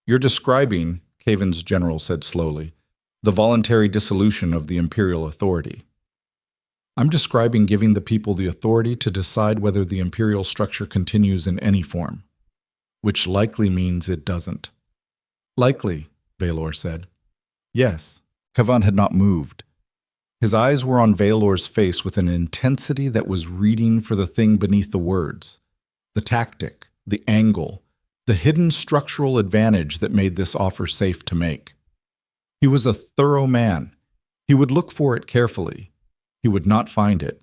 You're describing, Kavan's general said slowly, the voluntary dissolution of the imperial authority. I'm describing giving the people the authority to decide whether the imperial structure continues in any form, which likely means it doesn't. Likely, Vaelor said. Yes, Kavan had not moved. His eyes were on Vaelor's face with an intensity that was reading for the thing beneath the words, the tactic, the angle, the hidden structural advantage that made this offer safe to make. He was a thorough man. He would look for it carefully. He would not find it,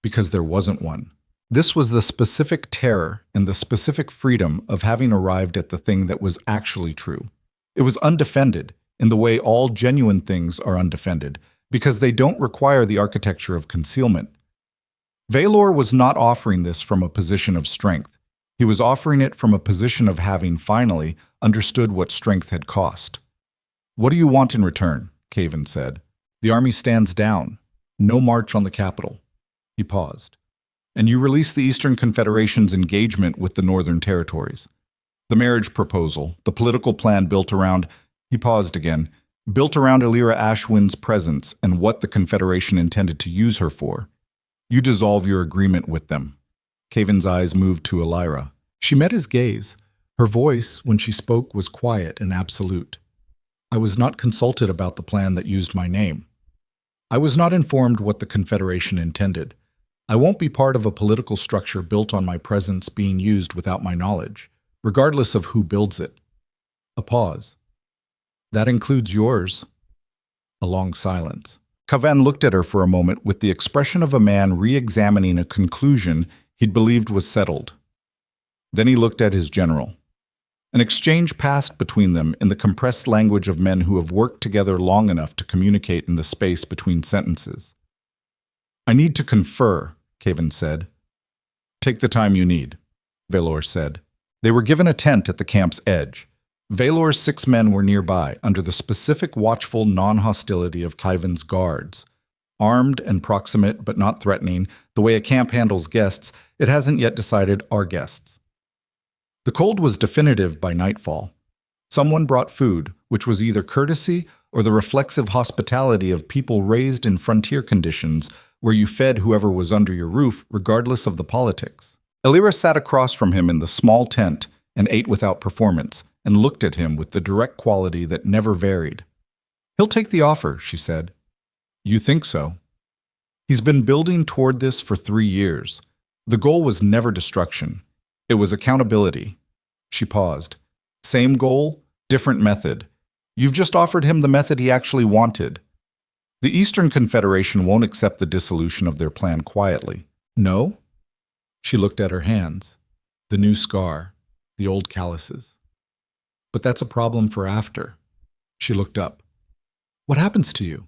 because there wasn't one. This was the specific terror and the specific freedom of having arrived at the thing that was actually true. It was undefended, in the way all genuine things are undefended, because they don't require the architecture of concealment. Vaelor was not offering this from a position of strength. He was offering it from a position of having finally understood what strength had cost. What do you want in return? Kavan said. The army stands down. No march on the capital. He paused. And you release the Eastern Confederation's engagement with the Northern Territories. The marriage proposal, the political plan built around, he paused again, built around Elira Ashwin's presence and what the Confederation intended to use her for. You dissolve your agreement with them. Kavan's eyes moved to Elira. She met his gaze. Her voice, when she spoke, was quiet and absolute. I was not consulted about the plan that used my name. I was not informed what the Confederation intended. I won't be part of a political structure built on my presence being used without my knowledge, regardless of who builds it. A pause. That includes yours. A long silence. Kavan looked at her for a moment with the expression of a man re-examining a conclusion he'd believed was settled. Then he looked at his general. An exchange passed between them in the compressed language of men who have worked together long enough to communicate in the space between sentences. I need to confer, Kavan said. Take the time you need, Vaelor said. They were given a tent at the camp's edge. Vaelor's 6 men were nearby, under the specific watchful non-hostility of Kavan's guards. Armed and proximate, but not threatening, the way a camp handles guests, it hasn't yet decided are guests. The cold was definitive by nightfall. Someone brought food, which was either courtesy or the reflexive hospitality of people raised in frontier conditions where you fed whoever was under your roof regardless of the politics. Elira sat across from him in the small tent and ate without performance, and looked at him with the direct quality that never varied. "He'll take the offer," she said. "You think so?" "He's been building toward this for 3 years. The goal was never destruction. It was accountability." She paused. "Same goal, different method. You've just offered him the method he actually wanted." "The Eastern Confederation won't accept the dissolution of their plan quietly." "No?" She looked at her hands. The new scar, the old calluses. "But that's a problem for after." She looked up. "What happens to you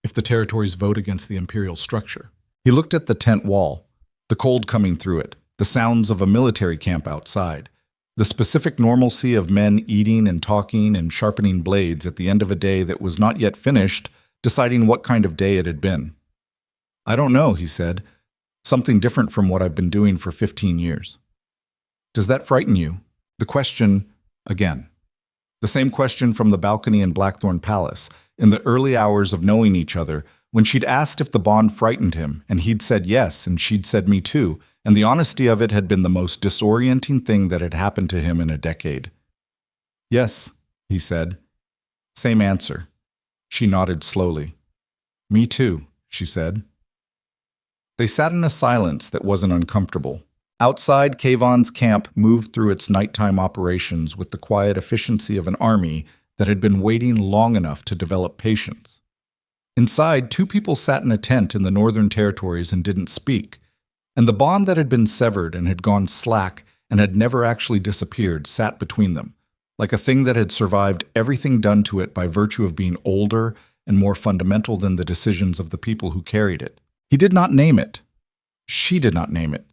if the territories vote against the imperial structure?" He looked at the tent wall, the cold coming through it, the sounds of a military camp outside, the specific normalcy of men eating and talking and sharpening blades at the end of a day that was not yet finished, deciding what kind of day it had been. "I don't know," he said. "Something different from what I've been doing for 15 years. "Does that frighten you?" The question, again. The same question from the balcony in Blackthorn Palace, in the early hours of knowing each other, when she'd asked if the bond frightened him, and he'd said yes, and she'd said me too, and the honesty of it had been the most disorienting thing that had happened to him in a decade. "Yes," he said. Same answer. She nodded slowly. "Me too," she said. They sat in a silence that wasn't uncomfortable. Outside, Kayvon's camp moved through its nighttime operations with the quiet efficiency of an army that had been waiting long enough to develop patience. Inside, 2 people sat in a tent in the Northern Territories and didn't speak, and the bond that had been severed and had gone slack and had never actually disappeared sat between them, like a thing that had survived everything done to it by virtue of being older and more fundamental than the decisions of the people who carried it. He did not name it. She did not name it.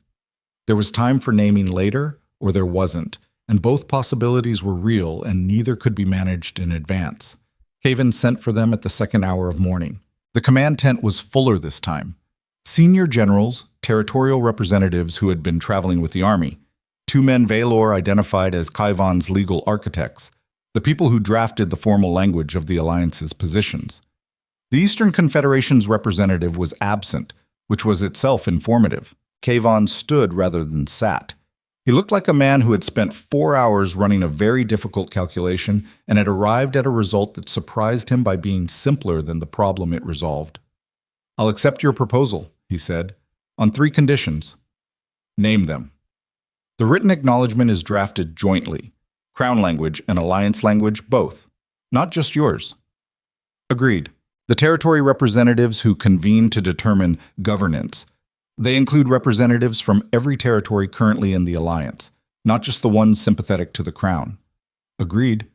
There was time for naming later, or there wasn't, and both possibilities were real and neither could be managed in advance. Kayvon sent for them at the 2nd hour of morning. The command tent was fuller this time. Senior generals, territorial representatives who had been traveling with the army, 2 men Vaelor identified as Kayvon's legal architects, the people who drafted the formal language of the Alliance's positions. The Eastern Confederation's representative was absent, which was itself informative. Kayvon stood rather than sat. He looked like a man who had spent 4 hours running a very difficult calculation and had arrived at a result that surprised him by being simpler than the problem it resolved. "I'll accept your proposal," he said, "on 3 conditions." "Name them." "The written acknowledgement is drafted jointly, Crown language and Alliance language both, not just yours." "Agreed." The territory representatives who convene to determine governance. They include representatives from every territory currently in the Alliance, not just the ones sympathetic to the Crown. "Agreed."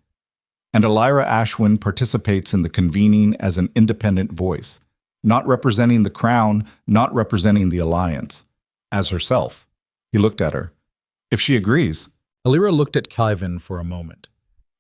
And Elira Ashwin participates in the convening as an independent voice, not representing the Crown, not representing the Alliance, as herself. He looked at her. "If she agrees." Elira looked at Kayvon for a moment.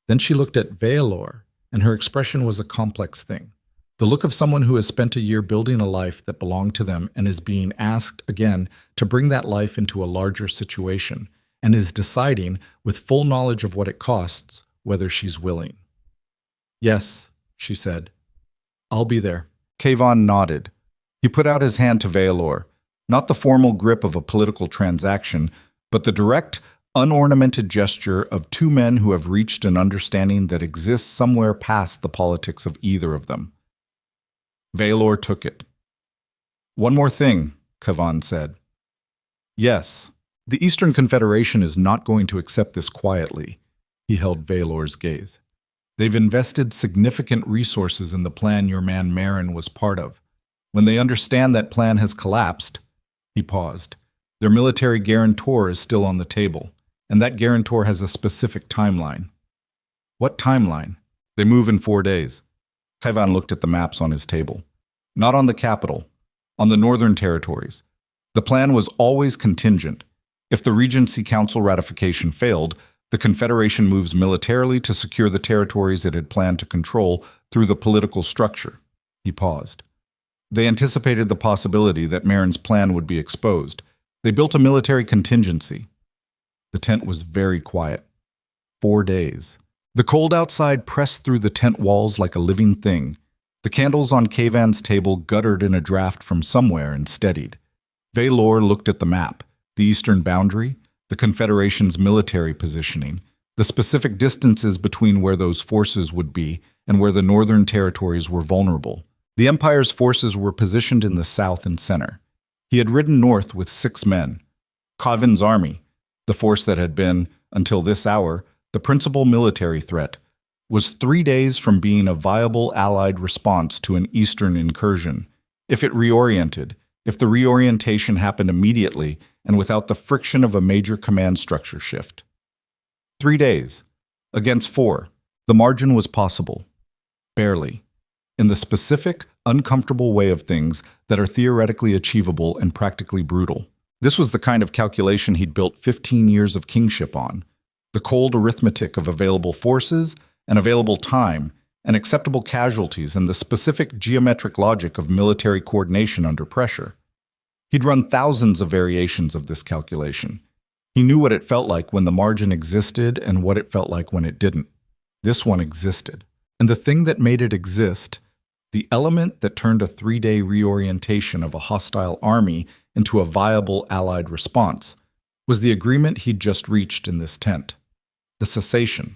Then she looked at Vaelor, and her expression was a complex thing. The look of someone who has spent a year building a life that belonged to them and is being asked again to bring that life into a larger situation, and is deciding, with full knowledge of what it costs, whether she's willing. "Yes," she said. "I'll be there." Kayvon nodded. He put out his hand to Vaelor, not the formal grip of a political transaction, but the direct, unornamented gesture of 2 men who have reached an understanding that exists somewhere past the politics of either of them. Vaelor took it. "One more thing," Kayvon said. "Yes, the Eastern Confederation is not going to accept this quietly." He held Vaelor's gaze. "They've invested significant resources in the plan your man Marin was part of. When they understand that plan has collapsed," he paused, "their military guarantor is still on the table, and that guarantor has a specific timeline." "What timeline?" "They move in 4 days." Kayvon looked at the maps on his table. "Not on the capital, on the Northern Territories. The plan was always contingent. If the Regency Council ratification failed, the Confederation moves militarily to secure the territories it had planned to control through the political structure." He paused. "They anticipated the possibility that Marin's plan would be exposed. They built a military contingency." The tent was very quiet. 4 days. The cold outside pressed through the tent walls like a living thing. The candles on Kayvon's table guttered in a draft from somewhere and steadied. Vaelor looked at the map, the eastern boundary, the Confederation's military positioning, the specific distances between where those forces would be and where the northern territories were vulnerable. The Empire's forces were positioned in the south and center. He had ridden north with 6 men. Khavin's army, the force that had been, until this hour, the principal military threat, was 3 days from being a viable Allied response to an eastern incursion. If it reoriented, if the reorientation happened immediately and without the friction of a major command structure shift. 3 days. Against 4. The margin was possible. Barely. In the specific, uncomfortable way of things that are theoretically achievable and practically brutal. This was the kind of calculation he'd built 15 years of kingship on. The cold arithmetic of available forces and available time and acceptable casualties and the specific geometric logic of military coordination under pressure. He'd run thousands of variations of this calculation. He knew what it felt like when the margin existed and what it felt like when it didn't. This one existed. And the thing that made it exist, the element that turned a 3-day reorientation of a hostile army into a viable Allied response, was the agreement he'd just reached in this tent. The cessation.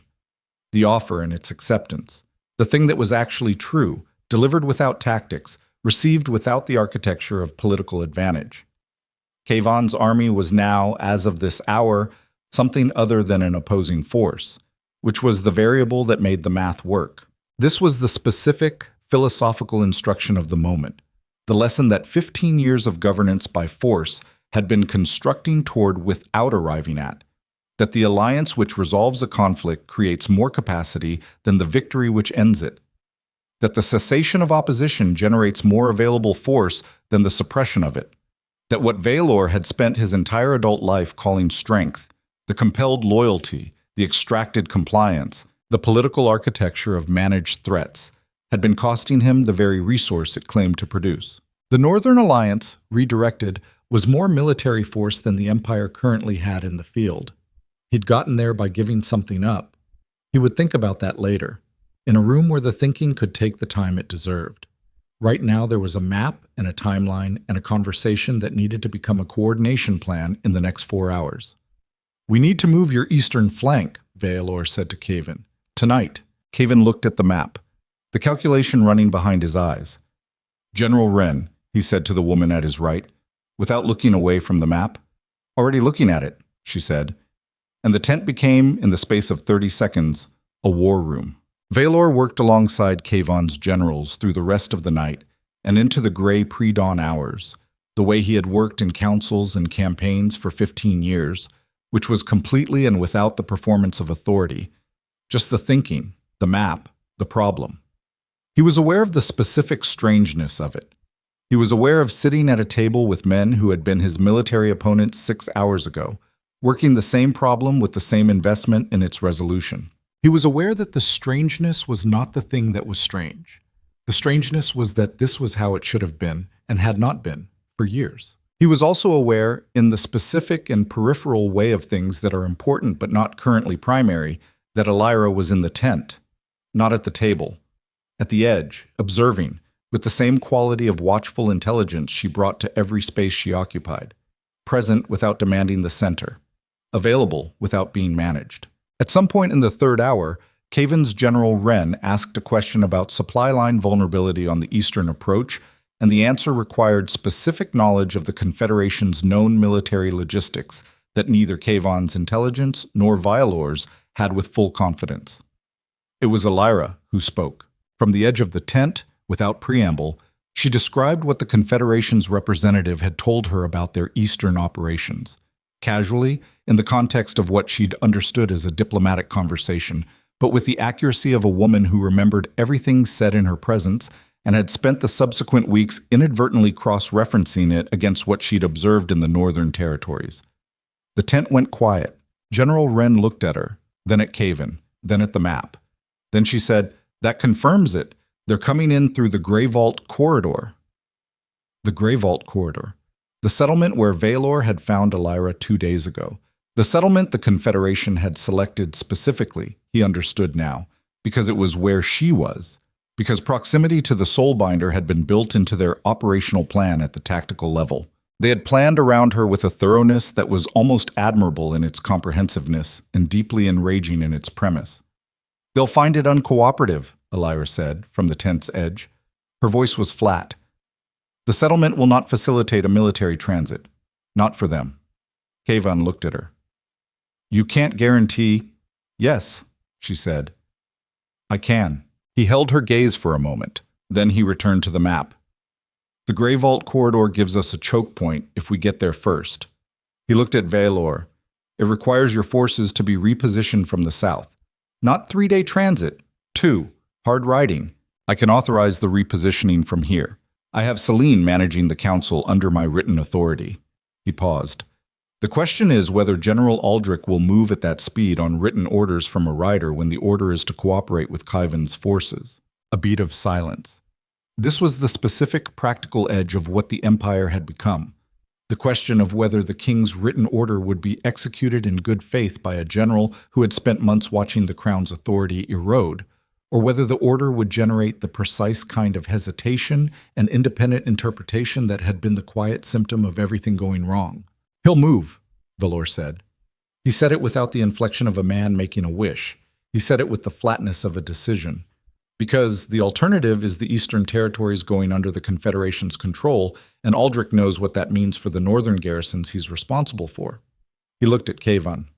The offer and its acceptance. The thing that was actually true, delivered without tactics, received without the architecture of political advantage. Khavin's army was now, as of this hour, something other than an opposing force, which was the variable that made the math work. This was the specific, philosophical instruction of the moment, the lesson that 15 years of governance by force had been constructing toward without arriving at, that the alliance which resolves a conflict creates more capacity than the victory which ends it, that the cessation of opposition generates more available force than the suppression of it, that what Vaelor had spent his entire adult life calling strength, the compelled loyalty, the extracted compliance, the political architecture of managed threats, had been costing him the very resource it claimed to produce. The Northern Alliance, redirected, was more military force than the Empire currently had in the field. He'd gotten there by giving something up. He would think about that later, in a room where the thinking could take the time it deserved. Right now there was a map and a timeline and a conversation that needed to become a coordination plan in the next 4 hours. "We need to move your eastern flank," Vaelor said to Khavin. "Tonight." Khavin looked at the map, the calculation running behind his eyes. "General Wren," he said to the woman at his right, without looking away from the map. "Already looking at it," she said. And the tent became, in the space of 30 seconds, a war room. Vaelor worked alongside Khavin's generals through the rest of the night and into the gray pre-dawn hours, the way he had worked in councils and campaigns for 15 years, which was completely and without the performance of authority, just the thinking, the map, the problem. He was aware of the specific strangeness of it. He was aware of sitting at a table with men who had been his military opponents 6 hours ago, working the same problem with the same investment in its resolution. He was aware that the strangeness was not the thing that was strange. The strangeness was that this was how it should have been and had not been for years. He was also aware, in the specific and peripheral way of things that are important but not currently primary, that Elira was in the tent, not at the table, at the edge, observing, with the same quality of watchful intelligence she brought to every space she occupied, present without demanding the center, available without being managed. At some point in the 3rd hour, Khavin's General Wren asked a question about supply line vulnerability on the eastern approach, and the answer required specific knowledge of the Confederation's known military logistics that neither Khavin's intelligence nor Vaelor's had with full confidence. It was Elira who spoke. From the edge of the tent, without preamble, she described what the Confederation's representative had told her about their eastern operations. Casually, in the context of what she'd understood as a diplomatic conversation, but with the accuracy of a woman who remembered everything said in her presence and had spent the subsequent weeks inadvertently cross-referencing it against what she'd observed in the northern territories. The tent went quiet. General Wren looked at her, then at Khavin, then at the map. Then she said, "That confirms it. They're coming in through the Grey Vault Corridor." The Grey Vault Corridor. The settlement where Vaelor had found Elira 2 days ago. The settlement the Confederation had selected specifically, he understood now, because it was where she was, because proximity to the Soulbinder had been built into their operational plan at the tactical level. They had planned around her with a thoroughness that was almost admirable in its comprehensiveness and deeply enraging in its premise. "They'll find it uncooperative," Alira said, from the tent's edge. Her voice was flat. "The settlement will not facilitate a military transit. Not for them." Kayvan looked at her. "You can't guarantee—" "Yes," she said. "I can." He held her gaze for a moment. Then he returned to the map. "The Grey Vault corridor gives us a choke point if we get there first." He looked at Vaelor. "It requires your forces to be repositioned from the south. Not 3-day transit. 2. Hard riding. I can authorize the repositioning from here. I have Celine managing the council under my written authority." He paused. "The question is whether General Aldrich will move at that speed on written orders from a rider when the order is to cooperate with Kaivan's forces." A beat of silence. This was the specific practical edge of what the Empire had become. The question of whether the king's written order would be executed in good faith by a general who had spent months watching the crown's authority erode, or whether the order would generate the precise kind of hesitation and independent interpretation that had been the quiet symptom of everything going wrong. "He'll move," Vaelor said. He said it without the inflection of a man making a wish. He said it with the flatness of a decision. Because the alternative is the Eastern Territories going under the Confederation's control, and Aldrich knows what that means for the northern garrisons he's responsible for. He looked at Kayvan.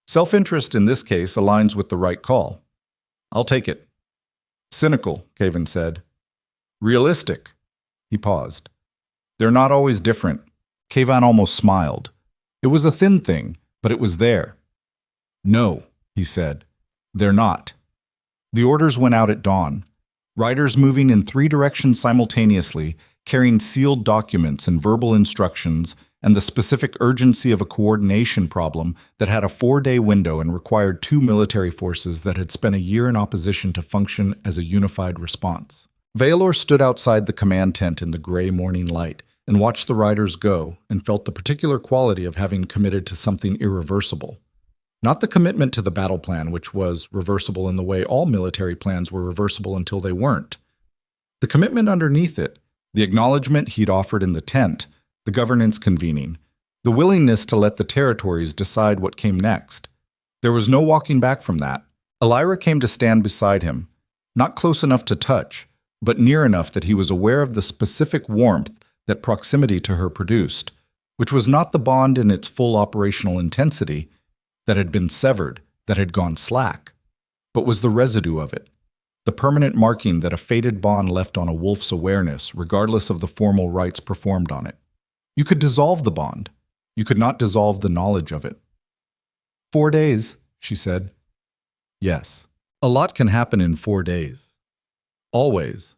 "Self-interest in this case aligns with the right call. I'll take it." "Cynical," Kayvan said. "Realistic." He paused. "They're not always different." Kayvan almost smiled. It was a thin thing, but it was there. "No," he said. "They're not." The orders went out at dawn. Riders moving in 3 directions simultaneously, carrying sealed documents and verbal instructions, and the specific urgency of a coordination problem that had a 4-day window and required 2 military forces that had spent a year in opposition to function as a unified response. Vaelor stood outside the command tent in the gray morning light and watched the riders go and felt the particular quality of having committed to something irreversible. Not the commitment to the battle plan, which was reversible in the way all military plans were reversible until they weren't. The commitment underneath it, the acknowledgement he'd offered in the tent, the governance convening, the willingness to let the territories decide what came next. There was no walking back from that. Alira came to stand beside him, not close enough to touch, but near enough that he was aware of the specific warmth that proximity to her produced, which was not the bond in its full operational intensity that had been severed, that had gone slack, but was the residue of it, the permanent marking that a fated bond left on a wolf's awareness, regardless of the formal rites performed on it. You could dissolve the bond. You could not dissolve the knowledge of it. 4 days, she said. Yes. A lot can happen in 4 days. Always.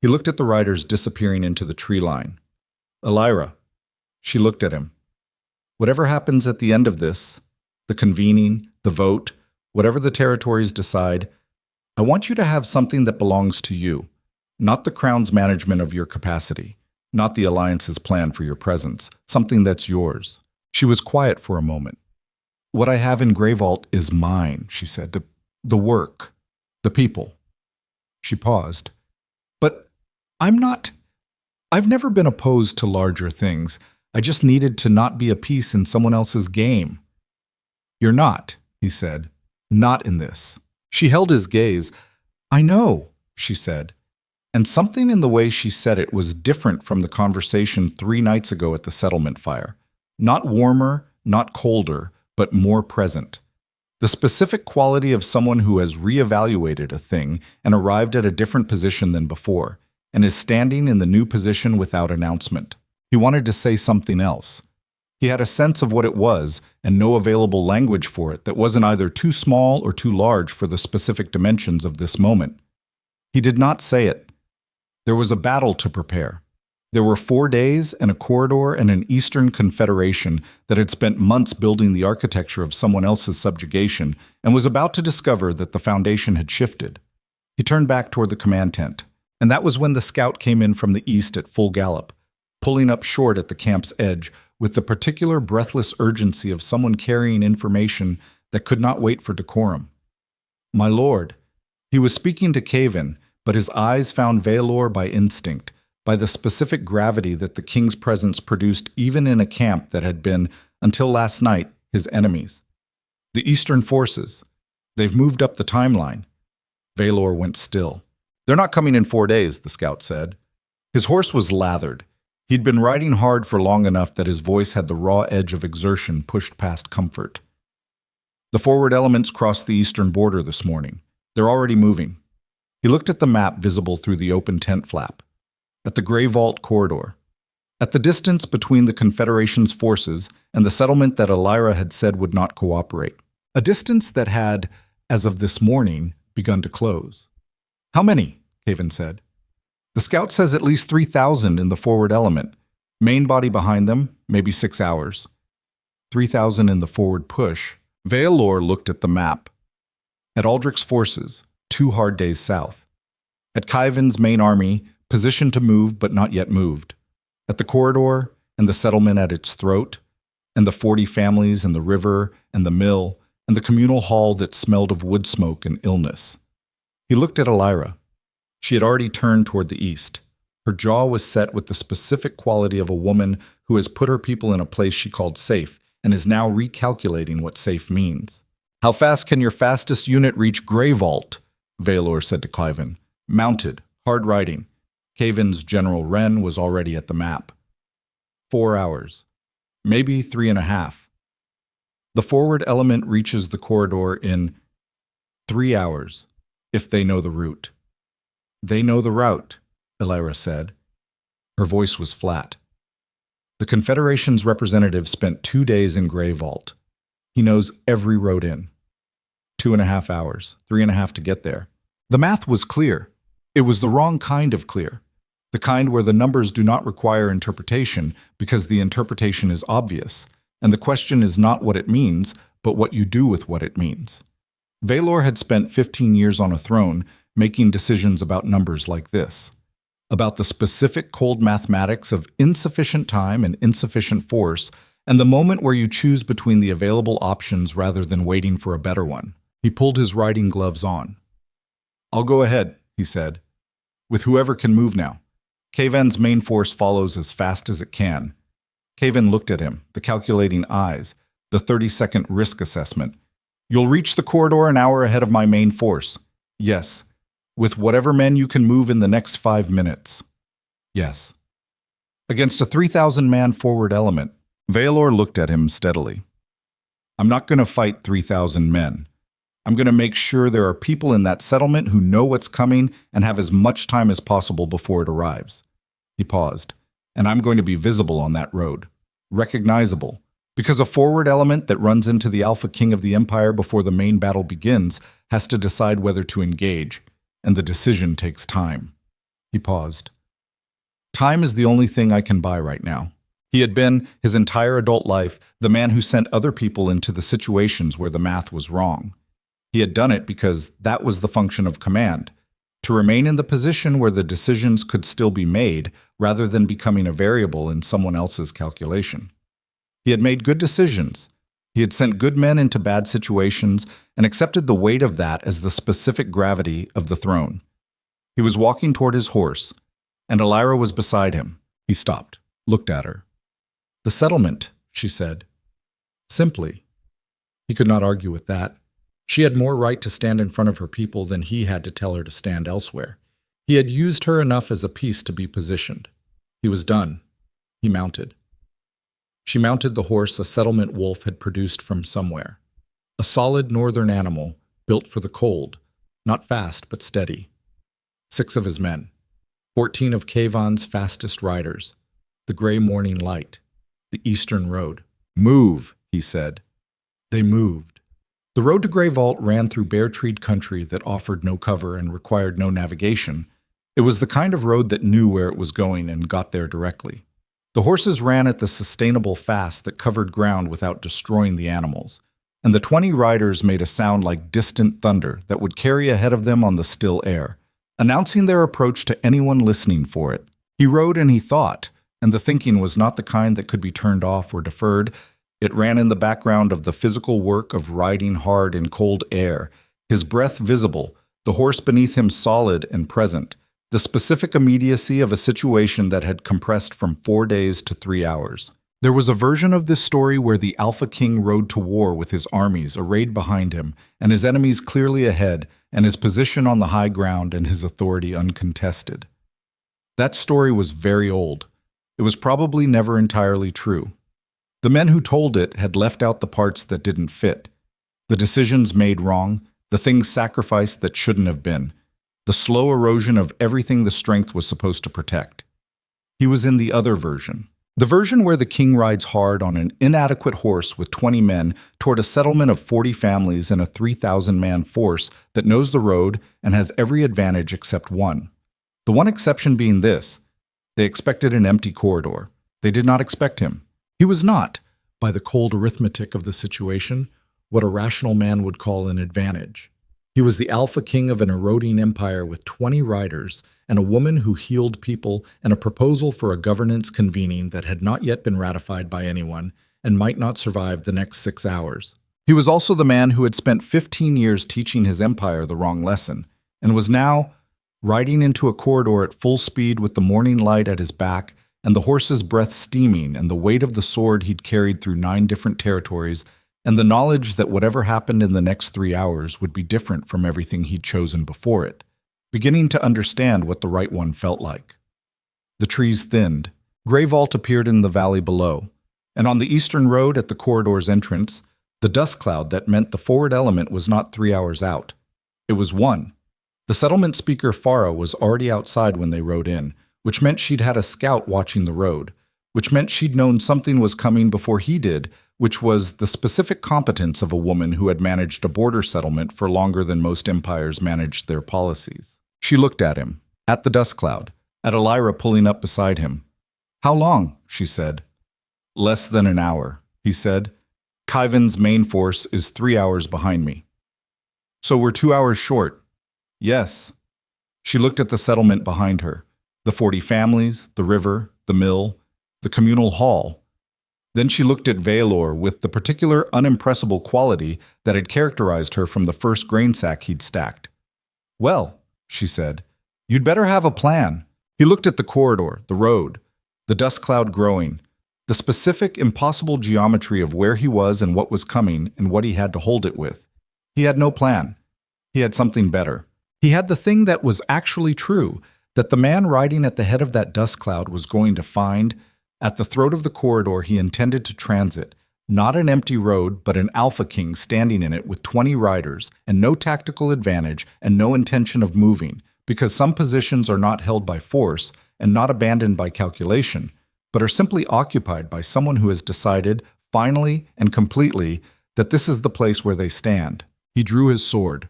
He looked at the riders disappearing into the tree line. Alira. She looked at him. Whatever happens at the end of this, the convening, the vote, whatever the territories decide, I want you to have something that belongs to you, not the crown's management of your capacity, not the alliance's plan for your presence, something that's yours. She was quiet for a moment. What I have in Grey Vault is mine, she said, the work, the people. She paused. But I've never been opposed to larger things. I just needed to not be a piece in someone else's game. You're not, he said. Not in this. She held his gaze. I know, she said. And something in the way she said it was different from the conversation 3 nights ago at the settlement fire. Not warmer, not colder, but more present. The specific quality of someone who has reevaluated a thing and arrived at a different position than before, and is standing in the new position without announcement. He wanted to say something else. He had a sense of what it was, and no available language for it that wasn't either too small or too large for the specific dimensions of this moment. He did not say it. There was a battle to prepare. There were 4 days and a corridor and an Eastern Confederation that had spent months building the architecture of someone else's subjugation and was about to discover that the foundation had shifted. He turned back toward the command tent, and that was when the scout came in from the east at full gallop, pulling up short at the camp's edge with the particular breathless urgency of someone carrying information that could not wait for decorum. My lord. He was speaking to Kayvan, but his eyes found Vaelor by instinct, by the specific gravity that the king's presence produced even in a camp that had been, until last night, his enemies. The Eastern forces. They've moved up the timeline. Vaelor went still. They're not coming in 4 days, the scout said. His horse was lathered. He'd been riding hard for long enough that his voice had the raw edge of exertion pushed past comfort. The forward elements crossed the eastern border this morning. They're already moving. He looked at the map visible through the open tent flap. At the Grey Vault corridor. At the distance between the Confederation's forces and the settlement that Elira had said would not cooperate. A distance that had, as of this morning, begun to close. How many? Caven said. The scout says at least 3,000 in the forward element. Main body behind them, maybe 6 hours. 3,000 in the forward push. Vaelor looked at the map. At Aldrich's forces, 2 hard days south. At Kyvan's main army, positioned to move but not yet moved. At the corridor, and the settlement at its throat, and the 40 families and the river and the mill, and the communal hall that smelled of wood smoke and illness. He looked at Elira. She had already turned toward the east. Her jaw was set with the specific quality of a woman who has put her people in a place she called safe and is now recalculating what safe means. How fast can your fastest unit reach Grey Vault? Vaelor said to Kyvan. Mounted, hard riding. Caven's General Wren was already at the map. 4 hours. Maybe 3.5. The forward element reaches the corridor in 3 hours, if they know the route. They know the route, Elira said. Her voice was flat. The Confederation's representative spent 2 days in Grey Vault. He knows every road in. 2.5 hours, 3.5 to get there. The math was clear. It was the wrong kind of clear. The kind where the numbers do not require interpretation because the interpretation is obvious, and the question is not what it means, but what you do with what it means. Vaelor had spent 15 years on a throne making decisions about numbers like this, about the specific cold mathematics of insufficient time and insufficient force, and the moment where you choose between the available options rather than waiting for a better one. He pulled his riding gloves on. I'll go ahead, he said, with whoever can move now. Cavan's main force follows as fast as it can. Cavan looked at him, the calculating eyes, the 30-second risk assessment. You'll reach the corridor an hour ahead of my main force. Yes. With whatever men you can move in the next 5 minutes. Yes. Against a 3,000-man forward element, Vaelor looked at him steadily. I'm not going to fight 3,000 men. I'm going to make sure there are people in that settlement who know what's coming and have as much time as possible before it arrives. He paused. And I'm going to be visible on that road. Recognizable. Because a forward element that runs into the Alpha King of the Empire before the main battle begins has to decide whether to engage, and the decision takes time. He paused. Time is the only thing I can buy right now. He had been, his entire adult life, the man who sent other people into the situations where the math was wrong. He had done it because that was the function of command, to remain in the position where the decisions could still be made rather than becoming a variable in someone else's calculation. He had made good decisions. He had sent good men into bad situations and accepted the weight of that as the specific gravity of the throne. He was walking toward his horse, and Elira was beside him. He stopped, looked at her. The settlement, she said. Simply. He could not argue with that. She had more right to stand in front of her people than he had to tell her to stand elsewhere. He had used her enough as a piece to be positioned. He was done. He mounted. She mounted the horse a settlement wolf had produced from somewhere. A solid northern animal, built for the cold, not fast but steady. 6 of his men, 14 of Cavan's fastest riders, the gray morning light, the eastern road. Move, he said. They moved. The road to Grey Vault ran through bare-treed country that offered no cover and required no navigation. It was the kind of road that knew where it was going and got there directly. The horses ran at the sustainable fast that covered ground without destroying the animals, and the 20 riders made a sound like distant thunder that would carry ahead of them on the still air, announcing their approach to anyone listening for it. He rode and he thought, and the thinking was not the kind that could be turned off or deferred. It ran in the background of the physical work of riding hard in cold air, his breath visible, the horse beneath him solid and present, the specific immediacy of a situation that had compressed from 4 days to 3 hours. There was a version of this story where the Alpha King rode to war with his armies arrayed behind him, and his enemies clearly ahead, and his position on the high ground and his authority uncontested. That story was very old. It was probably never entirely true. The men who told it had left out the parts that didn't fit, the decisions made wrong, the things sacrificed that shouldn't have been, the slow erosion of everything the strength was supposed to protect. He was in the other version. The version where the king rides hard on an inadequate horse with 20 men toward a settlement of 40 families and a 3,000-man force that knows the road and has every advantage except one. The one exception being this: they expected an empty corridor. They did not expect him. He was not, by the cold arithmetic of the situation, what a rational man would call an advantage. He was the Alpha King of an eroding empire with 20 riders and a woman who healed people and a proposal for a governance convening that had not yet been ratified by anyone and might not survive the next 6 hours. He was also the man who had spent 15 years teaching his empire the wrong lesson and was now riding into a corridor at full speed with the morning light at his back and the horse's breath steaming and the weight of the sword he'd carried through 9 different territories and the knowledge that whatever happened in the next 3 hours would be different from everything he'd chosen before it, beginning to understand what the right one felt like. The trees thinned. Gray vault appeared in the valley below, and on the eastern road at the corridor's entrance, the dust cloud that meant the forward element was not 3 hours out. It was 1. The settlement speaker Farah was already outside when they rode in, which meant she'd had a scout watching the road, which meant she'd known something was coming before he did, which was the specific competence of a woman who had managed a border settlement for longer than most empires managed their policies. She looked at him, at the dust cloud, at Elira pulling up beside him. "How long?" she said. "Less than an hour," he said. "Khyven's main force is 3 hours behind me." "So we're 2 hours short." "Yes." She looked at the settlement behind her, the 40 families, the river, the mill, the communal hall. Then she looked at Vaelor with the particular unimpressible quality that had characterized her from the first grain sack he'd stacked. "Well," she said, "you'd better have a plan." He looked at the corridor, the road, the dust cloud growing, the specific, impossible geometry of where he was and what was coming and what he had to hold it with. He had no plan. He had something better. He had the thing that was actually true, that the man riding at the head of that dust cloud was going to find. At the throat of the corridor he intended to transit, not an empty road, but an Alpha King standing in it with 20 riders and no tactical advantage and no intention of moving, because some positions are not held by force and not abandoned by calculation, but are simply occupied by someone who has decided, finally and completely, that this is the place where they stand. He drew his sword.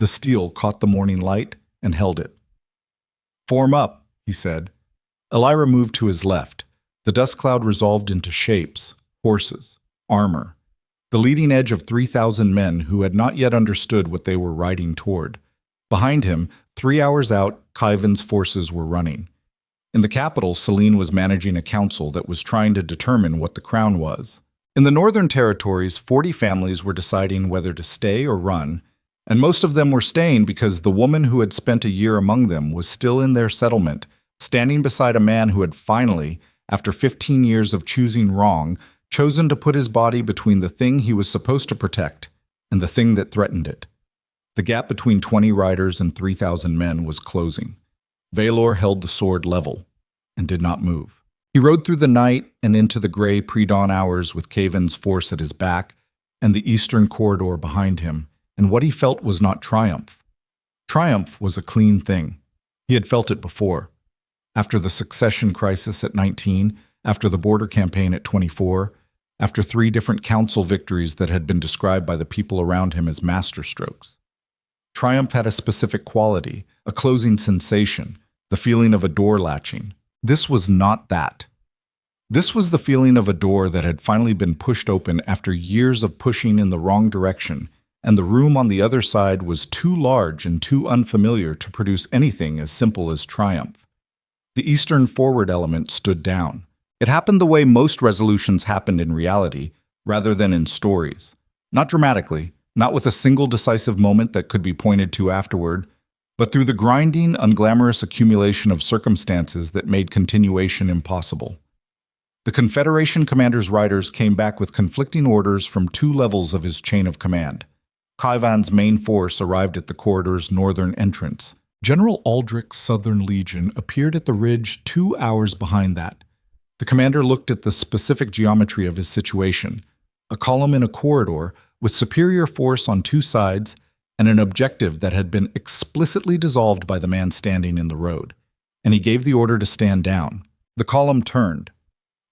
The steel caught the morning light and held it. "Form up," he said. Elira moved to his left. The dust cloud resolved into shapes, horses, armor, the leading edge of 3,000 men who had not yet understood what they were riding toward. Behind him, 3 hours out, Khyven's forces were running. In the capital, Selene was managing a council that was trying to determine what the crown was. In the northern territories, 40 families were deciding whether to stay or run, and most of them were staying because the woman who had spent a year among them was still in their settlement, standing beside a man who had finally, after 15 years of choosing wrong, chosen to put his body between the thing he was supposed to protect and the thing that threatened it. The gap between 20 riders and 3,000 men was closing. Vaelor held the sword level and did not move. He rode through the night and into the gray pre-dawn hours with Khyven's force at his back and the eastern corridor behind him, and what he felt was not triumph. Triumph was a clean thing. He had felt it before. After the succession crisis at 19, after the border campaign at 24, after 3 different council victories that had been described by the people around him as masterstrokes. Triumph had a specific quality, a closing sensation, the feeling of a door latching. This was not that. This was the feeling of a door that had finally been pushed open after years of pushing in the wrong direction, and the room on the other side was too large and too unfamiliar to produce anything as simple as triumph. The eastern forward element stood down. It happened the way most resolutions happened in reality, rather than in stories. Not dramatically, not with a single decisive moment that could be pointed to afterward, but through the grinding, unglamorous accumulation of circumstances that made continuation impossible. The Confederation commander's riders came back with conflicting orders from two levels of his chain of command. Kaivan's main force arrived at the corridor's northern entrance. General Aldrich's Southern Legion appeared at the ridge 2 hours behind that. The commander looked at the specific geometry of his situation, a column in a corridor with superior force on two sides and an objective that had been explicitly dissolved by the man standing in the road, and he gave the order to stand down. The column turned.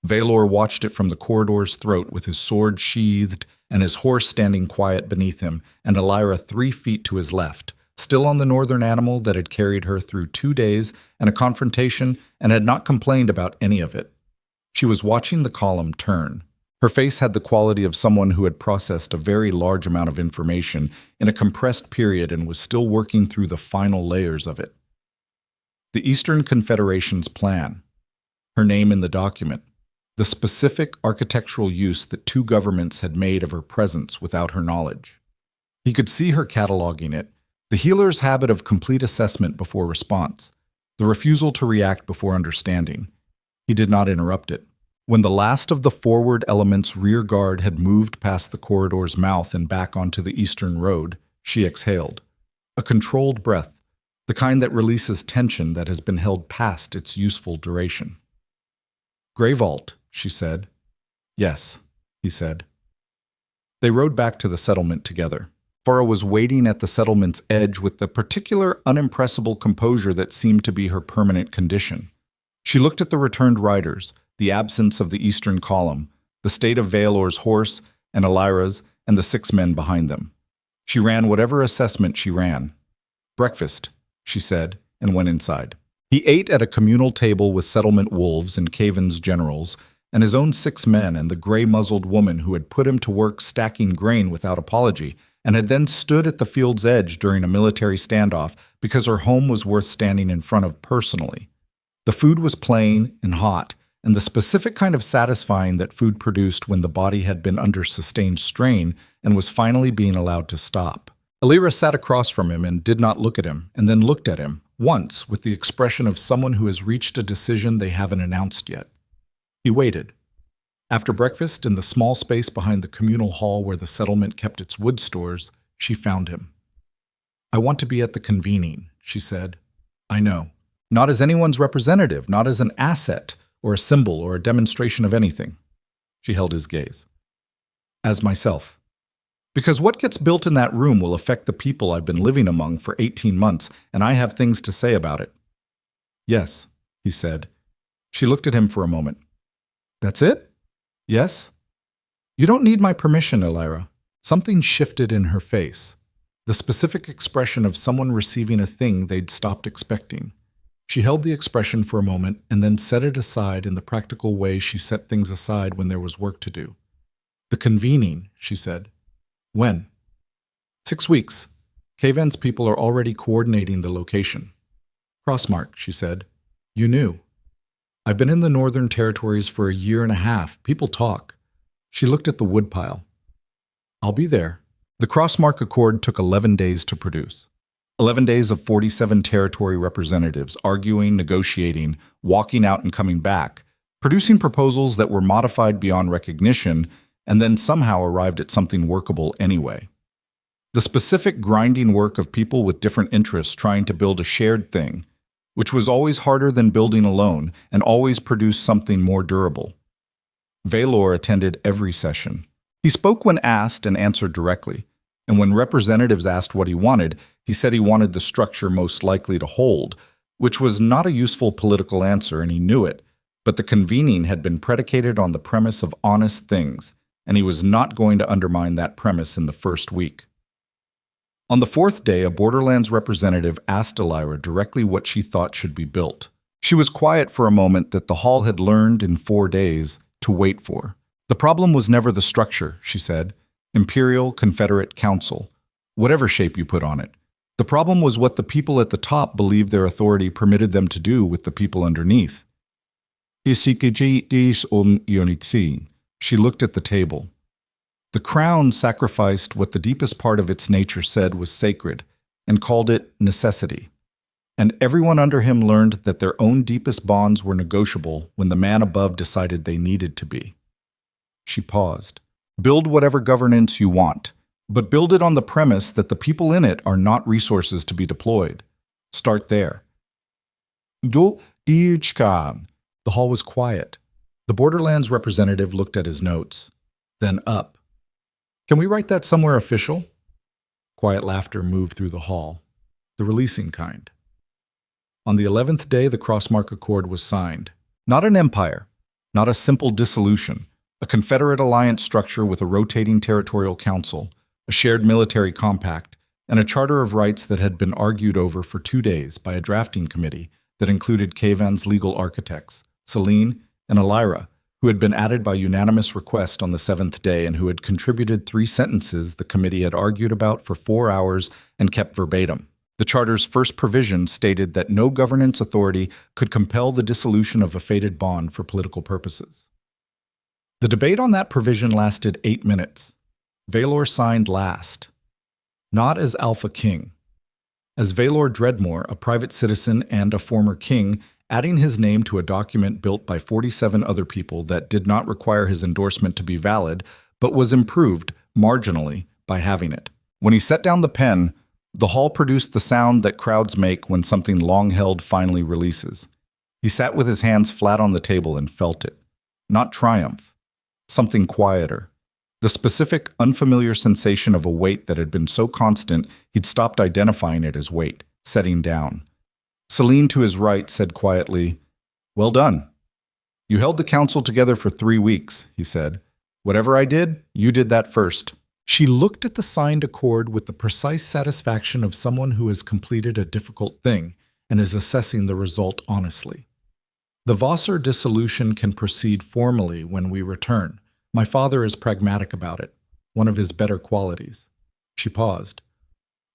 Vaelor watched it from the corridor's throat with his sword sheathed and his horse standing quiet beneath him, and Elira 3 feet to his left, still on the northern animal that had carried her through 2 days and a confrontation and had not complained about any of it. She was watching the column turn. Her face had the quality of someone who had processed a very large amount of information in a compressed period and was still working through the final layers of it. The Eastern Confederation's plan. Her name in the document. The specific architectural use that two governments had made of her presence without her knowledge. He could see her cataloging it. The healer's habit of complete assessment before response. The refusal to react before understanding. He did not interrupt it. When the last of the forward element's rear guard had moved past the corridor's mouth and back onto the eastern road, she exhaled. A controlled breath, the kind that releases tension that has been held past its useful duration. "Grey Vault," she said. "Yes," he said. They rode back to the settlement together. Farah was waiting at the settlement's edge with the particular unimpressible composure that seemed to be her permanent condition. She looked at the returned riders, the absence of the eastern column, the state of Vaelor's horse and Elira's, and the 6 men behind them. She ran whatever assessment she ran. "Breakfast," she said, and went inside. He ate at a communal table with settlement wolves and Caven's generals, and his own 6 men and the gray-muzzled woman who had put him to work stacking grain without apology, and had then stood at the field's edge during a military standoff because her home was worth standing in front of personally. The food was plain and hot, and the specific kind of satisfying that food produced when the body had been under sustained strain and was finally being allowed to stop. Elira sat across from him and did not look at him, and then looked at him, once with the expression of someone who has reached a decision they haven't announced yet. He waited. After breakfast, in the small space behind the communal hall where the settlement kept its wood stores, she found him. "I want to be at the convening," she said. "I know. Not as anyone's representative, not as an asset, or a symbol, or a demonstration of anything." She held his gaze. "As myself. Because what gets built in that room will affect the people I've been living among for 18 months, and I have things to say about it." "Yes," he said. She looked at him for a moment. "That's it? Yes? You don't need my permission, Elira." Something shifted in her face, the specific expression of someone receiving a thing they'd stopped expecting. She held the expression for a moment and then set it aside in the practical way she set things aside when there was work to do. "The convening," she said. "When?" 6 weeks. Caven's people are already coordinating the location." "Crossmark," she said. "You knew." "I've been in the Northern Territories for a year and a half. People talk." She looked at the woodpile. "I'll be there." The Crossmark Accord took 11 days to produce. 11 days of 47 territory representatives arguing, negotiating, walking out and coming back, producing proposals that were modified beyond recognition, and then somehow arrived at something workable anyway. The specific grinding work of people with different interests trying to build a shared thing, which was always harder than building alone and always produced something more durable. Vaelor attended every session. He spoke when asked and answered directly, and when representatives asked what he wanted, he said he wanted the structure most likely to hold, which was not a useful political answer, and he knew it, but the convening had been predicated on the premise of honest things, and he was not going to undermine that premise in the first week. On the 4th day, a Borderlands representative asked Elira directly what she thought should be built. She was quiet for a moment that the hall had learned in 4 days to wait for. "The problem was never the structure," she said. "Imperial, Confederate, Council. Whatever shape you put on it. The problem was what the people at the top believed their authority permitted them to do with the people underneath." She looked at the table. The crown sacrificed what the deepest part of its nature said was sacred, and called it necessity. And everyone under him learned that their own deepest bonds were negotiable when the man above decided they needed to be. She paused. Build whatever governance you want, but build it on the premise that the people in it are not resources to be deployed. Start there. The hall was quiet. The Borderlands representative looked at his notes, then up. Can we write that somewhere official? Quiet laughter moved through the hall, the releasing kind. On the 11th day, the Crossmark Accord was signed. Not an empire, not a simple dissolution, a confederate alliance structure with a rotating territorial council, a shared military compact, and a charter of rights that had been argued over for 2 days by a drafting committee that included Kavan's legal architects, Celine and Elira, who had been added by unanimous request on the 7th day and who had contributed 3 sentences the committee had argued about for 4 hours and kept verbatim. The Charter's first provision stated that no governance authority could compel the dissolution of a fated bond for political purposes. The debate on that provision lasted 8 minutes. Vaelor signed last. Not as Alpha King. As Vaelor Dreadmoor, a private citizen and a former king, adding his name to a document built by 47 other people that did not require his endorsement to be valid, but was improved, marginally, by having it. When he set down the pen, the hall produced the sound that crowds make when something long-held finally releases. He sat with his hands flat on the table and felt it. Not triumph. Something quieter. The specific, unfamiliar sensation of a weight that had been so constant he'd stopped identifying it as weight, setting down. Celine, to his right, said quietly, "Well done. You held the council together for 3 weeks," he said. "Whatever I did, you did that first." She looked at the signed accord with the precise satisfaction of someone who has completed a difficult thing and is assessing the result honestly. The Vassar dissolution can proceed formally when we return. My father is pragmatic about it, one of his better qualities. She paused.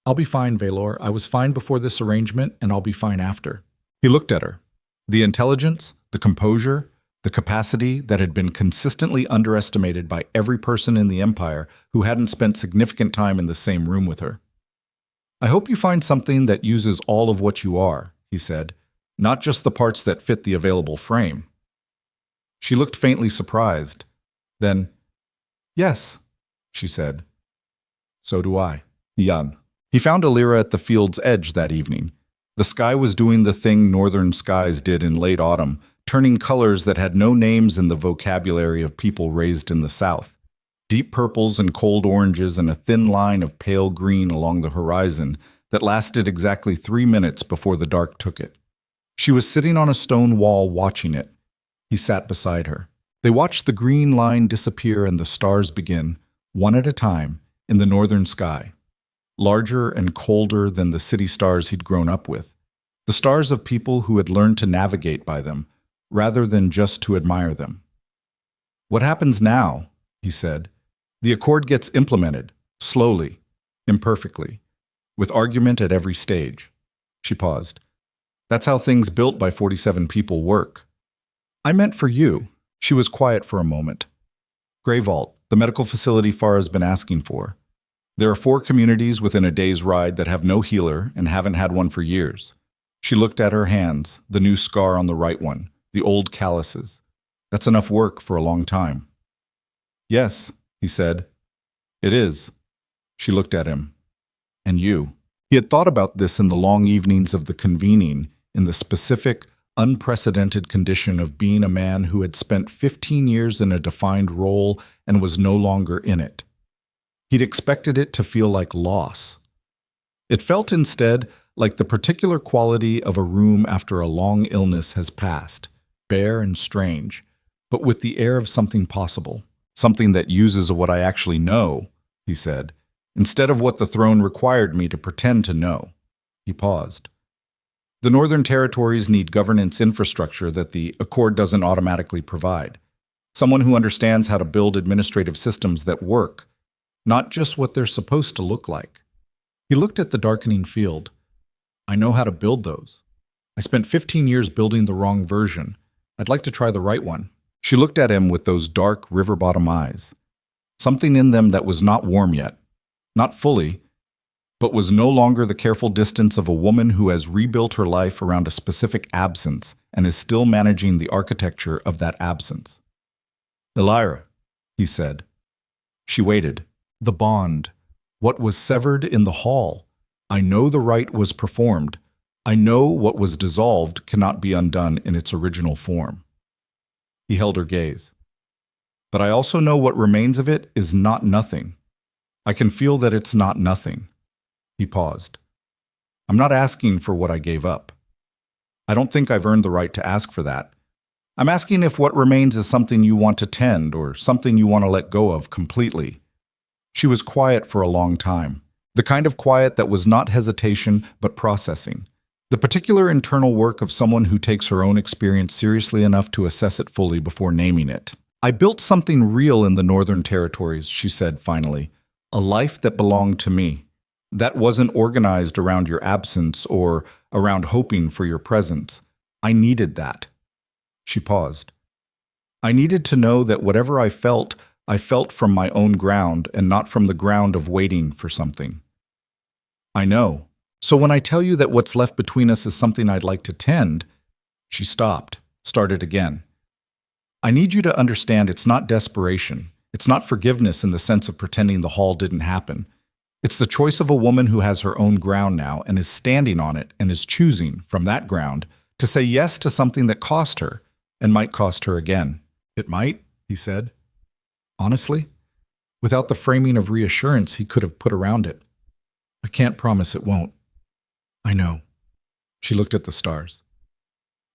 "I'll be fine, Vaelor. I was fine before this arrangement, and I'll be fine after." He looked at her. The intelligence, the composure, the capacity that had been consistently underestimated by every person in the Empire who hadn't spent significant time in the same room with her. "I hope you find something that uses all of what you are," he said, "not just the parts that fit the available frame." She looked faintly surprised. Then, "Yes," she said. "So do I." Jan. He found Elira at the field's edge that evening. The sky was doing the thing northern skies did in late autumn, turning colors that had no names in the vocabulary of people raised in the South. Deep purples and cold oranges and a thin line of pale green along the horizon that lasted exactly 3 minutes before the dark took it. She was sitting on a stone wall watching it. He sat beside her. They watched the green line disappear and the stars begin, one at a time, in the northern sky. Larger and colder than the city stars he'd grown up with. The stars of people who had learned to navigate by them, rather than just to admire them. "What happens now?" he said. "The accord gets implemented, slowly, imperfectly, with argument at every stage." She paused. "That's how things built by 47 people work." "I meant for you." She was quiet for a moment. "Grey Vault, the medical facility Farah's been asking for. There are 4 communities within a day's ride that have no healer and haven't had one for years." She looked at her hands, the new scar on the right one, the old calluses. "That's enough work for a long time." "Yes," he said. "It is." She looked at him. "And you." He had thought about this in the long evenings of the convening, in the specific, unprecedented condition of being a man who had spent 15 years in a defined role and was no longer in it. He'd expected it to feel like loss. It felt instead like the particular quality of a room after a long illness has passed, bare and strange, but with the air of something possible, something that uses what I actually know, he said, instead of what the throne required me to pretend to know. He paused. The Northern Territories need governance infrastructure that the Accord doesn't automatically provide. Someone who understands how to build administrative systems that work, not just what they're supposed to look like. He looked at the darkening field. "I know how to build those. I spent 15 years building the wrong version. I'd like to try the right one." She looked at him with those dark river-bottom eyes. Something in them that was not warm yet. Not fully. but was no longer the careful distance of a woman who has rebuilt her life around a specific absence and is still managing the architecture of that absence. "Elira," he said. She waited. The bond. What was severed in the hall? I know the rite was performed. I know what was dissolved cannot be undone in its original form. He held her gaze. But I also know what remains of it is not nothing. I can feel that it's not nothing. He paused. I'm not asking for what I gave up. I don't think I've earned the right to ask for that. I'm asking if what remains is something you want to tend or something you want to let go of completely. She was quiet for a long time, the kind of quiet that was not hesitation but processing, the particular internal work of someone who takes her own experience seriously enough to assess it fully before naming it. I built something real in the Northern Territories, she said finally, a life that belonged to me. That wasn't organized around your absence or around hoping for your presence. I needed that. She paused. I needed to know that whatever I felt from my own ground and not from the ground of waiting for something. I know. So when I tell you that what's left between us is something I'd like to tend, she stopped, started again. I need you to understand it's not desperation. It's not forgiveness in the sense of pretending the hall didn't happen. It's the choice of a woman who has her own ground now and is standing on it and is choosing, from that ground, to say yes to something that cost her and might cost her again. It might, he said. Honestly, without the framing of reassurance he could have put around it. I can't promise it won't. I know. She looked at the stars.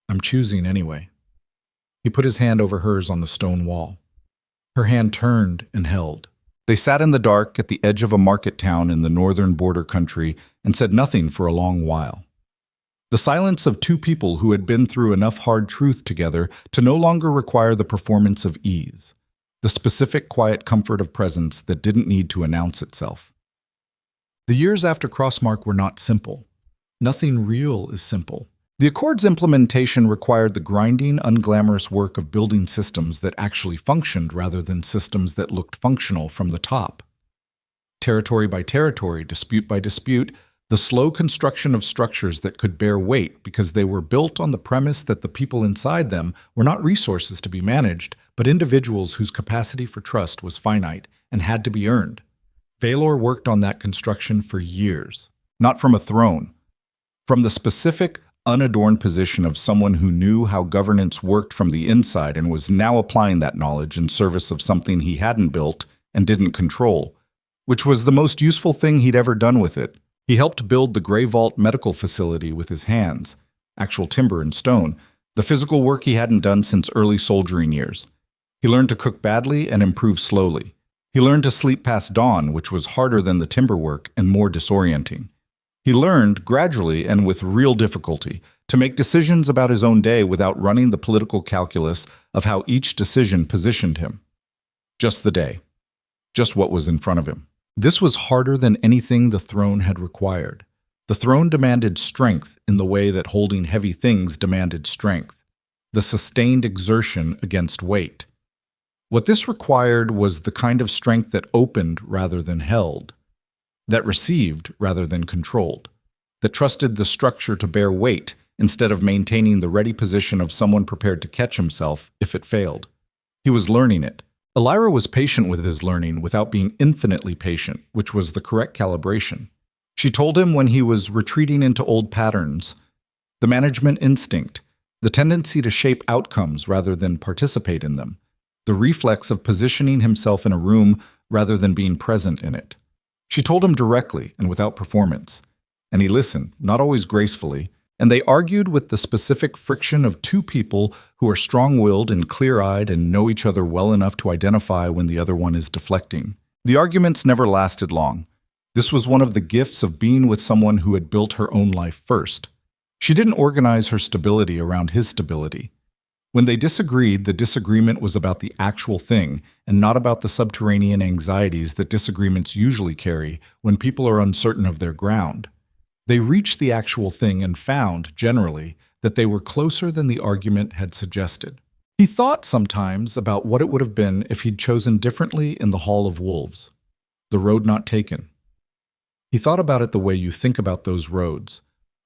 I'm choosing anyway. He put his hand over hers on the stone wall. Her hand turned and held. They sat in the dark at the edge of a market town in the northern border country and said nothing for a long while. The silence of two people who had been through enough hard truth together to no longer require the performance of ease, the specific quiet comfort of presence that didn't need to announce itself. The years after Crossmark were not simple. Nothing real is simple. The Accord's implementation required the grinding, unglamorous work of building systems that actually functioned rather than systems that looked functional from the top. Territory by territory, dispute by dispute, the slow construction of structures that could bear weight because they were built on the premise that the people inside them were not resources to be managed, but individuals whose capacity for trust was finite and had to be earned. Vaelor worked on that construction for years, not from a throne, from the specific, unadorned position of someone who knew how governance worked from the inside and was now applying that knowledge in service of something he hadn't built and didn't control, which was the most useful thing he'd ever done with it. He helped build the Grey Vault medical facility with his hands, actual timber and stone, the physical work he hadn't done since early soldiering years. He learned to cook badly and improve slowly. He learned to sleep past dawn, which was harder than the timber work and more disorienting. He learned, gradually and with real difficulty, to make decisions about his own day without running the political calculus of how each decision positioned him. Just the day. Just what was in front of him. This was harder than anything the throne had required. The throne demanded strength in the way that holding heavy things demanded strength, the sustained exertion against weight. What this required was the kind of strength that opened rather than held, that received rather than controlled, that trusted the structure to bear weight instead of maintaining the ready position of someone prepared to catch himself if it failed. He was learning it. Elira was patient with his learning without being infinitely patient, which was the correct calibration. She told him when he was retreating into old patterns, the management instinct, the tendency to shape outcomes rather than participate in them, the reflex of positioning himself in a room rather than being present in it. She told him directly and without performance, and he listened, not always gracefully, and they argued with the specific friction of two people who are strong-willed and clear-eyed and know each other well enough to identify when the other one is deflecting. The arguments never lasted long. This was one of the gifts of being with someone who had built her own life first. She didn't organize her stability around his stability. When they disagreed, the disagreement was about the actual thing and not about the subterranean anxieties that disagreements usually carry when people are uncertain of their ground. They reached the actual thing and found, generally, that they were closer than the argument had suggested. He thought sometimes about what it would have been if he'd chosen differently in the Hall of Wolves, the road not taken. He thought about it the way you think about those roads,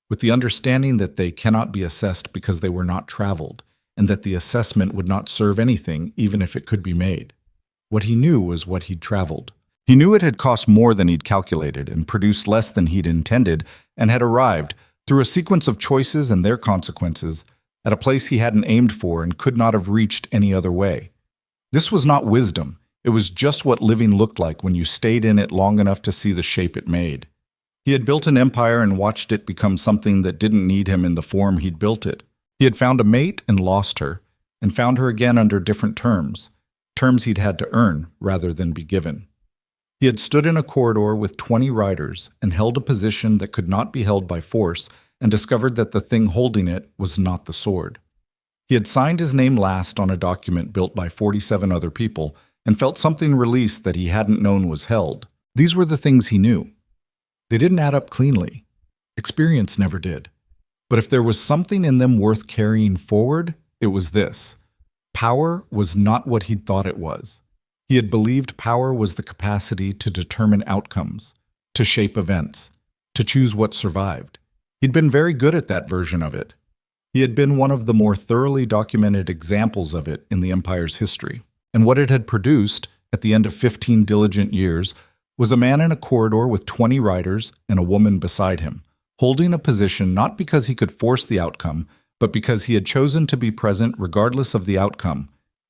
with the understanding that they cannot be assessed because they were not traveled, and that the assessment would not serve anything even if it could be made. What he knew was what he'd traveled. He knew it had cost more than he'd calculated and produced less than he'd intended, and had arrived, through a sequence of choices and their consequences, at a place he hadn't aimed for and could not have reached any other way. This was not wisdom. It was just what living looked like when you stayed in it long enough to see the shape it made. He had built an empire and watched it become something that didn't need him in the form he'd built it. He had found a mate and lost her, and found her again under different terms he'd had to earn rather than be given. He had stood in a corridor with 20 riders and held a position that could not be held by force, and discovered that the thing holding it was not the sword. He had signed his name last on a document built by 47 other people, and felt something released that he hadn't known was held. These were the things he knew. They didn't add up cleanly. Experience never did. But if there was something in them worth carrying forward, it was this. Power was not what he'd thought it was. He had believed power was the capacity to determine outcomes, to shape events, to choose what survived. He'd been very good at that version of it. He had been one of the more thoroughly documented examples of it in the Empire's history. And what it had produced, at the end of 15 diligent years, was a man in a corridor with 20 riders and a woman beside him, holding a position not because he could force the outcome, but because he had chosen to be present regardless of the outcome,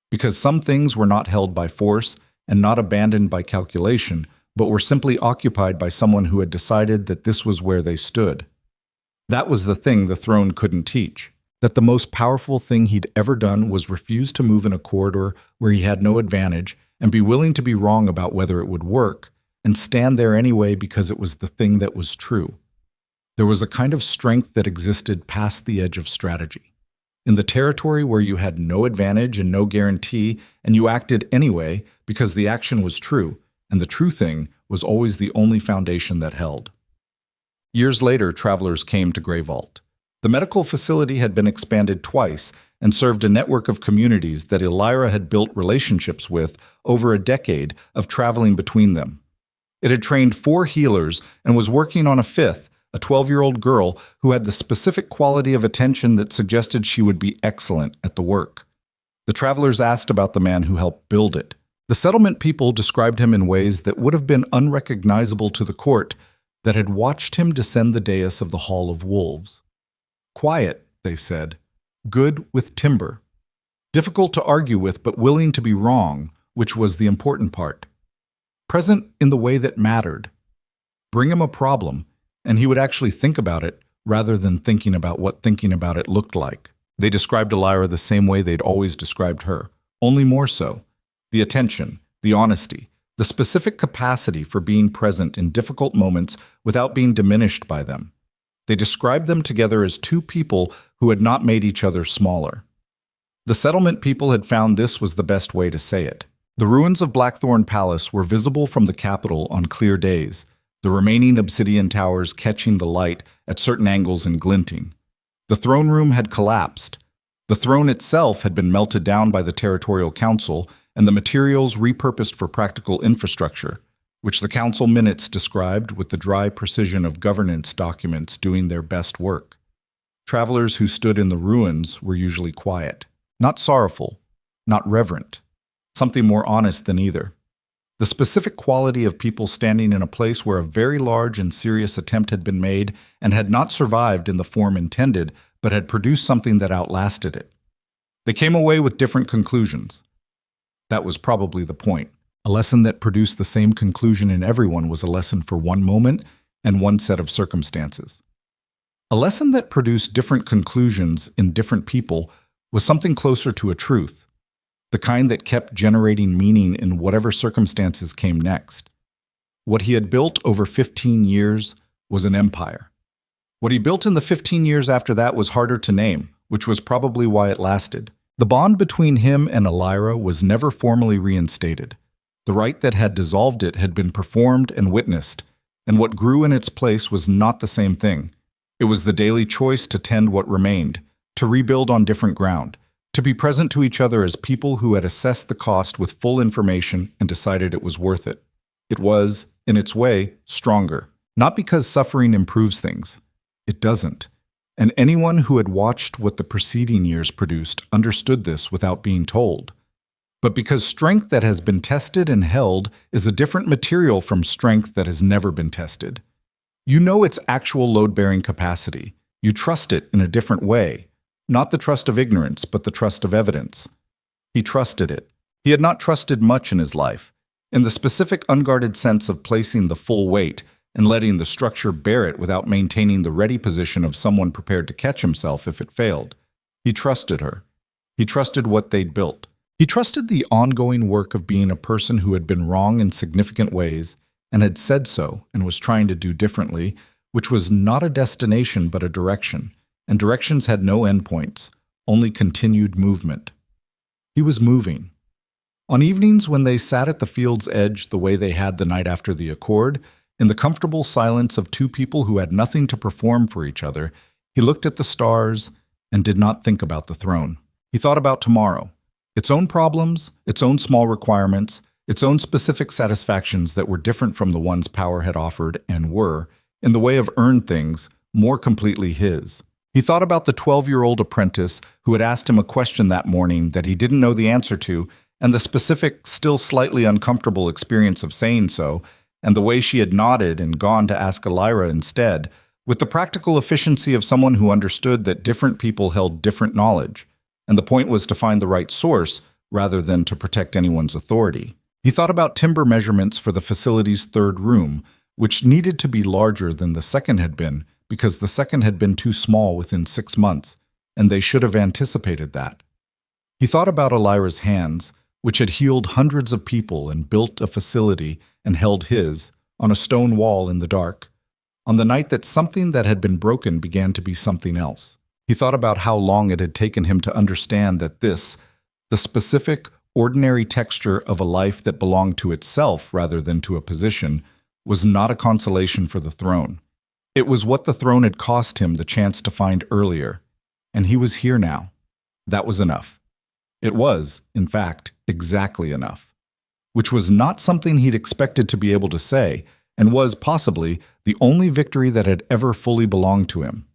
because some things were not held by force and not abandoned by calculation, but were simply occupied by someone who had decided that this was where they stood. That was the thing the throne couldn't teach, that the most powerful thing he'd ever done was refuse to move in a corridor where he had no advantage and be willing to be wrong about whether it would work, and stand there anyway because it was the thing that was true. There was a kind of strength that existed past the edge of strategy. In the territory where you had no advantage and no guarantee, and you acted anyway because the action was true, and the true thing was always the only foundation that held. Years later, travelers came to Grey Vault. The medical facility had been expanded twice and served a network of communities that Elira had built relationships with over a decade of traveling between them. It had trained 4 healers and was working on a 5th, a 12-year-old girl who had the specific quality of attention that suggested she would be excellent at the work. The travelers asked about the man who helped build it. The settlement people described him in ways that would have been unrecognizable to the court that had watched him descend the dais of the Hall of Wolves. Quiet, they said. Good with timber. Difficult to argue with, but willing to be wrong, which was the important part. Present in the way that mattered. Bring him a problem, and he would actually think about it rather than thinking about what thinking about it looked like. They described Elira the same way they'd always described her, only more so. The attention, the honesty, the specific capacity for being present in difficult moments without being diminished by them. They described them together as 2 people who had not made each other smaller. The settlement people had found this was the best way to say it. The ruins of Blackthorn Palace were visible from the capital on clear days, the remaining obsidian towers catching the light at certain angles and glinting. The throne room had collapsed. The throne itself had been melted down by the Territorial Council and the materials repurposed for practical infrastructure, which the council minutes described with the dry precision of governance documents doing their best work. Travelers who stood in the ruins were usually quiet, not sorrowful, not reverent, something more honest than either. The specific quality of people standing in a place where a very large and serious attempt had been made and had not survived in the form intended, but had produced something that outlasted it. They came away with different conclusions. That was probably the point. A lesson that produced the same conclusion in everyone was a lesson for one moment and one set of circumstances. A lesson that produced different conclusions in different people was something closer to a truth, the kind that kept generating meaning in whatever circumstances came next. What he had built over 15 years was an empire. What he built in the 15 years after that was harder to name, which was probably why it lasted. The bond between him and Elira was never formally reinstated. The rite that had dissolved it had been performed and witnessed, and what grew in its place was not the same thing. It was the daily choice to tend what remained, to rebuild on different ground, to be present to each other as people who had assessed the cost with full information and decided it was worth it. It was, in its way, stronger. Not because suffering improves things. It doesn't. And anyone who had watched what the preceding years produced understood this without being told. But because strength that has been tested and held is a different material from strength that has never been tested. You know its actual load-bearing capacity. You trust it in a different way. Not the trust of ignorance, but the trust of evidence. He trusted it. He had not trusted much in his life, in the specific unguarded sense of placing the full weight and letting the structure bear it without maintaining the ready position of someone prepared to catch himself if it failed. He trusted her. He trusted what they'd built. He trusted the ongoing work of being a person who had been wrong in significant ways and had said so and was trying to do differently, which was not a destination but a direction, and directions had no endpoints, only continued movement. He was moving. On evenings when they sat at the field's edge the way they had the night after the accord, in the comfortable silence of two people who had nothing to perform for each other, he looked at the stars and did not think about the throne. He thought about tomorrow, its own problems, its own small requirements, its own specific satisfactions that were different from the ones power had offered and were, in the way of earned things, more completely his. He thought about the 12-year-old apprentice who had asked him a question that morning that he didn't know the answer to, and the specific, still slightly uncomfortable experience of saying so, and the way she had nodded and gone to ask Elira instead, with the practical efficiency of someone who understood that different people held different knowledge, and the point was to find the right source rather than to protect anyone's authority. He thought about timber measurements for the facility's third room, which needed to be larger than the second had been because the second had been too small within 6 months, and they should have anticipated that. He thought about Elira's hands, which had healed hundreds of people and built a facility and held his, on a stone wall in the dark, on the night that something that had been broken began to be something else. He thought about how long it had taken him to understand that this, the specific, ordinary texture of a life that belonged to itself rather than to a position, was not a consolation for the throne. It was what the throne had cost him the chance to find earlier, and he was here now. That was enough. It was, in fact, exactly enough, which was not something he'd expected to be able to say, and was, possibly, the only victory that had ever fully belonged to him.